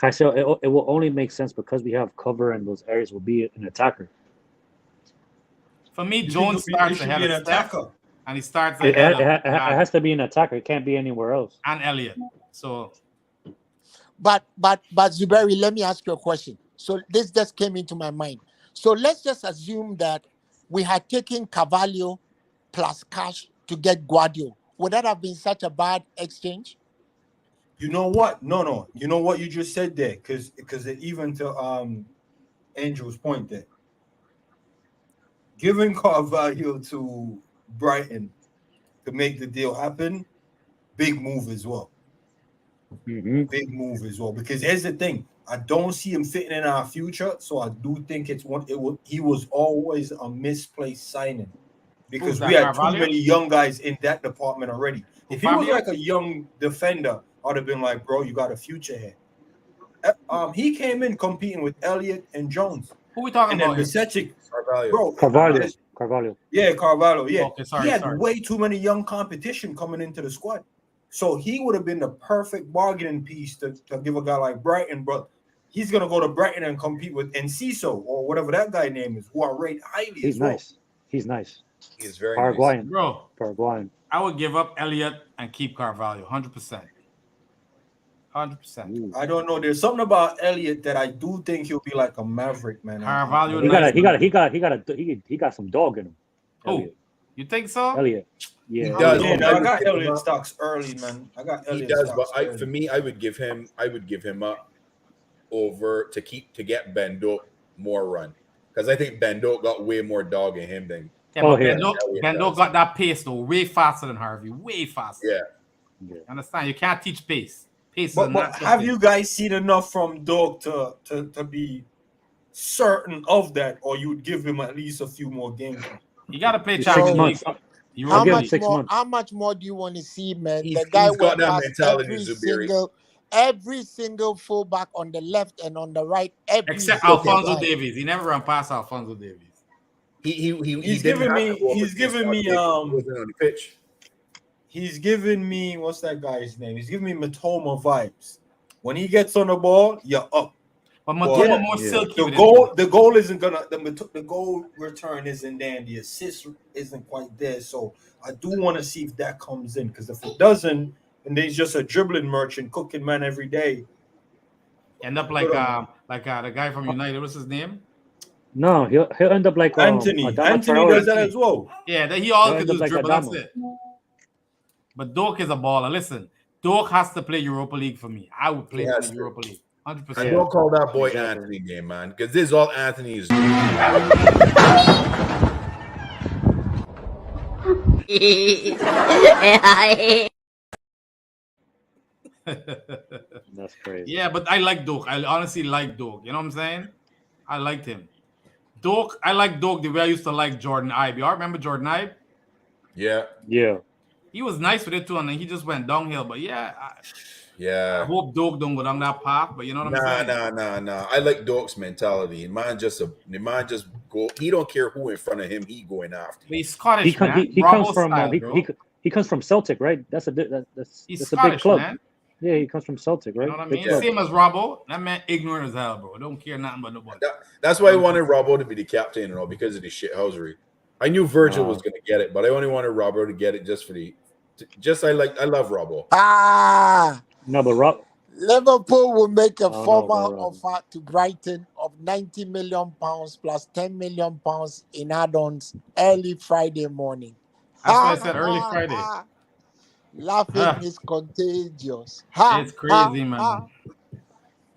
E: Caicedo, it will only make sense because we have cover in those areas. Will be an attacker.
B: For me,
G: You
B: Jones
G: think
B: starts
G: he should
B: ahead
G: be
B: of
G: an
B: Steph,
G: attacker?
B: and he starts
E: It,
B: ahead
E: it,
B: of
E: it has to be an attacker. It can't be anywhere else.
B: and Elliott. So
F: But Zuberi, let me ask you a question. So this just came into my mind. So let's just assume that we had taken Carvalho plus cash to get Guardiola. Would that have been such a bad exchange?
G: You know what? No. You know what you just said there, because even to Angel's point there, giving Carvalho to Brighton to make the deal happen, big move as well.
E: Mm-hmm.
G: Big move as well. Because here's the thing, I don't see him fitting in our future, so I do think he was always a misplaced signing because
B: Who's
G: we
B: that,
G: had too
B: Carvalho?
G: many young guys in that department already. If he was
B: Fabio?
G: like a young defender, I'd have been like, bro, you got a future here. He came in competing with Elliott and Jones.
B: Who we talking
G: And then
B: about here?
G: Besetic,
A: Carvalho.
G: bro.
E: Carvalho.
G: Yeah, Carvalho. Yeah.
B: Okay, sorry,
G: he had
B: sorry.
G: way too many young competition coming into the squad. So he would have been the perfect bargaining piece to give a guy like Brighton, but he's gonna go to Brighton and compete with Enciso or whatever that guy name is, who I rate highly.
E: He's
G: as well.
E: nice. He's nice.
A: He's very
E: Paraguayan.
A: nice.
B: Bro,
E: Paraguayan.
B: I would give up Elliott and keep Carvalho, 100%. 100%.
G: I don't know. There's something about Elliott that I do think he'll be like a maverick, man.
B: Carvalho,
E: He got some dog in him.
B: Oh,
E: Elliott.
B: you think so?
E: Elliott. Yeah.
A: He does.
G: Yeah, no, I got
A: would give him
G: Elliott
A: up.
G: stocks early, man. I got
A: He
G: Elliott
A: does, but
G: stocks early.
A: for me, I would give him up over to get Bendo more run because I think Bendo got way more dog in him than.
B: Yeah, but Bendo got that pace though, way faster than Harvey, way faster.
A: Yeah.
B: Understand? You can't teach pace. Pace
G: But
B: is not.
G: have you guys seen enough from Dog to be certain of that, or you would give him at least a few more games?
B: You got to play
E: He's
B: Champions
E: 6
B: League.
E: months.
F: How much more do you want to see, man?
A: He's
F: The guy
A: got
F: went
A: that
F: past
A: mentality,
F: every single fullback on the left and on the right.
B: Except Alfonso Davies. He never ran past Alfonso Davies.
G: He's giving me
A: wasn't on the pitch.
G: He's giving me, what's that guy's name? He's giving me Matoma vibes. When he gets on the ball, you're up.
B: But Matoma more silky.
G: The goal isn't gonna the goal return isn't there, and the assist isn't quite there. So I do want to see if that comes in, because if it doesn't, and then he's just a dribbling merchant, cooking man every day.
B: End up like the guy from United. What's his name?
E: No, he'll end up like
G: Anthony. Anthony does that as well.
B: Yeah, he all can do
E: like
B: dribble. That's it. But Dork is a baller. Listen, Dork has to play Europa League for me. I would play the Europa League. 100%.
A: And don't call that boy Anthony game, man, because this is all Anthony is doing.
E: That's crazy.
B: Yeah, but I like Dork. I honestly like Dork. You know what I'm saying? I liked him. Dork, I like Dork the way I used to like Jordan Ibe. Y'all remember Jordan Ibe?
A: Yeah.
B: He was nice with it too, and then he just went downhill. But I hope Dork don't go down that path. But you know what I'm saying?
A: Nah. I like Dork's mentality. Man just go. He don't care who in front of him. He going after.
B: But he's Scottish, man.
E: He comes from he comes from Celtic, right? That's a big club.
B: Man.
E: Yeah, he comes from Celtic, right?
B: You know what I mean? Same as Robbo. That man ignorant as hell, bro. Don't care nothing about nobody.
A: That's why I wanted Robbo to be the captain and all, because of the shithousery. I knew Virgil was going to get it, but I only wanted Robbo to get it just for I love Robbo.
E: No, but
F: Liverpool will make a formal offer to Brighton of £90 million plus £10 million in add-ons early Friday morning.
B: That's why I said early Friday.
F: Laughing is contagious.
B: It's crazy, man.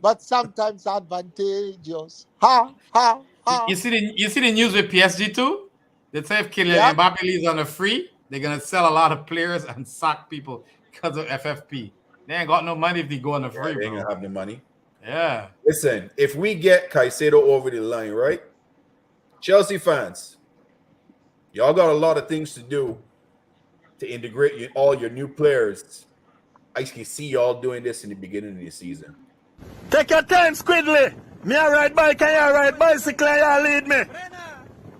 F: But sometimes advantageous.
B: You see the news with PSG too? They say if Kylian Mbappe leaves on a free, they're gonna sell a lot of players and sack people because of FFP. They ain't got no money if they go on a free,
A: They ain't
B: bro.
A: gonna have the money.
B: Yeah.
A: Listen, if we get Caicedo over the line, right? Chelsea fans, y'all got a lot of things to do to integrate all your new players. I can see y'all doing this in the beginning of the season.
L: Take your time, Squidly. Me a ride bike and you ride bicycle and you lead me.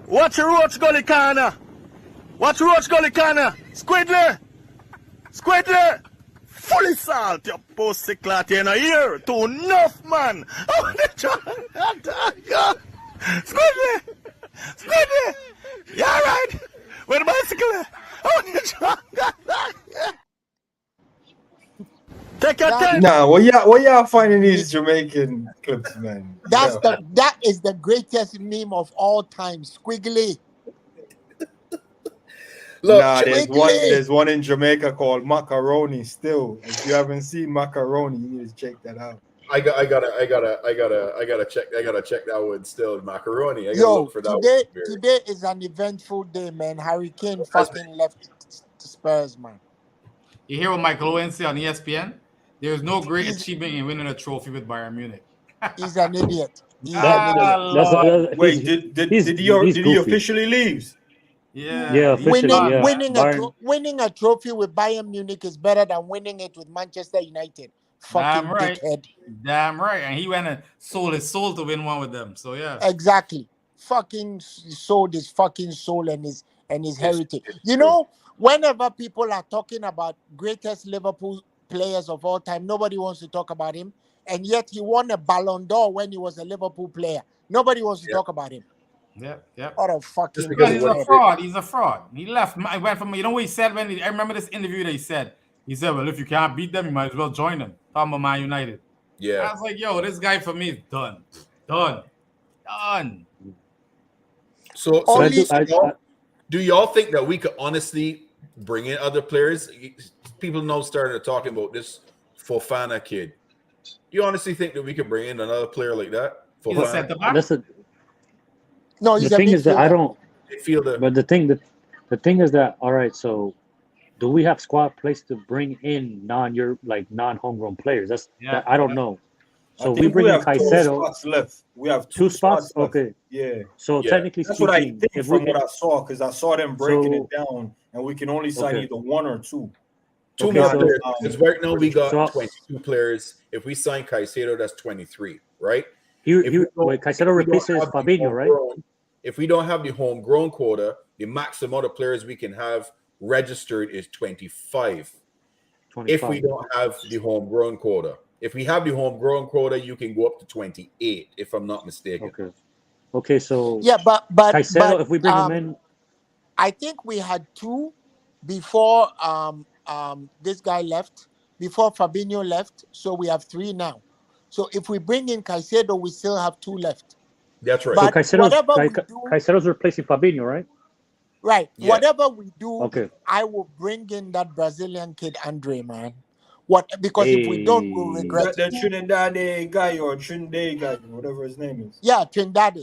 L: Watch your roach gully corner. Watch roach gully corner. Squidly. Squidly. Fully salt, you pussy clot in a ear. Too enough, man. Oh, Squidly. Squidly. You alright? With the bicycle. Oh, take your time.
G: Nah, what y'all finding these Jamaican clips, man?
F: That is the greatest meme of all time. Squiggly.
A: Look,
G: nah, there's one in Jamaica called Macaroni. Still, if you haven't seen Macaroni, you need to check that out.
A: I gotta check that one still. Macaroni. I gotta
F: Yo,
A: look for that
F: today is an eventful day, man. Harry Kane fucking left Spurs, man.
B: You hear what Michael Owen said on ESPN? There's no great achievement in winning a trophy with Bayern Munich.
F: He's an idiot.
G: Wait, did he officially leave?
B: Yeah.
E: Officially,
F: winning a trophy with Bayern Munich is better than winning it with Manchester United. Fucking dickhead.
B: Damn right. And he went and sold his soul to win one with them. So yeah.
F: Exactly. Fucking sold his fucking soul and his heritage. You know, whenever people are talking about greatest Liverpool players of all time, nobody wants to talk about him. And yet he won a Ballon d'Or when he was a Liverpool player. Nobody wants to talk about him.
B: Yeah.
F: What a fucking
B: because he's a fraud. He's a fraud. He left. I went from, you know what he said when I remember this interview that he said, well, if you can't beat them, you might as well join them. Talking about Man United.
A: Yeah.
B: I was like, yo, this guy for me is done.
A: So do y'all think that we could honestly bring in other players? People now started talking about this Fofana kid. Do you honestly think that we could bring in another player like that?
F: No, he's
E: the thing is that I don't
A: feel that.
E: But the thing is that, all right, so do we have squad place to bring in non-homegrown players? I don't know. So we bring in Caicedo.
G: 2 spots left. We have
E: 2 spots.
G: Left.
E: Okay.
G: Yeah.
E: So technically
G: that's
E: speaking,
G: what I think from what I saw, because I saw them breaking it down, and we can only sign either 1 or 2.
A: Two more players. Because right now we got 22 players. If we sign Caicedo, that's 23, right?
E: Caicedo replaces Fabinho, right?
A: If we don't have the homegrown quota, the maximum amount of players we can have registered is 25. If we don't have the homegrown quota. If we have the homegrown quota, you can go up to 28, if I'm not mistaken.
E: Okay, so
F: but
E: Caicedo, if we bring him in,
F: I think we had 2 before this guy left, before Fabinho left, so we have 3 now. So if we bring in Caicedo, we still have 2 left.
A: That's right.
F: But
E: so Caicedo's replacing Fabinho, right?
F: Right. Yeah. Whatever we do, I will bring in that Brazilian kid, Andre, man. Because if we don't, we'll regret
G: the Trinidad guy or Trinidad guy, whatever his name is.
F: Yeah, Trinidad.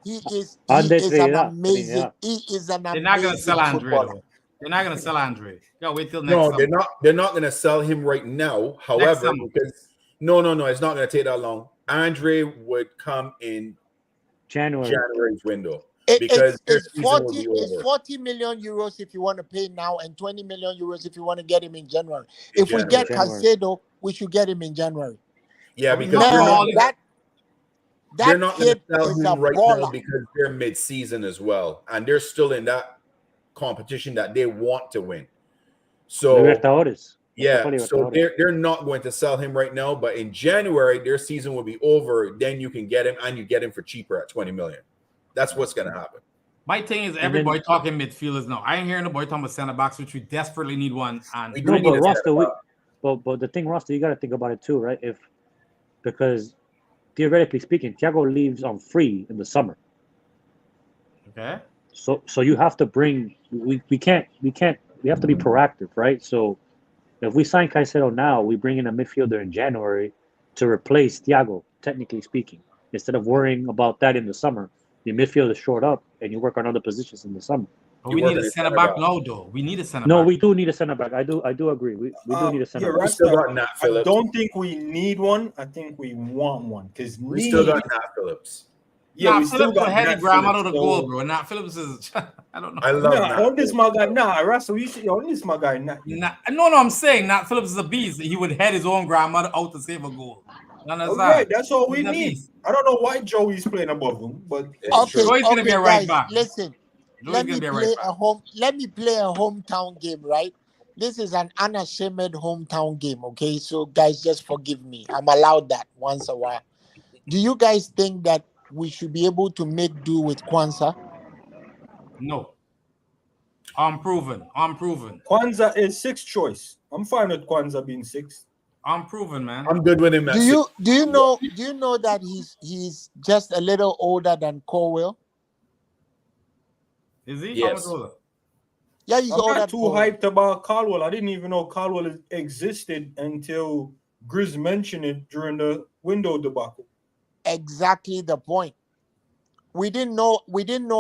F: He is an amazing. He is an amazing.
B: They're not gonna sell Andre. They're not gonna sell Andre. Yo, wait till next summer.
A: They're not gonna sell him right now. However, because no, it's not gonna take that long. Andre would come in January's window.
F: It's 40 million euros if you want to pay now, and 20 million euros if you want to get him in January. If we get Caicedo, we should get him in January.
A: Yeah, because they're not going to sell him right now because they're mid-season as well, and they're still in that competition that they want to win. So so they're not going to sell him right now, but in January their season will be over. Then you can get him, and you get him for cheaper at 20 million. That's what's going to happen.
B: My thing is everybody talking midfielders now. I ain't hearing nobody talking about center backs, which we desperately need one. And
E: but the thing, Roster, you got to think about it too, right? Because theoretically speaking, Thiago leaves on free in the summer.
B: Okay.
E: So you have to bring. We have to be proactive, right? So if we sign Caicedo now, we bring in a midfielder in January to replace Thiago, technically speaking, instead of worrying about that in the summer. the midfield is short up, and you work on other positions in the summer.
B: But we need a center back now, though. We need a center back.
E: No, we do need a center back. I do agree. We do need a center back.
G: Right,
A: we still got Nat
G: I
A: Phillips.
G: don't think we need one. I think we want one because
A: We still got Nat Phillips.
G: Yeah,
B: Nat
G: we still
B: Phillips
G: got
B: a heady
G: Nat
B: grandma to
G: Phillips,
B: the
G: so-
B: goal, bro. Nat Phillips is I don't know.
A: I love
G: Nah,
A: Nat
G: on this
A: Phillips.
G: my guy. Nah, Russell, you should. On this my guy.
B: No, I'm saying Nat Phillips is a beast. He would head his own grandmother out to save a goal. You understand?
G: Right, that's all we
B: He's a
G: need.
B: beast.
G: I don't know why Joey's playing above him, but
F: Okay,
B: Joey's gonna be a right
F: guys,
B: back.
F: listen.
B: Joey's
F: Let
B: gonna
F: me
B: be a
F: play
B: right back.
F: a home. Let me play a hometown game, right? This is an unashamed hometown game, okay? So, guys, just forgive me. I'm allowed that once a while. Do you guys think that we should be able to make do with Kwanzaa?
B: No. I'm proven.
G: Kwanzaa is sixth choice. I'm fine with Kwanzaa being sixth.
B: I'm proven, man.
A: I'm good with him.
F: Do you know that he's just a little older than Colwell?
B: Is he?
A: Yes.
B: How much older?
F: Yeah, he's
G: I'm
F: older.
G: not too hyped about Caldwell. I didn't even know Caldwell existed until Grizz mentioned it during the window debacle.
F: Exactly the point. We didn't know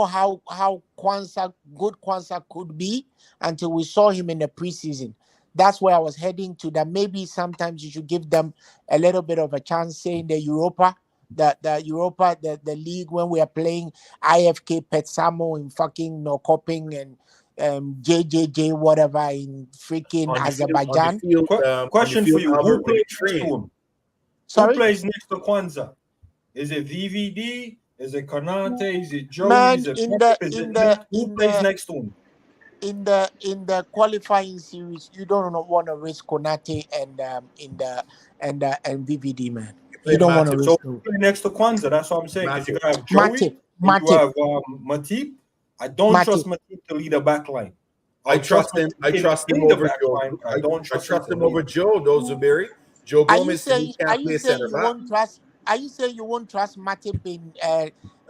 F: how good Kwanzaa could be until we saw him in the preseason. That's where I was heading to, that maybe sometimes you should give them a little bit of a chance, saying the Europa, the league, when we are playing IFK Petsamo in fucking Nokoping and JJJ whatever in freaking Azerbaijan.
G: Question for you: Who plays next to him?
F: Sorry?
G: Who plays next to Kwanzaa? Is it VVD? Is it Konate? Is it Joey?
F: Man,
G: Is it
F: in
G: Pep?
F: the-
G: Is it
F: in
G: Nick?
F: the-
G: Who
F: in
G: plays
F: the-
G: next to him?
F: In the qualifying series, you don't want to risk Konate and VVD, man. You don't want to risk.
G: So who play next to Kwanzaa? That's what I'm saying. Because you have Joey,
F: Matip.
G: and you have Matip. I don't trust Matip to lead a back line.
A: I trust him. I trust him over Joe.
G: I don't
A: I
G: trust
A: trust
G: him
A: him over Joe. Those Zuberi. Joe
F: Are you
A: Gomez
F: saying
A: he can't play center back.
F: Are you saying you won't trust Matip in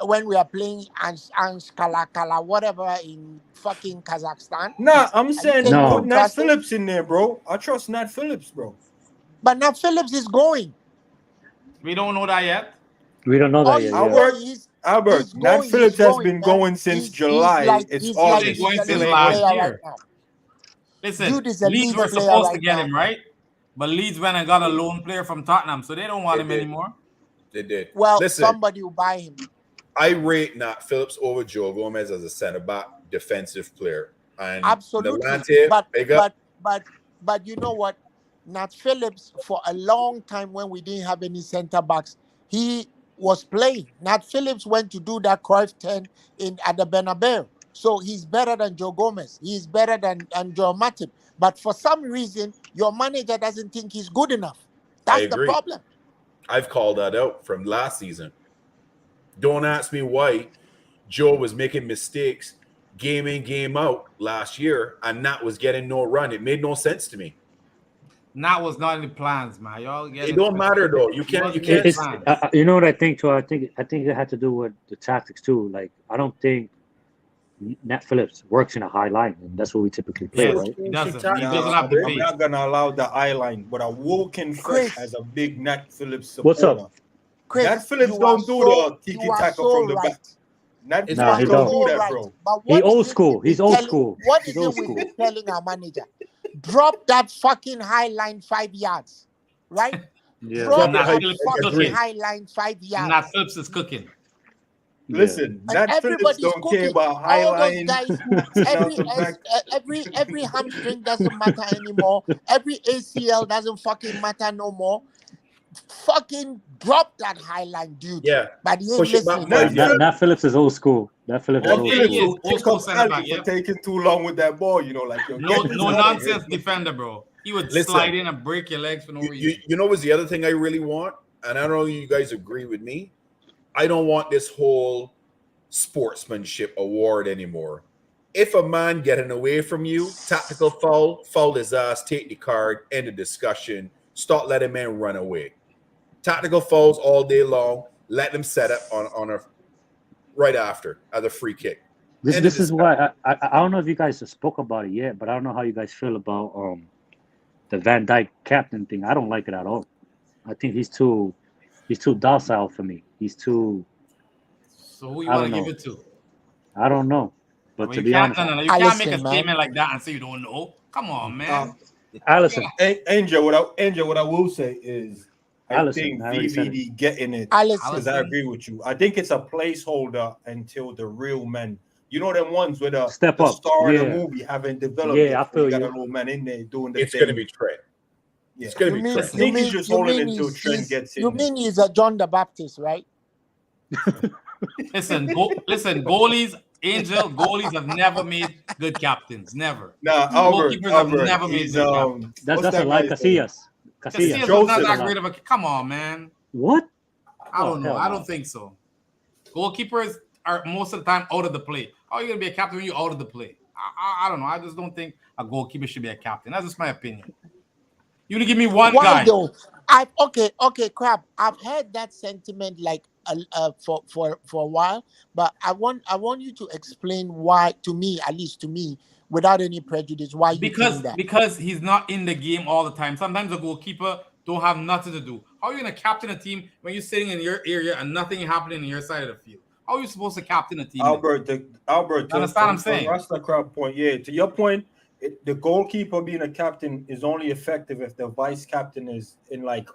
F: when we are playing Anshkalakala whatever in fucking Kazakhstan?
G: Nah, I'm saying
E: No.
G: put Nat Phillips in there, bro. I trust Nat Phillips, bro.
F: But Nat Phillips is going.
B: We don't know that yet.
E: We don't know that yet.
G: Albert, Nat Phillips has been going since July. It's August.
B: Going
F: He's a
B: since
F: lead
B: last
F: player
B: year.
F: right now.
B: Listen,
F: Dude is a
B: Leeds
F: lead
B: were
F: player
B: supposed to
F: right
B: get
F: now,
B: him,
F: man.
B: right? But Leeds went and got a loan player from Tottenham, so they don't want him anymore.
A: They did.
F: Well,
A: Listen,
F: somebody will buy him.
A: I rate Nat Phillips over Joe Gomez as a center back defensive player. And
F: Absolutely.
A: Nolante,
F: But you know what? Nat Phillips, for a long time when we didn't have any center backs, he was playing. Nat Phillips went to do that Cruyff 10 at the Bernabeu. So he's better than Joe Gomez. He's better than Joe Matip. But for some reason, your manager doesn't think he's good enough. That's the problem.
A: I've called that out from last season. Don't ask me why Joe was making mistakes game in, game out last year, and Nat was getting no run. It made no sense to me.
B: Nat was not in the plans, man. Y'all get
A: it don't matter though. You can't.
E: You know what I think too? I think it had to do with the tactics too. Like I don't think Nat Phillips works in a high line, and that's what we typically play, right?
B: He doesn't. He doesn't have the
G: I'm not gonna allow the eye line, but a Woken Fresh has a big Nat Phillips supporter.
E: What's up?
F: Chris,
G: Nat Phillips don't do the tiki taka from the back. Nat Phillips don't do that, bro.
E: He old school. He's old school.
F: What is it with telling our manager? Drop that fucking high line 5 yards, right?
E: Yeah.
F: Drop that fucking high line 5 yards.
B: Nat Phillips is cooking.
G: Listen, Nat Phillips don't care about high line.
F: Every hamstring doesn't matter anymore. Every ACL doesn't fucking matter no more. Fucking drop that high line, dude.
A: Yeah.
F: But he ain't listening.
E: Nat Phillips is old school. Nat Phillips is
G: old school. For taking too long with that ball, you know, like
B: no nonsense defender, bro. He would slide in and break your legs for no reason.
A: You know what's the other thing I really want? And I don't know if you guys agree with me. I don't want this whole sportsmanship award anymore. If a man getting away from you, tactical foul his ass, take the card, end the discussion, start letting men run away. Tactical fouls all day long, let them set up on a right after as a free kick.
E: This is why I don't know if you guys have spoke about it yet, but I don't know how you guys feel about the Van Dijk captain thing. I don't like it at all. I think he's too docile for me. He's too
B: So who you
E: I
B: want to
E: don't
B: give
E: know.
B: it to?
E: I don't know. But
B: Well,
E: to
B: you
E: be
B: can't.
E: honest,
B: No, you can't make a
F: Allison, man.
B: statement like that and say you don't know. Come on, man.
E: Allison,
G: Angel, what I will say is, I
E: Allison,
G: think
E: I already said it.
G: VVD getting it,
F: Allison.
G: because I agree with you. I think it's a placeholder until the real men. You know them ones where the
E: Step up.
G: star of the
E: Yeah.
G: movie haven't developed
E: Yeah,
G: yet.
E: I
G: So
E: feel
G: you got
E: you.
G: a little man in there doing the
A: It's
G: thing.
A: going to be Trent.
G: Yeah.
A: It's going to
F: You
A: be
F: mean,
A: Trent.
G: I think he's just holding until Trent gets in
F: You
G: there.
F: mean he's a John the Baptist, right?
B: Listen, goalies, Angel, goalies have never made good captains. Never.
G: Nah, Albert,
B: Goalkeepers have never made
G: he's
B: good captains.
E: That's
G: what's
E: a
G: that
E: lie,
G: guy's name?
E: Casillas.
B: Casillas was not
G: Joseph.
B: that great of a. Come on, man.
E: What?
B: I don't know.
E: hell
B: I
E: no.
B: don't think so. Goalkeepers are most of the time out of the play. How are you gonna be a captain when you're out of the play? I don't know. I just don't think a goalkeeper should be a captain. That's just my opinion. You to give me one
F: Why
B: guy.
F: though? Okay, crap. I've heard that sentiment like for a while, but I want you to explain why, to me, at least to me, without any prejudice, why you think that.
B: Because he's not in the game all the time. Sometimes a goalkeeper don't have nothing to do. How are you gonna captain a team when you're sitting in your area and nothing happening in your side of the field? How are you supposed to captain a team?
G: Albert,
B: You understand what I'm saying?
G: That's the crowd point. Yeah, to your point, the goalkeeper being a captain is only effective if the vice captain is in like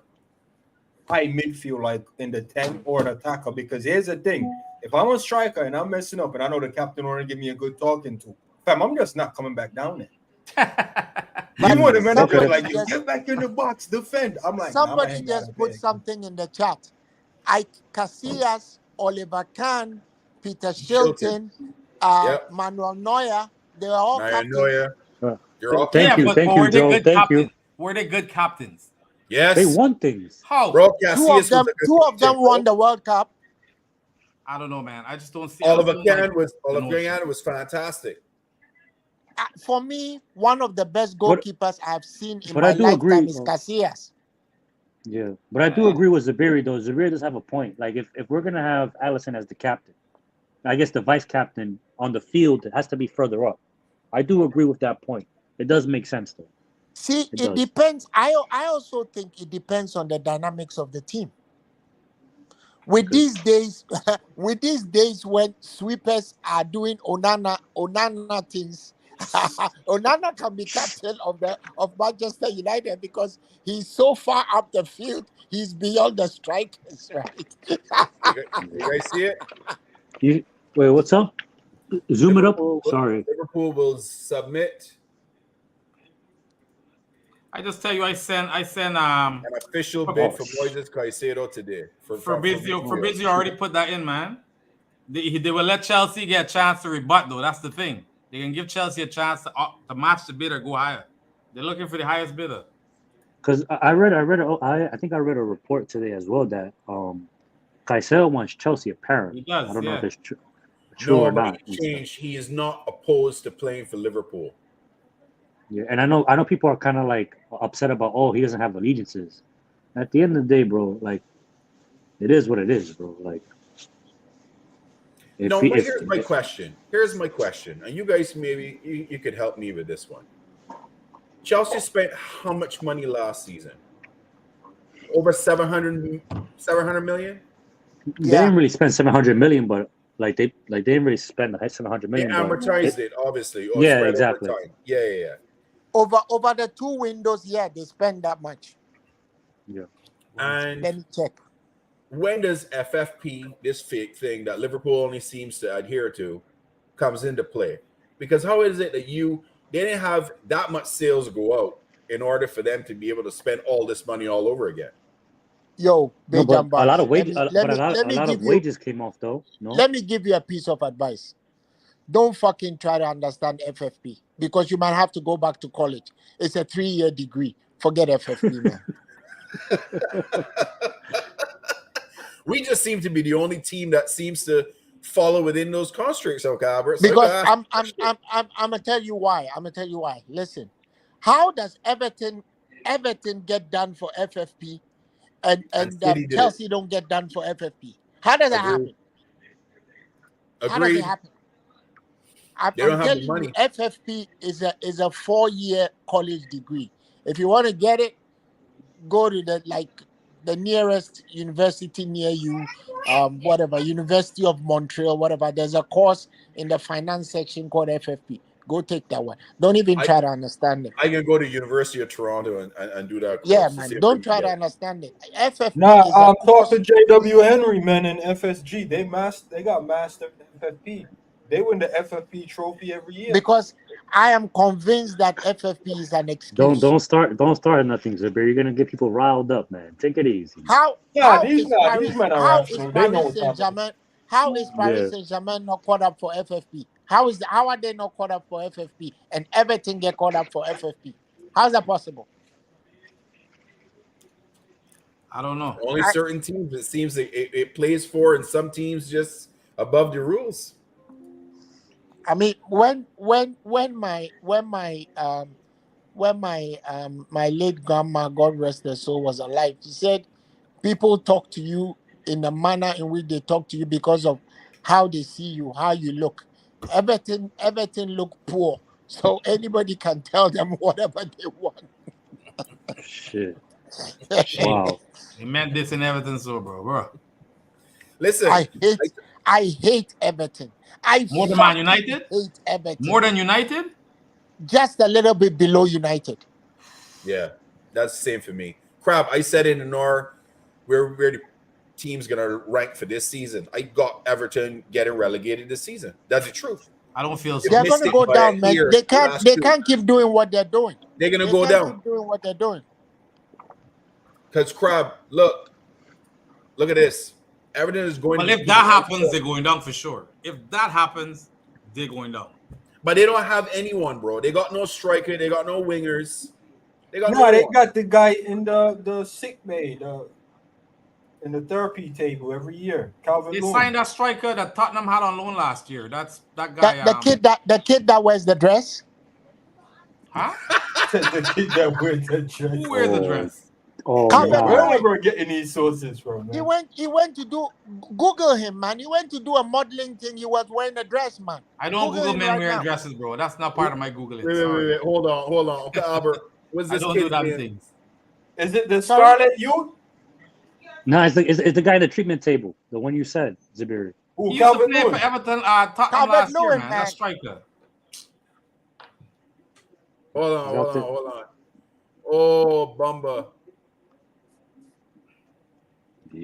G: high midfield, like in the 10 or an attacker. Because here's the thing: if I'm a striker and I'm messing up, and I know the captain want to give me a good talking to, fam, I'm just not coming back down there. You want the manager like, you get back in the box, defend. I'm like,
F: somebody just put something in the chat. Casillas, Oliver Kahn, Peter Shilton, Manuel Neuer, they were all captains.
A: Neuer.
E: Thank you, Joe. Thank you.
B: Were they good captains?
A: Yes.
E: They won things.
B: How?
A: Bro,
F: two of them won the World Cup.
B: I don't know, man. I just don't see.
A: Oliver Kahn was fantastic.
F: For me, one of the best goalkeepers I've seen in my
E: I do
F: lifetime
E: agree.
F: is Casillas.
E: Yeah, but I do agree with Zabiri though. Zabiri does have a point. Like if we're gonna have Allison as the captain, I guess the vice captain on the field has to be further up. I do agree with that point. It does make sense though.
F: See, it depends. I also think it depends on the dynamics of the team. With these days, when sweepers are doing Onana things, Onana can be captain of Manchester United because he's so far up the field, he's beyond the strikers, right?
A: You guys see it?
E: Wait, what's up? Zoom
A: Liverpool,
E: it up. Sorry.
A: Liverpool will submit.
B: I just tell you, I sent
A: an official bid for Moises Caicedo today.
B: Fabrizio already put that in, man. They will let Chelsea get a chance to rebut, though. That's the thing. They can give Chelsea a chance to match the bid or go higher. They're looking for the highest bidder.
E: Because I think I read a report today as well that Caicedo wants Chelsea apparently.
B: He does,
E: I don't know if it's true
A: No,
E: or
A: but
E: not.
A: he is not opposed to playing for Liverpool.
E: Yeah, and I know people are kind of like upset about he doesn't have allegiances. At the end of the day, bro, like it is what it is, bro. Like
A: here's my question. And you guys maybe you could help me with this one. Chelsea spent how much money last season? Over 700 million?
E: They didn't really spend 700 million, but they didn't really spend the 700 million.
A: They amortized it, obviously.
E: Yeah, exactly.
A: Yeah.
F: Over the 2 windows, they spend that much.
E: Yeah.
A: And
F: let me check.
A: When does FFP, this fake thing that Liverpool only seems to adhere to, comes into play? Because how is it that they didn't have that much sales go out in order for them to be able to spend all this money all over again?
F: Yo,
E: a lot of wages, wages came off though. No?
F: Let me give you a piece of advice. Don't fucking try to understand FFP because you might have to go back to college. It's a 3-year degree. Forget FFP, man.
A: We just seem to be the only team that seems to follow within those constraints, Albert.
F: Because I'm gonna tell you why. Listen, how does Everton get done for FFP and Chelsea don't get done for FFP? How does that happen? How does it happen? I'm telling you, FFP is a 4-year college degree. If you want to get it, go to the nearest university near you whatever, University of Montreal, whatever. There's a course in the finance section called FFP. Go take that one. Don't even try to understand it.
A: I can go to University of Toronto and do that course.
F: Yeah, man. Don't try to understand it. FFP
G: Nah,
F: is a
G: talk to JW Henry, man, and FSG. They got mastered FFP. They win the FFP trophy every year.
F: Because I am convinced that FFP is an excuse.
E: Don't start nothing, Zubair. You're gonna get people riled up, man. Take it easy.
F: How
G: these men are
F: Paris Saint-Germain? How is Paris Saint-Germain not caught up for FFP? How are they not caught up for FFP? And everything get caught up for FFP. How is that possible?
B: I don't know.
A: Only certain teams it seems it plays for, and some teams just above the rules.
F: I mean, when my late grandma, God rest her soul, was alive, she said people talk to you in the manner in which they talk to you because of how they see you, how you look. Everything look poor, so anybody can tell them whatever they want.
E: Shit.
B: Wow. He meant this in Everton, so bro.
A: Listen,
F: I hate Everton.
B: More than Man United?
F: Hate Everton.
B: More than United?
F: Just a little bit below United.
A: Yeah, that's the same for me. Crap, I said in the North where the team's gonna rank for this season. I got Everton getting relegated this season. That's the truth.
B: I don't feel so.
F: They're gonna go down, man. They can't keep doing what they're doing.
A: They're gonna go down.
F: Keep doing what they're doing.
A: Because Crab, look at this. Everton is going.
B: But if that happens, they're going down for sure. If that happens, they're going down.
A: But they don't have anyone, bro. They got no striker. They got no wingers.
G: They got the guy in the sick bay, in the therapy table every year. Calvin
B: They
G: Lewin.
B: signed that striker that Tottenham had on loan last year. That's that guy.
F: The kid that wears the dress.
B: Huh?
G: The kid that wears the dress.
B: Who wears the dress?
E: Oh,
G: where we're getting these sources from, man?
F: He went to do Google him, man. He went to do a modeling thing. He was wearing a dress, man.
B: I don't Google men wearing dresses, bro. That's not part of my Googling.
A: Wait. Hold on. Okay, Albert, what's this?
B: I don't do that things.
G: Is it the Scarlet Youth?
E: No, it's the guy at the treatment table. The one you said, Zabiri.
B: He used to play for Everton, Tottenham last year, man. That striker.
A: Hold on. Oh, Bumba.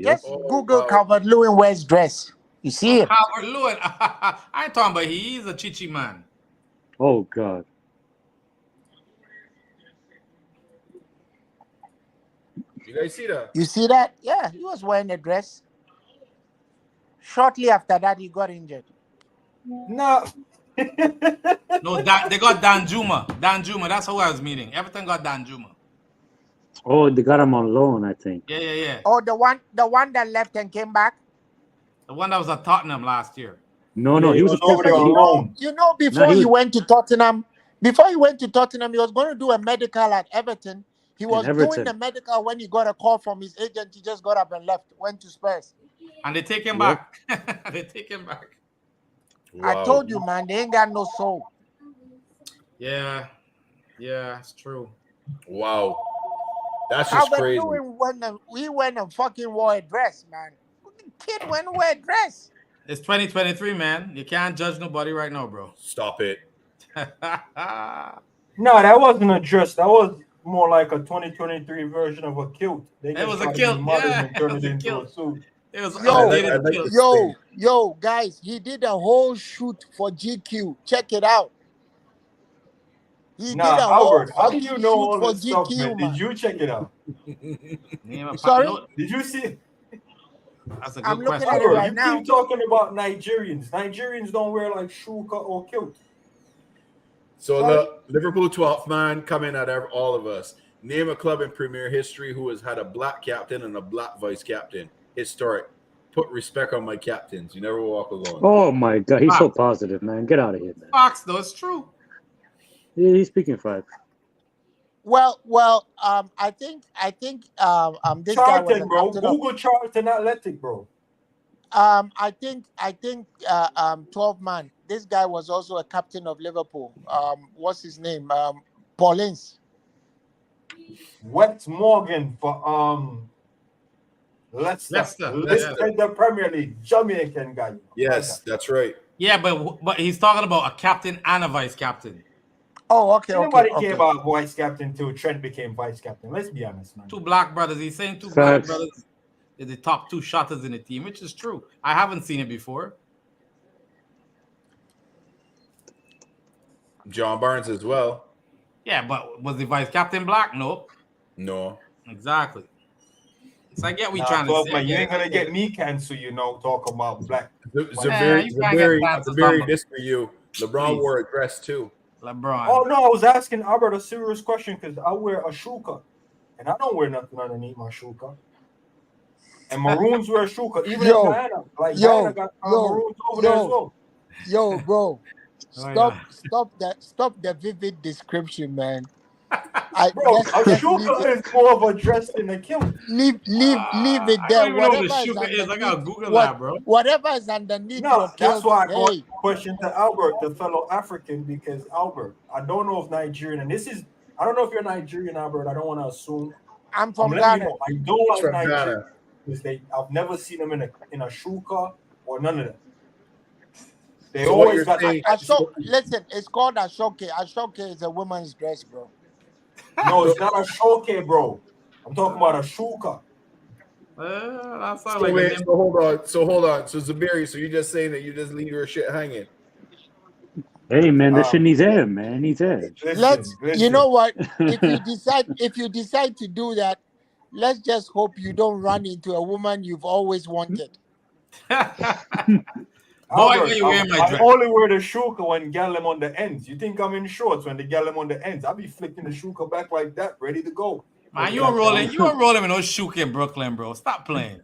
F: Just Google Calvert-Lewin wears dress. You see it?
B: Calvert-Lewin. I ain't talking about he's a chichi man.
E: Oh God.
A: You guys see that?
F: You see that? Yeah, he was wearing a dress. Shortly after that, he got injured.
G: No.
B: No, they got Dan Juma. Dan Juma, that's who I was meeting. Everton got Dan Juma.
E: Oh, they got him on loan, I think.
B: Yeah.
F: Oh, the one that left and came back?
B: The one that was at Tottenham last year.
E: No, he was
G: over there on loan.
F: You know, before he went to Tottenham, he was going to do a medical at Everton. He was doing the medical when he got a call from his agent. He just got up and left, went to Spurs.
B: And they take him back. They take him back.
F: Wow. I told you, man, they ain't got no soul.
B: Yeah, it's true.
A: Wow. That's just crazy.
F: We went and fucking wore a dress, man. The kid went and wear a dress.
B: It's 2023, man. You can't judge nobody right now, bro.
A: Stop it.
G: No, that wasn't a dress. That was more like a 2023 version of a kilt.
B: It was a kilt. Yeah,
G: it was a kilt.
B: It was
F: yo, guys, he did a whole shoot for GQ. Check it out.
G: Albert, how do you know all this stuff, man? Did you check it out?
F: Sorry?
G: Did you see it?
B: That's a good question.
F: At it right now.
G: You keep talking about Nigerians. Nigerians don't wear like shuka or kilt.
A: So look, Liverpool 12th man coming at all of us. Name a club in Premier history who has had a black captain and a black vice captain. Historic. Put respect on my captains. You never walk alone.
E: Oh my God, he's so positive, man. Get out of here, man.
B: Fox, though, it's true.
E: Yeah, he's speaking facts.
F: Well, I think this
G: Charlton,
F: guy was a
G: bro.
F: captain
G: Google Charlton Athletic, bro.
F: I think 12 man. This guy was also a captain of Liverpool. What's his name? Paulins.
G: Wet Morgan for Leicester in the Premier League, Jamaican guy.
A: Yes, that's right.
B: Yeah, but he's talking about a captain and a vice captain.
F: Oh, okay.
G: Nobody came about vice captain till Trent became vice captain. Let's be honest, man.
B: Two black brothers. He's saying two black brothers is the top two shotters in the team, which is true. I haven't seen it before.
A: John Barnes as well.
B: Yeah, but was the vice captain black? No.
A: No.
B: Exactly. So I get what you're trying to say.
G: Man, you ain't gonna get me cancelled, talking about black.
A: Zabiri, this for you. LeBron wore a dress too.
B: LeBron.
G: Oh no, I was asking Albert a serious question because I wear a shuka, and I don't wear nothing underneath my shuka. And Maroons wear a shuka, even in Guyana. Like Guyana got Maroons over there as well.
F: Yo, bro, stop the vivid description, man.
G: A shuka is more of a dress than a kilt.
F: Leave it there.
B: I don't even know what the shuka is. I gotta Google that, bro.
F: Whatever is underneath your kilt.
G: That's why I got a question to Albert, the fellow African, because Albert, I don't know if Nigerian, and I don't know if you're Nigerian, Albert. I don't want to assume.
F: I'm from Ghana.
G: I don't like Nigeria because I've never seen them in a shuka or none of that. They always got.
F: Listen, it's called a shoke. A shoke is a woman's dress, bro.
G: No, it's not a shoke, bro. I'm talking about a shuka.
A: So hold on. So Zabiri, so you're just saying that you just leave your shit hanging?
E: Hey man, that shit needs air, man. It needs edge.
F: Listen. You know what? If you decide to do that, let's just hope you don't run into a woman you've always wanted.
G: Albert, I only wear the shuka when gal them on the ends. You think I'm in shorts when the gal them on the ends? I'll be flicking the shuka back like that, ready to go.
B: Man, you are rolling with no shuka in Brooklyn, bro. Stop playing.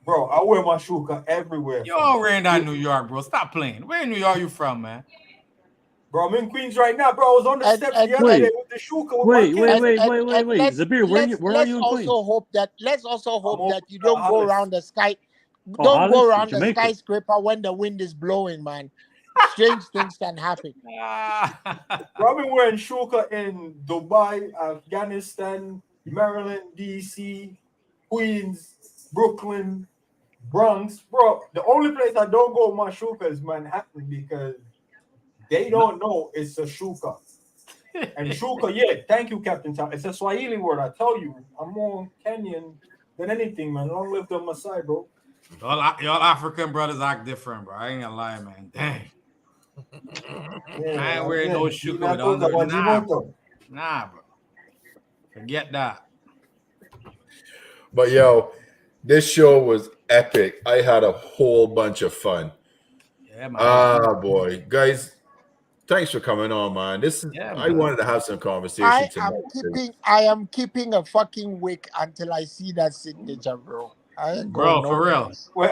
G: Bro, I wear my shuka everywhere.
B: You're all wearing that in New York, bro. Stop playing. Where in New York you from, man?
G: Bro, I'm in Queens right now, bro. I was on the steps the other day with the shuka.
E: Wait. Zabir, where are you in Queens?
F: Let's also hope that you don't go around the sky. Don't go around the skyscraper when the wind is blowing, man. Strange things can happen.
G: Bro, I've been wearing shuka in Dubai, Afghanistan, Maryland, DC, Queens, Brooklyn, Bronx. Bro, the only place I don't go with my shuka is Manhattan because they don't know it's a shuka. And shuka, thank you, Captain Tom. It's a Swahili word, I tell you. I'm more Kenyan than anything, man. Long live the Maasai, bro.
B: Y'all African brothers act different, bro. I ain't gonna lie, man. Dang. I ain't wearing no shuka Nah, bro. Forget that.
A: But yo, this show was epic. I had a whole bunch of fun.
B: Yeah, man.
A: Boy, guys, thanks for coming on, man. I wanted to have some conversation tonight.
F: I am keeping a fucking wick until I see that signature, bro.
B: Bro, for real.
G: Well,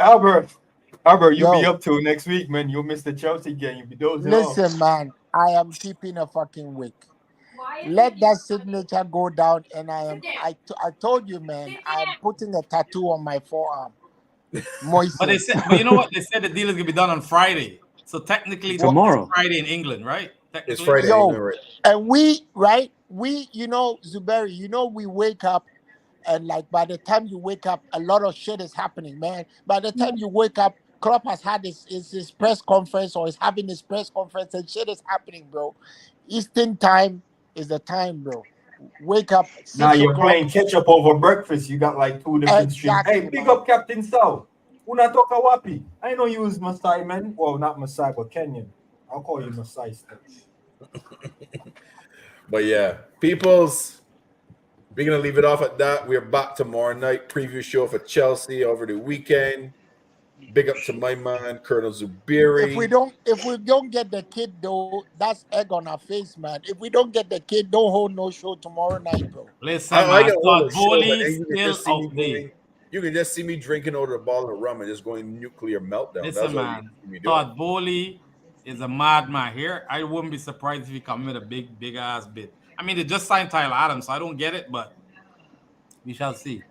G: Albert, you'll be up to next week, man. You'll miss the Chelsea game. You'll be dozing off.
F: Listen, man, I am keeping a fucking wick. Let that signature go down, and I told you, man, I am putting a tattoo on my forearm. Moist.
B: But you know what? They said the deal is gonna be done on Friday. So technically
E: tomorrow.
B: It's Friday in England, right?
A: It's Friday.
F: And we, Zuberi, we wake up. And like by the time you wake up, a lot of shit is happening, man. By the time you wake up, Klopp has had his press conference or is having his press conference and shit is happening, bro. Eastern time is the time, bro. Wake up.
G: Now you're playing catch up over breakfast. You got like two different streams. Hey, big up Captain Sal. Una toka wapi? I know you was Maasai, man. Well, not Maasai, but Kenyan. I'll call you Maasai still.
A: But yeah, peoples. We're going to leave it off at that. We're back tomorrow night. Preview show for Chelsea over the weekend. Big up to my man, Colonel Zubiri.
F: If we don't get the kid, though, that's egg on our face, man. If we don't get the kid, don't hold no show tomorrow night, bro.
B: Listen, I thought Bowley still out there.
A: You can just see me drinking over a bottle of rum and just going nuclear meltdown.
B: Listen, man. Todd Bowley is a madman here. I wouldn't be surprised if he come with a big ass bid. I mean, they just signed Tyler Adams, so I don't get it, but we shall see.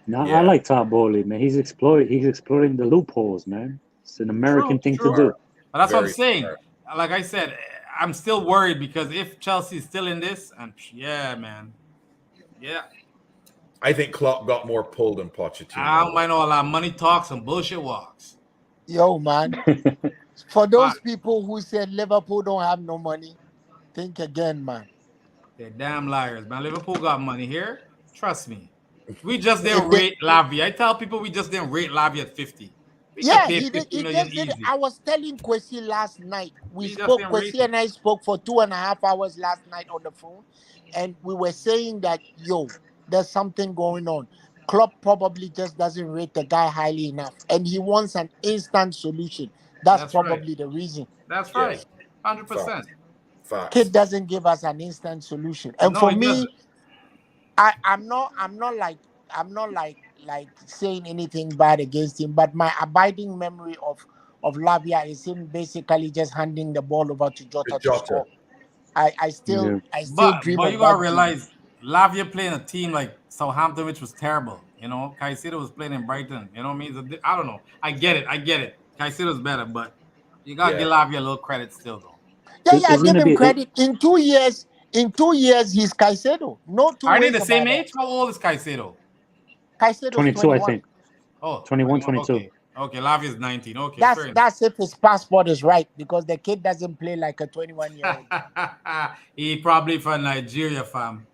E: No, I like Todd Bowley, man. He's exploring the loopholes, man. It's an American thing to do.
B: But that's what I'm saying. Like I said, I'm still worried because if Chelsea is still in this, and yeah, man. Yeah.
A: I think Klopp got more pull than Pochettino.
B: I don't mind all that money talks and bullshit walks.
F: Yo, man. For those people who said Liverpool don't have no money, think again, man.
B: They're damn liars, man. Liverpool got money here. Trust me. We just didn't rate Lavia. I tell people we just didn't rate Lavia at 50. We
F: Yeah,
B: could pay
F: he
B: 50
F: just
B: million
F: did it.
B: easy.
F: I was telling Kwesi last night.
B: We just
F: spoke,
B: didn't rate
F: Kwesi and I spoke for 2.5 hours last night on the phone, and we were saying that, yo, there's something going on. Klopp probably just doesn't rate the guy highly enough, and he wants an instant solution. That's probably the reason.
B: That's right. 100%.
A: Facts.
F: Kid doesn't give us an instant solution. And for me, I'm not like saying anything bad against him, but my abiding memory of Lavia is him basically just handing the ball over to Jota to score. I still dream
B: but
F: of
B: you gotta
F: that
B: realize Lavia playing a team like Southampton, which was terrible. You know, Caicedo was playing in Brighton. You know what I mean? I don't know. I get it. Caicedo's better, but you gotta give Lavia a little credit still, though.
F: Yeah, I give him credit. In 2 years, he's Caicedo. No two
B: Are they
F: ways
B: the same
F: about
B: age? How old is Caicedo?
F: Caicedo's
E: 22, I think.
B: Oh,
E: 21, 22.
B: Okay, Lavia's 19. Okay,
F: that's if his passport is right, because the kid doesn't play like a 21-year-old.
B: He probably from Nigeria, fam.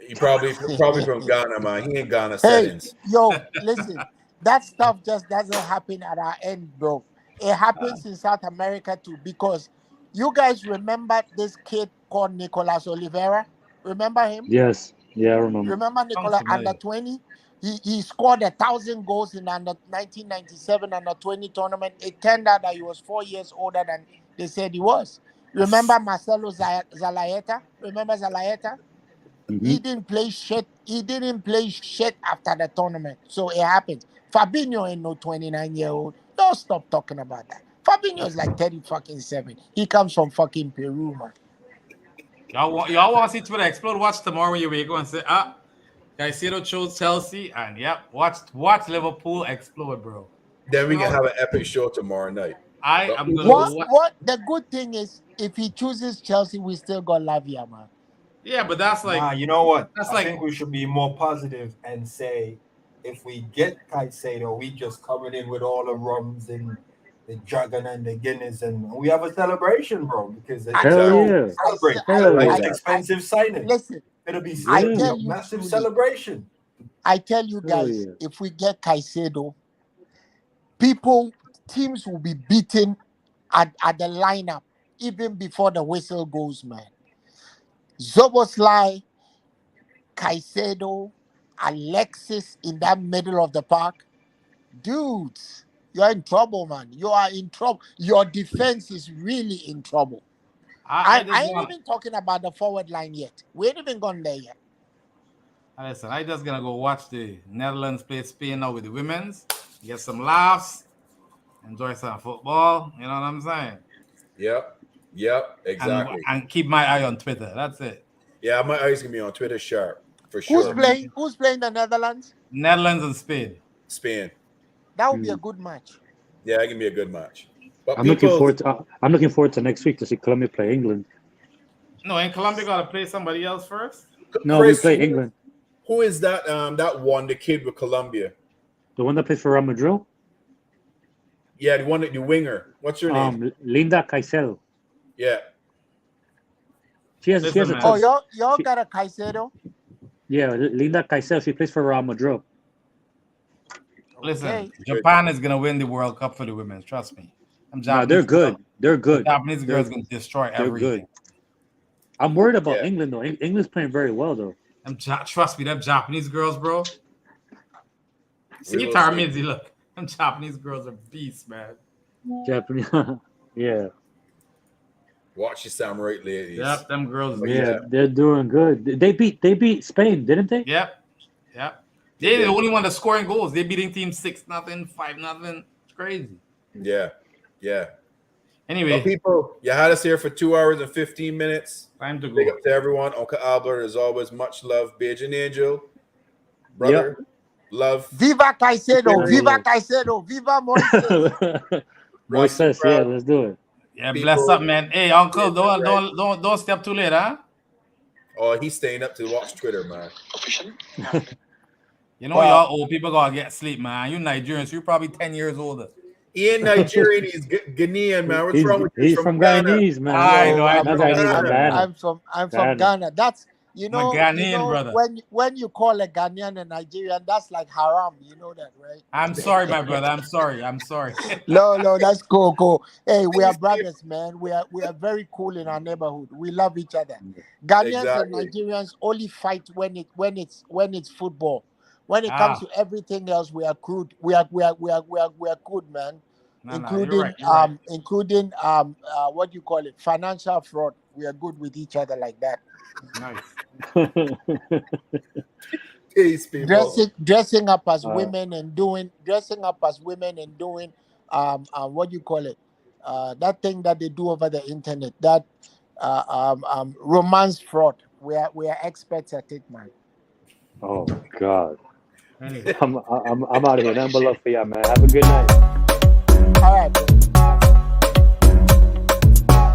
A: He probably from Ghana, man. He ain't Ghana
F: Hey,
A: settings.
F: yo, listen, that stuff just doesn't happen at our end, bro. It happens in South America too, because you guys remember this kid called Nicolas Oliveira? Remember him?
E: Yes. Yeah, I remember.
F: Remember Nicolas under 20? He scored 1,000 goals in the 1997 under 20 tournament. It turned out that he was 4 years older than they said he was. Remember Marcelo Zalaeta? Remember Zalaeta?
E: Mm-hmm.
F: He didn't play shit. He didn't play shit after the tournament. So it happens. Fabinho ain't no 29-year-old. Don't stop talking about that. Fabinho is like 37. He comes from fucking Peru, man.
B: Y'all want to see Twitter explode? Watch tomorrow when you wake up and say, Caicedo chose Chelsea, and watch Liverpool explode, bro.
A: Then we can have an epic show tomorrow night.
B: I'm gonna
F: what the good thing is, if he chooses Chelsea, we still got Lavia, man.
B: Yeah, but that's like,
G: you know what?
B: That's
G: I think we should be more positive and say, if we get Caicedo, we just coming in with all the rums and the Dragon and the Guinness, and we have a celebration, bro. Because it's celebrate. Expensive signing.
F: Listen,
G: it'll be a massive celebration.
F: I tell you guys, if we get Caicedo, teams will be beaten at the lineup even before the whistle goes, man. Zoboslai, Caicedo, Alexis in that middle of the park. Dudes, you're in trouble, man. You are in trouble. Your defense is really in trouble. I ain't even talking about the forward line yet. We ain't even gone there yet.
B: Listen, I just gonna go watch the Netherlands play Spain now with the women's, get some laughs, enjoy some football. You know what I'm saying?
A: Yep, exactly.
B: And keep my eye on Twitter. That's it.
A: Yeah, my eyes gonna be on Twitter sharp for sure.
F: Who's playing the Netherlands?
B: Netherlands and Spain.
A: Spain.
F: That would be a good match.
A: Yeah, it can be a good match. But
E: I'm looking forward to next week to see Colombia play England.
B: No, in Colombia gotta play somebody else first.
E: No, we play England.
A: Who is that? That one, the kid with Colombia.
E: The one that plays for Real Madrid?
A: Yeah, the winger. What's her name?
E: Linda Caicedo.
A: Yeah.
E: She has a
F: y'all got a Caicedo?
E: Yeah, Linda Caicedo. She plays for Real Madrid.
B: Listen, Japan is gonna win the World Cup for the women. Trust me.
E: No, they're good. They're good.
B: Japanese girls gonna destroy everything.
E: Good. I'm worried about England though. England's playing very well though.
B: Trust me, them Japanese girls, bro. See, Tarmizi, look, them Japanese girls are beasts, man.
E: Japanese, yeah.
A: Watch your samurai ladies.
B: Yep, them girls.
E: Yeah, they're doing good. They beat Spain, didn't they?
B: Yep. They're the only one that's scoring goals. They're beating team 6-0, 5-0. It's crazy.
A: Yeah.
B: Anyway,
A: well, people, you had us here for 2 hours and 15 minutes.
B: Time to go.
A: Big up to everyone. Uncle Albert, as always, much love. Bajan Angel, brother, love.
F: Viva Caicedo, Viva Caicedo, Viva Moises.
E: Moises, yeah, let's do it.
B: Yeah, bless up, man. Hey, Uncle, don't step too late, huh?
A: Oh, he's staying up to watch Twitter, man.
B: You know, y'all old people gotta get sleep, man. You Nigerians, you're probably 10 years older.
A: He ain't Nigerian, he's Ghanaian, man. What's wrong with you?
E: He's from Guyanese, man.
B: I know.
F: I'm from Ghana. That's
B: Ghanaian brother.
F: When you call a Ghanaian a Nigerian, that's like haram. You know that, right?
B: I'm sorry, my brother. I'm sorry.
F: No, that's cool. Hey, we are brothers, man. We are very cool in our neighborhood. We love each other. Ghanaians and Nigerians only fight when it's football. When it comes to everything else, we are crude. We are good, man. Including what you call it, financial fraud. We are good with each other like that.
B: Nice.
A: Peace, people.
F: Dressing up as women and doing what you call it, that thing that they do over the internet, that romance fraud. We are experts at it, man.
E: Oh God. I'm out of here. Nothing but love for y'all, man. Have a good night.
F: All right.